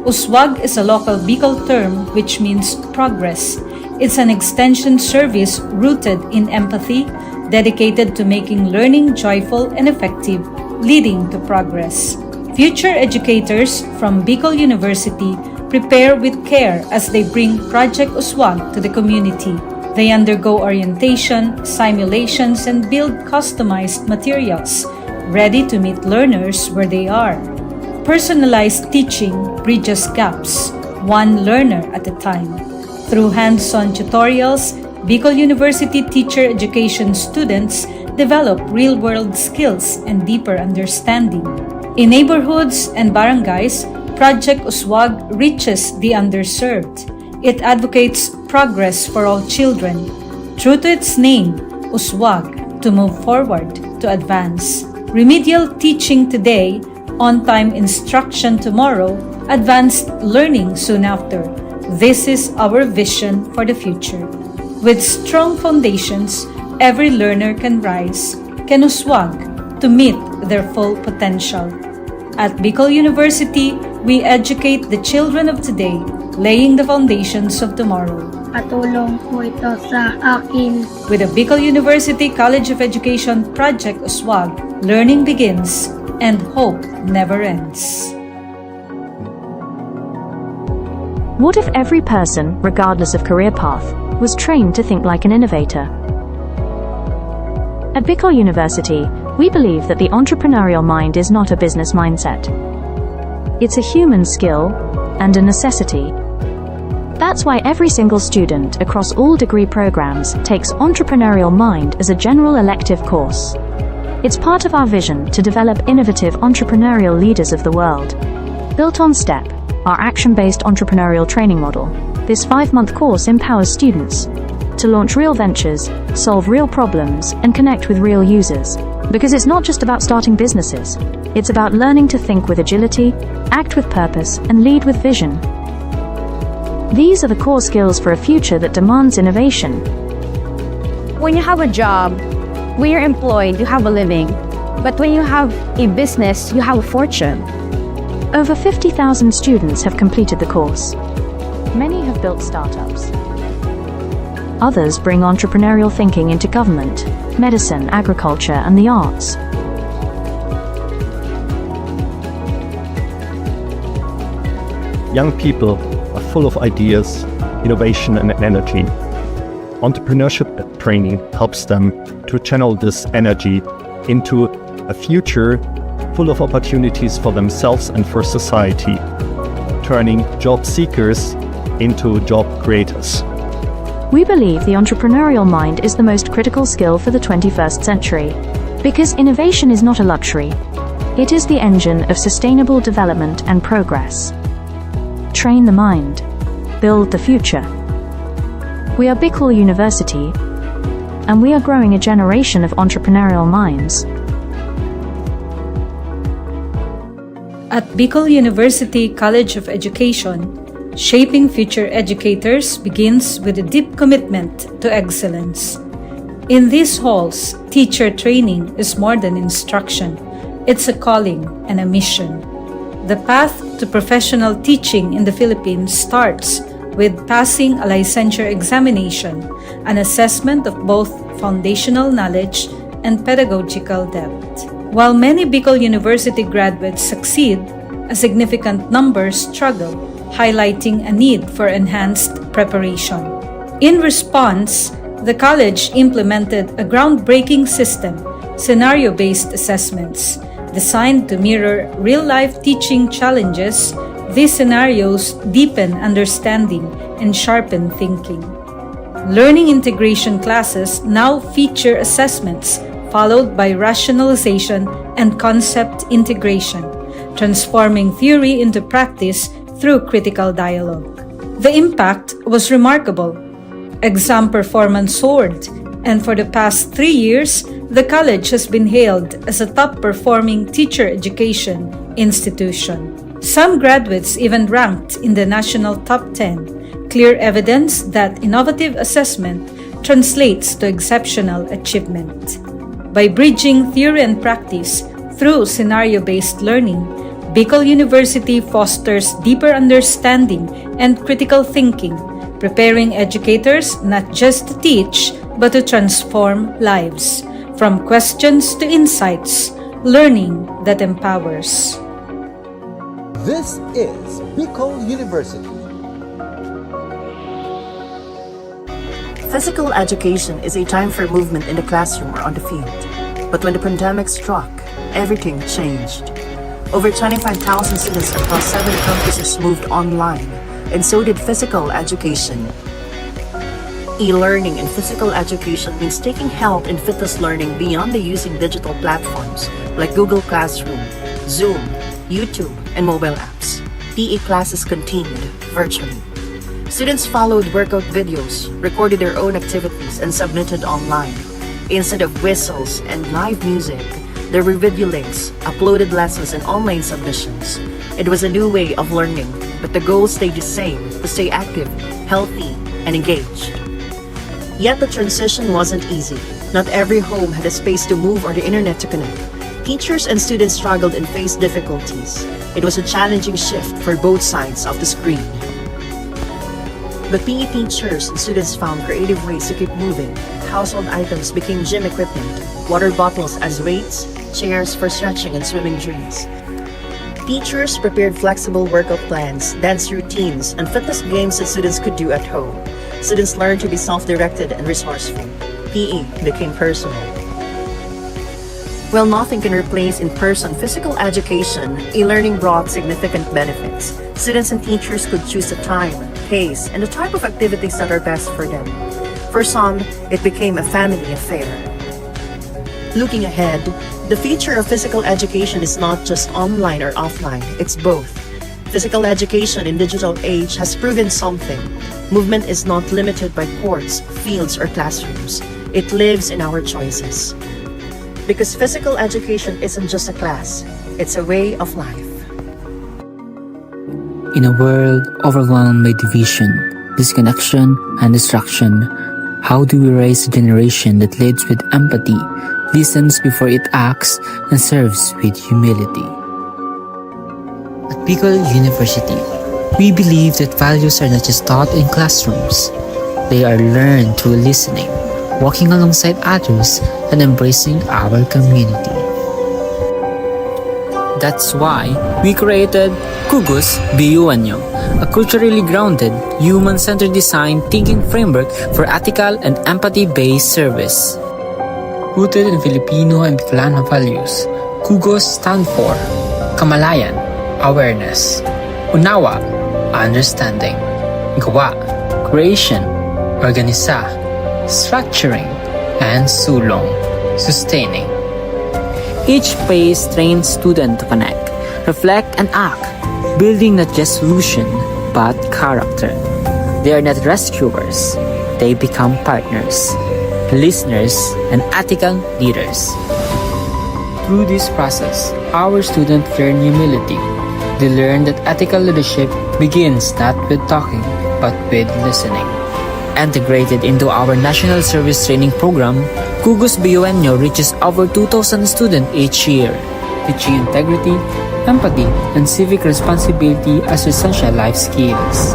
USWAG is a local Bicol term which means progress. It's an extension service rooted in empathy, dedicated to making learning joyful and effective, leading to progress. Future educators from Bicol University prepare with care as they bring Project USWAG to the community. They undergo orientation, simulations, and build customized materials, ready to meet learners where they are. Personalized teaching bridges gaps, one learner at a time. Through hands-on tutorials, Bicol University teacher education students develop real-world skills and deeper understanding. In neighborhoods and barangays, Project USWAG reaches the underserved. It advocates progress for all children. True to its name, USWAG, to move forward, to advance. Remedial teaching today, on-time instruction tomorrow, advanced learning soon after. This is our vision for the future. With strong foundations, every learner can rise, can USWAG, to meet their full potential. At Bicol University, we educate the children of today, laying the foundations of tomorrow. Patulong po ito sa akin. With the Bicol University College of Education Project USWAG, learning begins and hope never ends. What if every person, regardless of career path, was trained to think like an innovator? At Bicol University, we believe that the entrepreneurial mind is not a business mindset. It's a human skill and a necessity. That's why every single student across all degree programs takes Entrepreneurial Mind as a general elective course. It's part of our vision to develop innovative entrepreneurial leaders of the world. Built on STEP, our action-based entrepreneurial training model, this 5-month course empowers students to launch real ventures, solve real problems, and connect with real users. Because it's not just about starting businesses, it's about learning to think with agility, act with purpose, and lead with vision. These are the core skills for a future that demands innovation. When you have a job, when you're employed, you have a living. But when you have a business, you have a fortune. Over 50,000 students have completed the course. Many have built startups. Others bring entrepreneurial thinking into government, medicine, agriculture, and the arts. young people are full of ideas, innovation, and energy. Entrepreneurship training helps them to channel this energy into a future full of opportunities for themselves and for society, turning job seekers into job creators. We believe the entrepreneurial mind is the most critical skill for the 21st century. Because innovation is not a luxury. It is the engine of sustainable development and progress. Train the mind. Build the future. We are Bicol University, and we are growing a generation of entrepreneurial minds. At Bicol University College of Education, shaping future educators begins with a deep commitment to excellence. In these halls, teacher training is more than instruction. It's a calling and a mission. The path to professional teaching in the Philippines starts with passing a licensure examination, an assessment of both foundational knowledge and pedagogical depth. While many Bicol University graduates succeed, a significant number struggle, highlighting a need for enhanced preparation. In response, the college implemented a groundbreaking system, scenario-based assessments, designed to mirror real-life teaching challenges. These scenarios deepen understanding and sharpen thinking. Learning integration classes now feature assessments followed by rationalization and concept integration, transforming theory into practice through critical dialogue. The impact was remarkable. Exam performance soared, and for the past 3 years, the college has been hailed as a top-performing teacher education institution. Some graduates even ranked in the national top 10, clear evidence that innovative assessment translates to exceptional achievement. By bridging theory and practice through scenario-based learning, Bicol University fosters deeper understanding and critical thinking, preparing educators not just to teach, but to transform lives. From questions to insights, learning that empowers. This is Bicol University. Physical education is a time for movement in the classroom or on the field. But when the pandemic struck, everything changed. Over 25,000 students across 7 campuses moved online, and so did physical education. E-learning in physical education means taking help in fitness learning beyond the using digital platforms like Google Classroom, Zoom, YouTube, and mobile apps. PE classes continued virtually. Students followed workout videos, recorded their own activities, and submitted online. Instead of whistles and live music, there were video links, uploaded lessons, and online submissions. It was a new way of learning, but the goal stayed the same: to stay active, healthy, and engaged. Yet the transition wasn't easy. Not every home had a space to move or the internet to connect. Teachers and students struggled and faced difficulties. It was a challenging shift for both sides of the screen. But PE teachers and students found creative ways to keep moving. Household items became gym equipment, water bottles as weights, chairs for stretching and swimming drills. Teachers prepared flexible workout plans, dance routines, and fitness games that students could do at home. Students learned to be self-directed and resourceful. PE became personal. While nothing can replace in-person physical education, e-learning brought significant benefits. Students and teachers could choose the time, pace, and the type of activities that are best for them. For some, it became a family affair. Looking ahead, the future of physical education is not just online or offline, it's both. Physical education in digital age has proven something. Movement is not limited by courts, fields, or classrooms. It lives in our choices. Because physical education isn't just a class, it's a way of life. In a world overwhelmed by division, disconnection, and distraction, how do we raise a generation that leads with empathy, listens before it acts, and serves with humility? At Bicol University, we believe that values are not just taught in classrooms. They are learned through listening, walking alongside others, and embracing our community. That's why we created Kugus BU Anyo, a culturally grounded, human-centered design thinking framework for ethical and empathy-based service. Rooted in Filipino and Bicolano values, Kugos stand for Kamalayan, awareness; Unawa, understanding; Gawa, creation; Organisa, structuring; and Sulong, sustaining. Each phase trains students to connect, reflect, and act, building not just solution, but character. They are not rescuers. They become partners, listeners, and ethical leaders. Through this process, our students learn humility. They learn that ethical leadership begins not with talking, but with listening. Integrated into our National Service Training Program, Kugos BUNO reaches over 2,000 students each year, teaching integrity, empathy, and civic responsibility as essential life skills.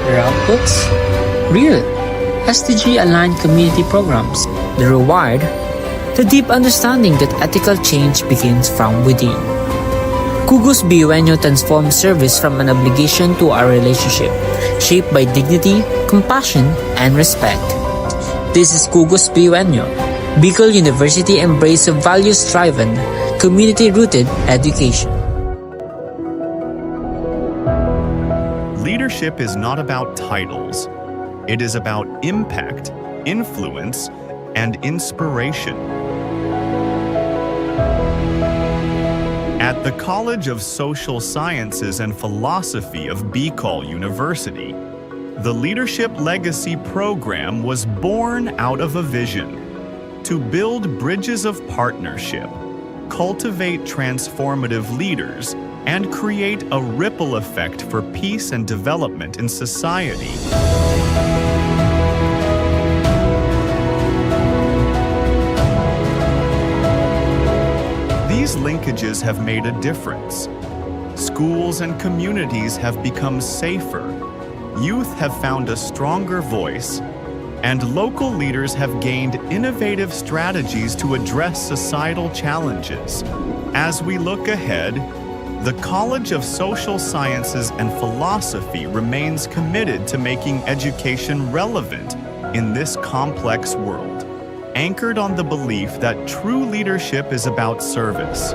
Their outputs? Real, SDG-aligned community programs. The reward? The deep understanding that ethical change begins from within. Kugos BUNO transforms service from an obligation to a relationship, shaped by dignity, compassion, and respect. This is Kugos BUNO, Bicol University embrace of values-driven, community-rooted education. Leadership is not about titles. It is about impact, influence, and inspiration. At the College of Social Sciences and Philosophy of Bicol University, the Leadership Legacy Program was born out of a vision to build bridges of partnership, cultivate transformative leaders, and create a ripple effect for peace and development in society. These linkages have made a difference. Schools and communities have become safer, youth have found a stronger voice, and local leaders have gained innovative strategies to address societal challenges. As we look ahead, the College of Social Sciences and Philosophy remains committed to making education relevant in this complex world, anchored on the belief that true leadership is about service.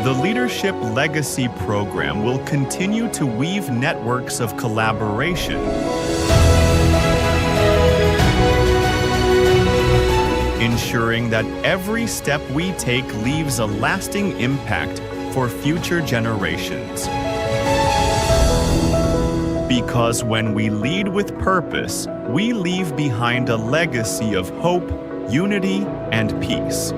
The Leadership Legacy Program will continue to weave networks of collaboration, ensuring that every step we take leaves a lasting impact for future generations. Because when we lead with purpose, we leave behind a legacy of hope, unity, and peace.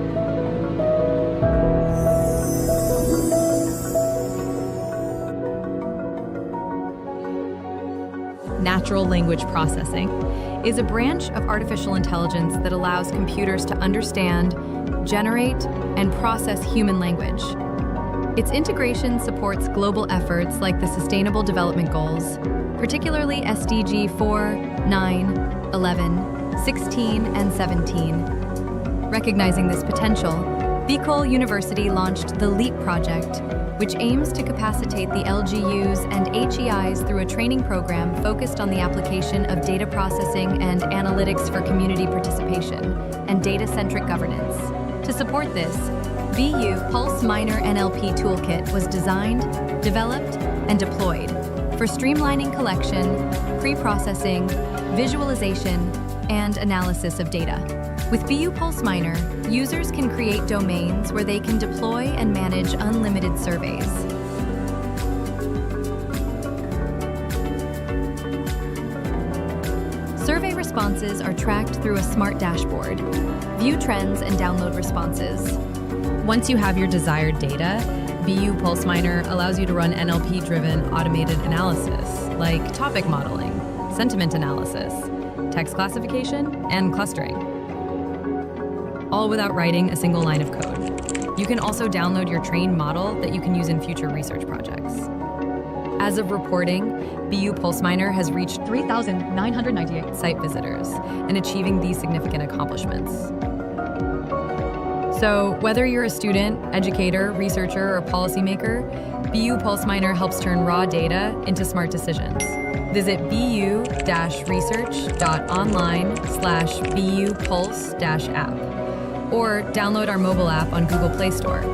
Natural language processing is a branch of artificial intelligence that allows computers to understand, generate, and process human language. Its integration supports global efforts like the Sustainable Development Goals, particularly SDG 4, 9, 11, 16, and 17. Recognizing this potential, Bicol University launched the LEAP project, which aims to capacitate the LGUs and HEIs through a training program focused on the application of data processing and analytics for community participation and data-centric governance. To support this, BU Pulse Minor NLP Toolkit was designed, developed, and deployed for streamlining collection, pre-processing, visualization, and analysis of data. With BU Pulse Minor, users can create domains where they can deploy and manage unlimited surveys. Survey responses are tracked through a smart dashboard. View trends and download responses. Once you have your desired data, BU Pulse Minor allows you to run NLP-driven automated analysis, like topic modeling, sentiment analysis, text classification, and clustering, all without writing a single line of code. You can also download your trained model that you can use in future research projects. As of reporting, BU Pulse Minor has reached 3,998 site visitors and achieving these significant accomplishments. So whether you're a student, educator, researcher, or policymaker, BU Pulse Miner helps turn raw data into smart decisions. Visit bu-research.online/BU Pulse-app or download our mobile app on Google Play Store.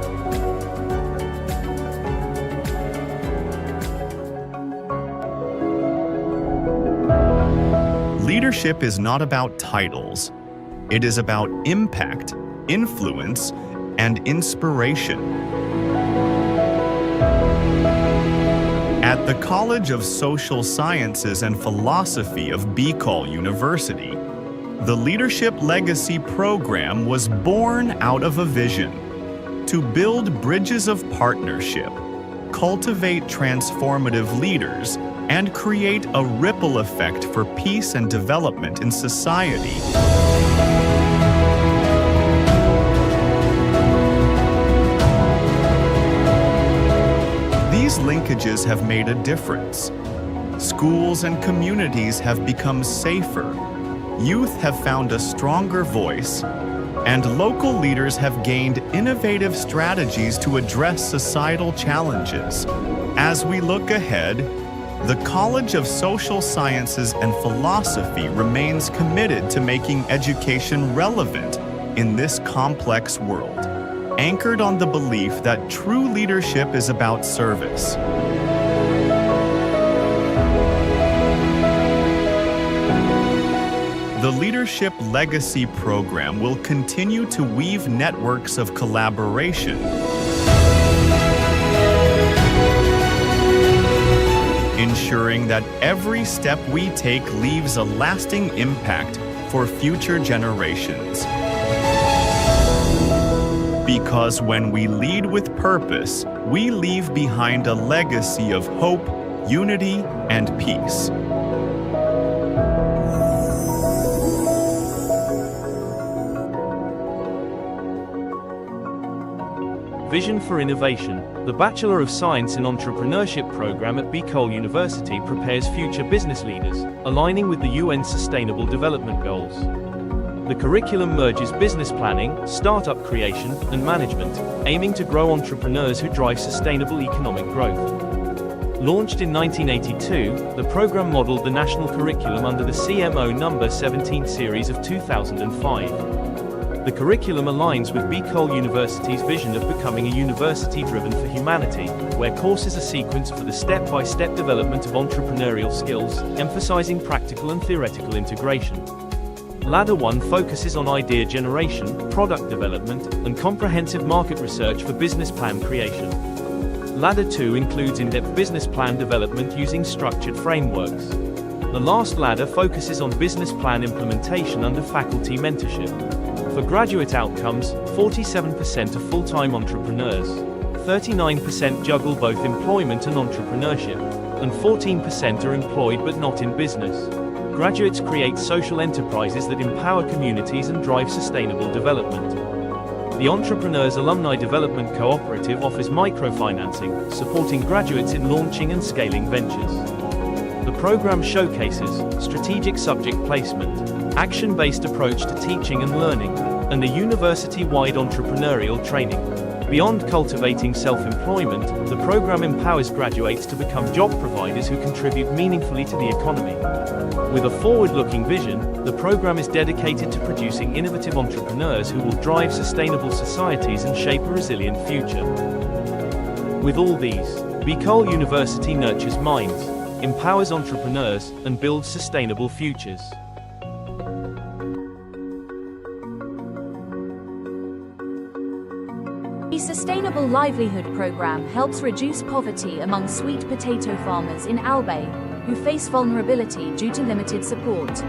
Leadership is not about titles. It is about impact, influence, and inspiration. At the College of Social Sciences and Philosophy of Bicol University, the Leadership Legacy Program was born out of a vision to build bridges of partnership, cultivate transformative leaders, and create a ripple effect for peace and development in society. These linkages have made a difference. Schools and communities have become safer. Youth have found a stronger voice, and local leaders have gained innovative strategies to address societal challenges. As we look ahead, the College of Social Sciences and Philosophy remains committed to making education relevant in this complex world, anchored on the belief that true leadership is about service. The Leadership Legacy Program will continue to weave networks of collaboration, ensuring that every step we take leaves a lasting impact for future generations. Because when we lead with purpose, we leave behind a legacy of hope, unity, and peace. Vision for Innovation. The Bachelor of Science in Entrepreneurship program at Bicol University prepares future business leaders, aligning with the UN Sustainable Development Goals. The curriculum merges business planning, startup creation, and management, aiming to grow entrepreneurs who drive sustainable economic growth. Launched in 1982, the program modeled the national curriculum under the CMO No. 17 series of 2005. The curriculum aligns with Bicol University's vision of becoming a university driven for humanity, where courses are sequenced for the step-by-step development of entrepreneurial skills, emphasizing practical and theoretical integration. Ladder 1 focuses on idea generation, product development, and comprehensive market research for business plan creation. Ladder 2 includes in-depth business plan development using structured frameworks. The last ladder focuses on business plan implementation under faculty mentorship. For graduate outcomes, 47% are full-time entrepreneurs, 39% juggle both employment and entrepreneurship, and 14% are employed but not in business. Graduates create social enterprises that empower communities and drive sustainable development. The Entrepreneurs Alumni Development Cooperative offers microfinancing, supporting graduates in launching and scaling ventures. The program showcases strategic subject placement, action-based approach to teaching and learning, and a university-wide entrepreneurial training. Beyond cultivating self-employment, the program empowers graduates to become job providers who contribute meaningfully to the economy. With a forward-looking vision, the program is dedicated to producing innovative entrepreneurs who will drive sustainable societies and shape a resilient future. With all these, Bicol University nurtures minds, empowers entrepreneurs, and builds sustainable futures. The Sustainable Livelihood Program helps reduce poverty among sweet potato farmers in Albay, who face vulnerability due to limited support.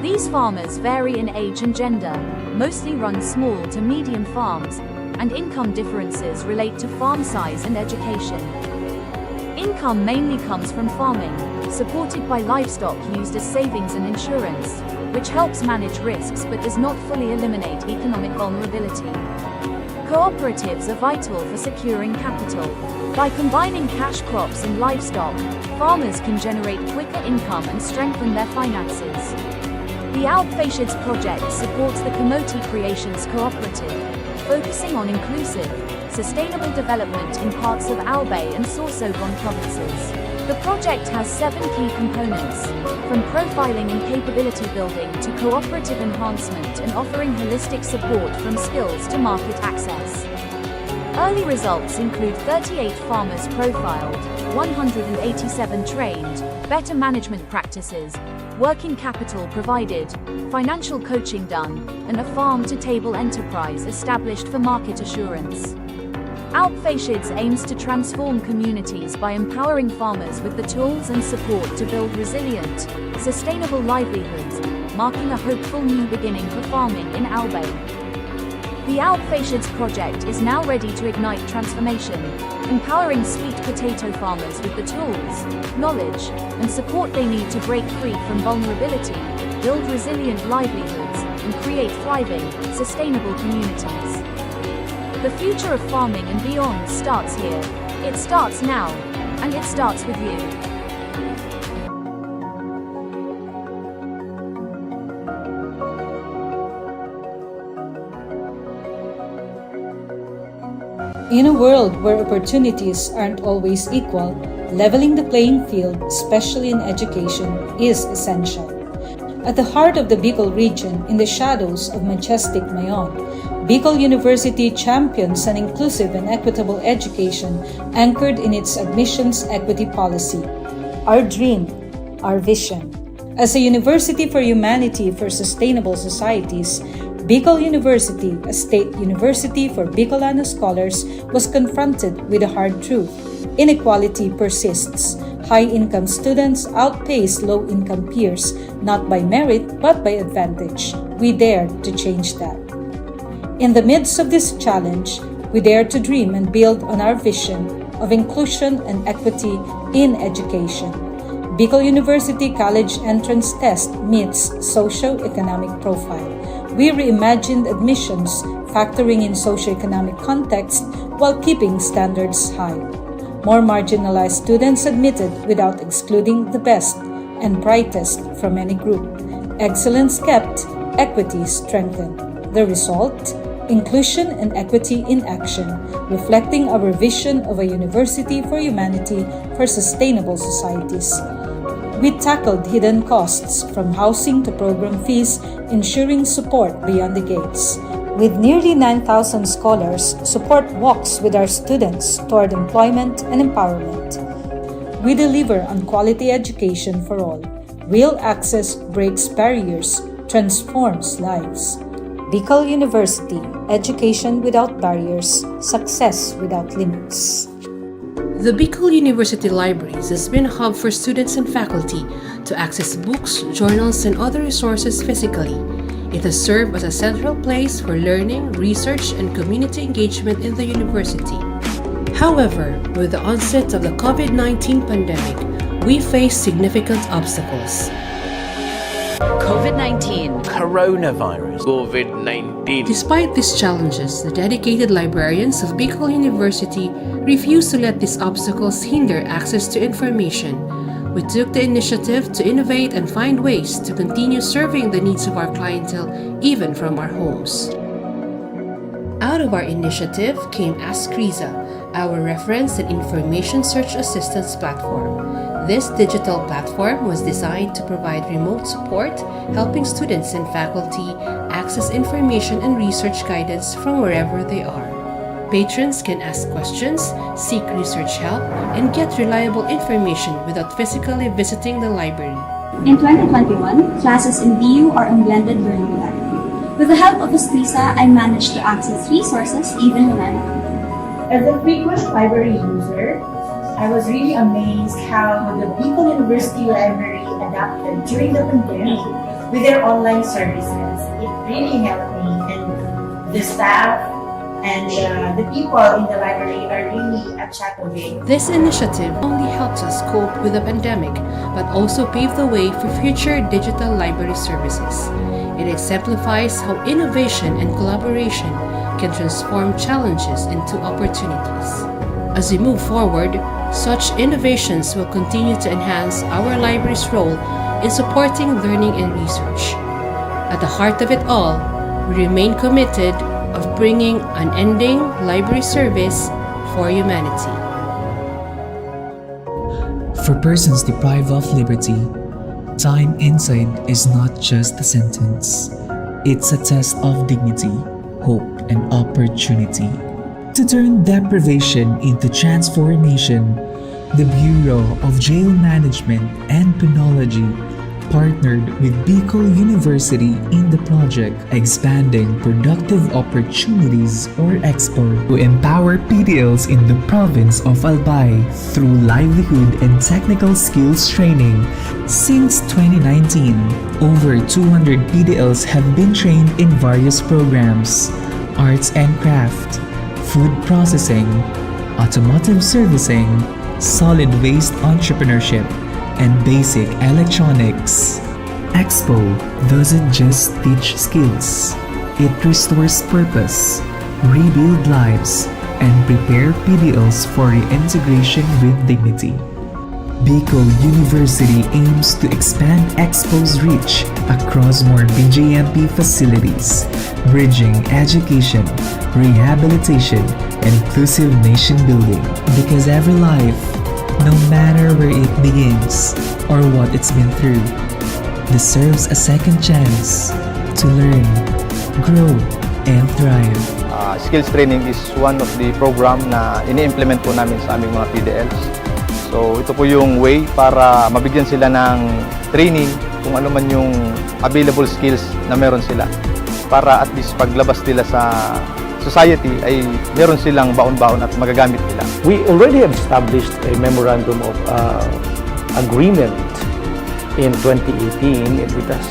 These farmers vary in age and gender, mostly run small to medium farms, and income differences relate to farm size and education. Income mainly comes from farming, supported by livestock used as savings and insurance, which helps manage risks but does not fully eliminate economic vulnerability. Cooperatives are vital for securing capital. By combining cash crops and livestock, farmers can generate quicker income and strengthen their finances. The Alp Faciads project supports the Kamote Creations Cooperative, focusing on inclusive, sustainable development in parts of Albay and Sorsogon provinces. The project has 7 key components, from profiling and capability building to cooperative enhancement and offering holistic support from skills to market access. Early results include 38 farmers profiled, 187 trained, better management practices, working capital provided, financial coaching done, and a farm-to-table enterprise established for market assurance. Outfashids aims to transform communities by empowering farmers with the tools and support to build resilient, sustainable livelihoods, marking a hopeful new beginning for farming in Albay. The Outfashids project is now ready to ignite transformation, empowering sweet potato farmers with the tools, knowledge, and support they need to break free from vulnerability, build resilient livelihoods, and create thriving, sustainable communities. The future of farming and beyond starts here. It starts now, and it starts with you. In a world where opportunities aren't always equal, leveling the playing field, especially in education, is essential. At the heart of the Bicol region, in the shadows of majestic Mayon, Bicol University champions an inclusive and equitable education anchored in its admissions equity policy. Our dream, our vision. As a university for humanity for sustainable societies, Bicol University, a state university for Bicolano scholars, was confronted with a hard truth. Inequality persists. High-income students outpace low-income peers, not by merit but by advantage. We dare to change that. In the midst of this challenge, we dare to dream and build on our vision of inclusion and equity in education. Bicol University College Entrance Test meets socio-economic profile. We reimagined admissions, factoring in socio-economic context while keeping standards high. More marginalized students admitted without excluding the best and brightest from any group. Excellence kept, equity strengthened. The result? Inclusion and equity in action, reflecting our vision of a university for humanity for sustainable societies. We tackled hidden costs from housing to program fees, ensuring support beyond the gates. With nearly 9,000 scholars, support walks with our students toward employment and empowerment. We deliver on quality education for all. Real access breaks barriers, transforms lives. Bicol University, education without barriers, success without limits. The Bicol University Libraries has been a hub for students and faculty to access books, journals, and other resources physically. It has served as a central place for learning, research, and community engagement in the university. However, with the onset of the COVID-19 pandemic, we face significant obstacles. COVID-19. Coronavirus. COVID-19. Despite these challenges, the dedicated librarians of Bicol University refuse to let these obstacles hinder access to information. We took the initiative to innovate and find ways to continue serving the needs of our clientele even from our homes. Out of our initiative came Ask Riza, our reference and information search assistance platform. This digital platform was designed to provide remote support, helping students and faculty access information and research guidance from wherever they are. Patrons can ask questions, seek research help, and get reliable information without physically visiting the library. In 2021, classes in BU are on blended learning modality. With the help of Escrisa, I managed to access resources even when I'm at home. As a frequent library user, I was really amazed how the Bicol University Library adapted during the pandemic with their online services. It really helped me, and the staff and the people in the library are really a chat away. This initiative only helps us cope with the pandemic, but also pave the way for future digital library services. It exemplifies how innovation and collaboration can transform challenges into opportunities. As we move forward, such innovations will continue to enhance our library's role in supporting learning and research. At the heart of it all, we remain committed of bringing unending library service for humanity. For persons deprived of liberty, time inside is not just a sentence. It's a test of dignity, hope, and opportunity. To turn deprivation into transformation, the Bureau of Jail Management and Penology partnered with Bicol University in the project Expanding Productive Opportunities or EXPO to empower PDLs in the province of Albay through livelihood and technical skills training. Since 2019, over 200 PDLs have been trained in various programs: arts and craft, food processing, automotive servicing, solid waste entrepreneurship, and basic electronics. EXPO doesn't just teach skills, it restores purpose, rebuild lives, and prepare PDLs for reintegration with dignity. Bicol University aims to expand EXPO's reach across more BJMP facilities, bridging education, rehabilitation, and inclusive nation building. Because every life, no matter where it begins or what it's been through, deserves a second chance to learn, grow, and thrive. Skills training is one of the program na ini-implement po namin sa aming mga PDLs. So ito po yung way para mabigyan sila ng training kung ano man yung available skills na meron sila, para at least paglabas nila sa society ay meron silang baon-baon at magagamit nila. We already have established a memorandum of agreement in 2018. It has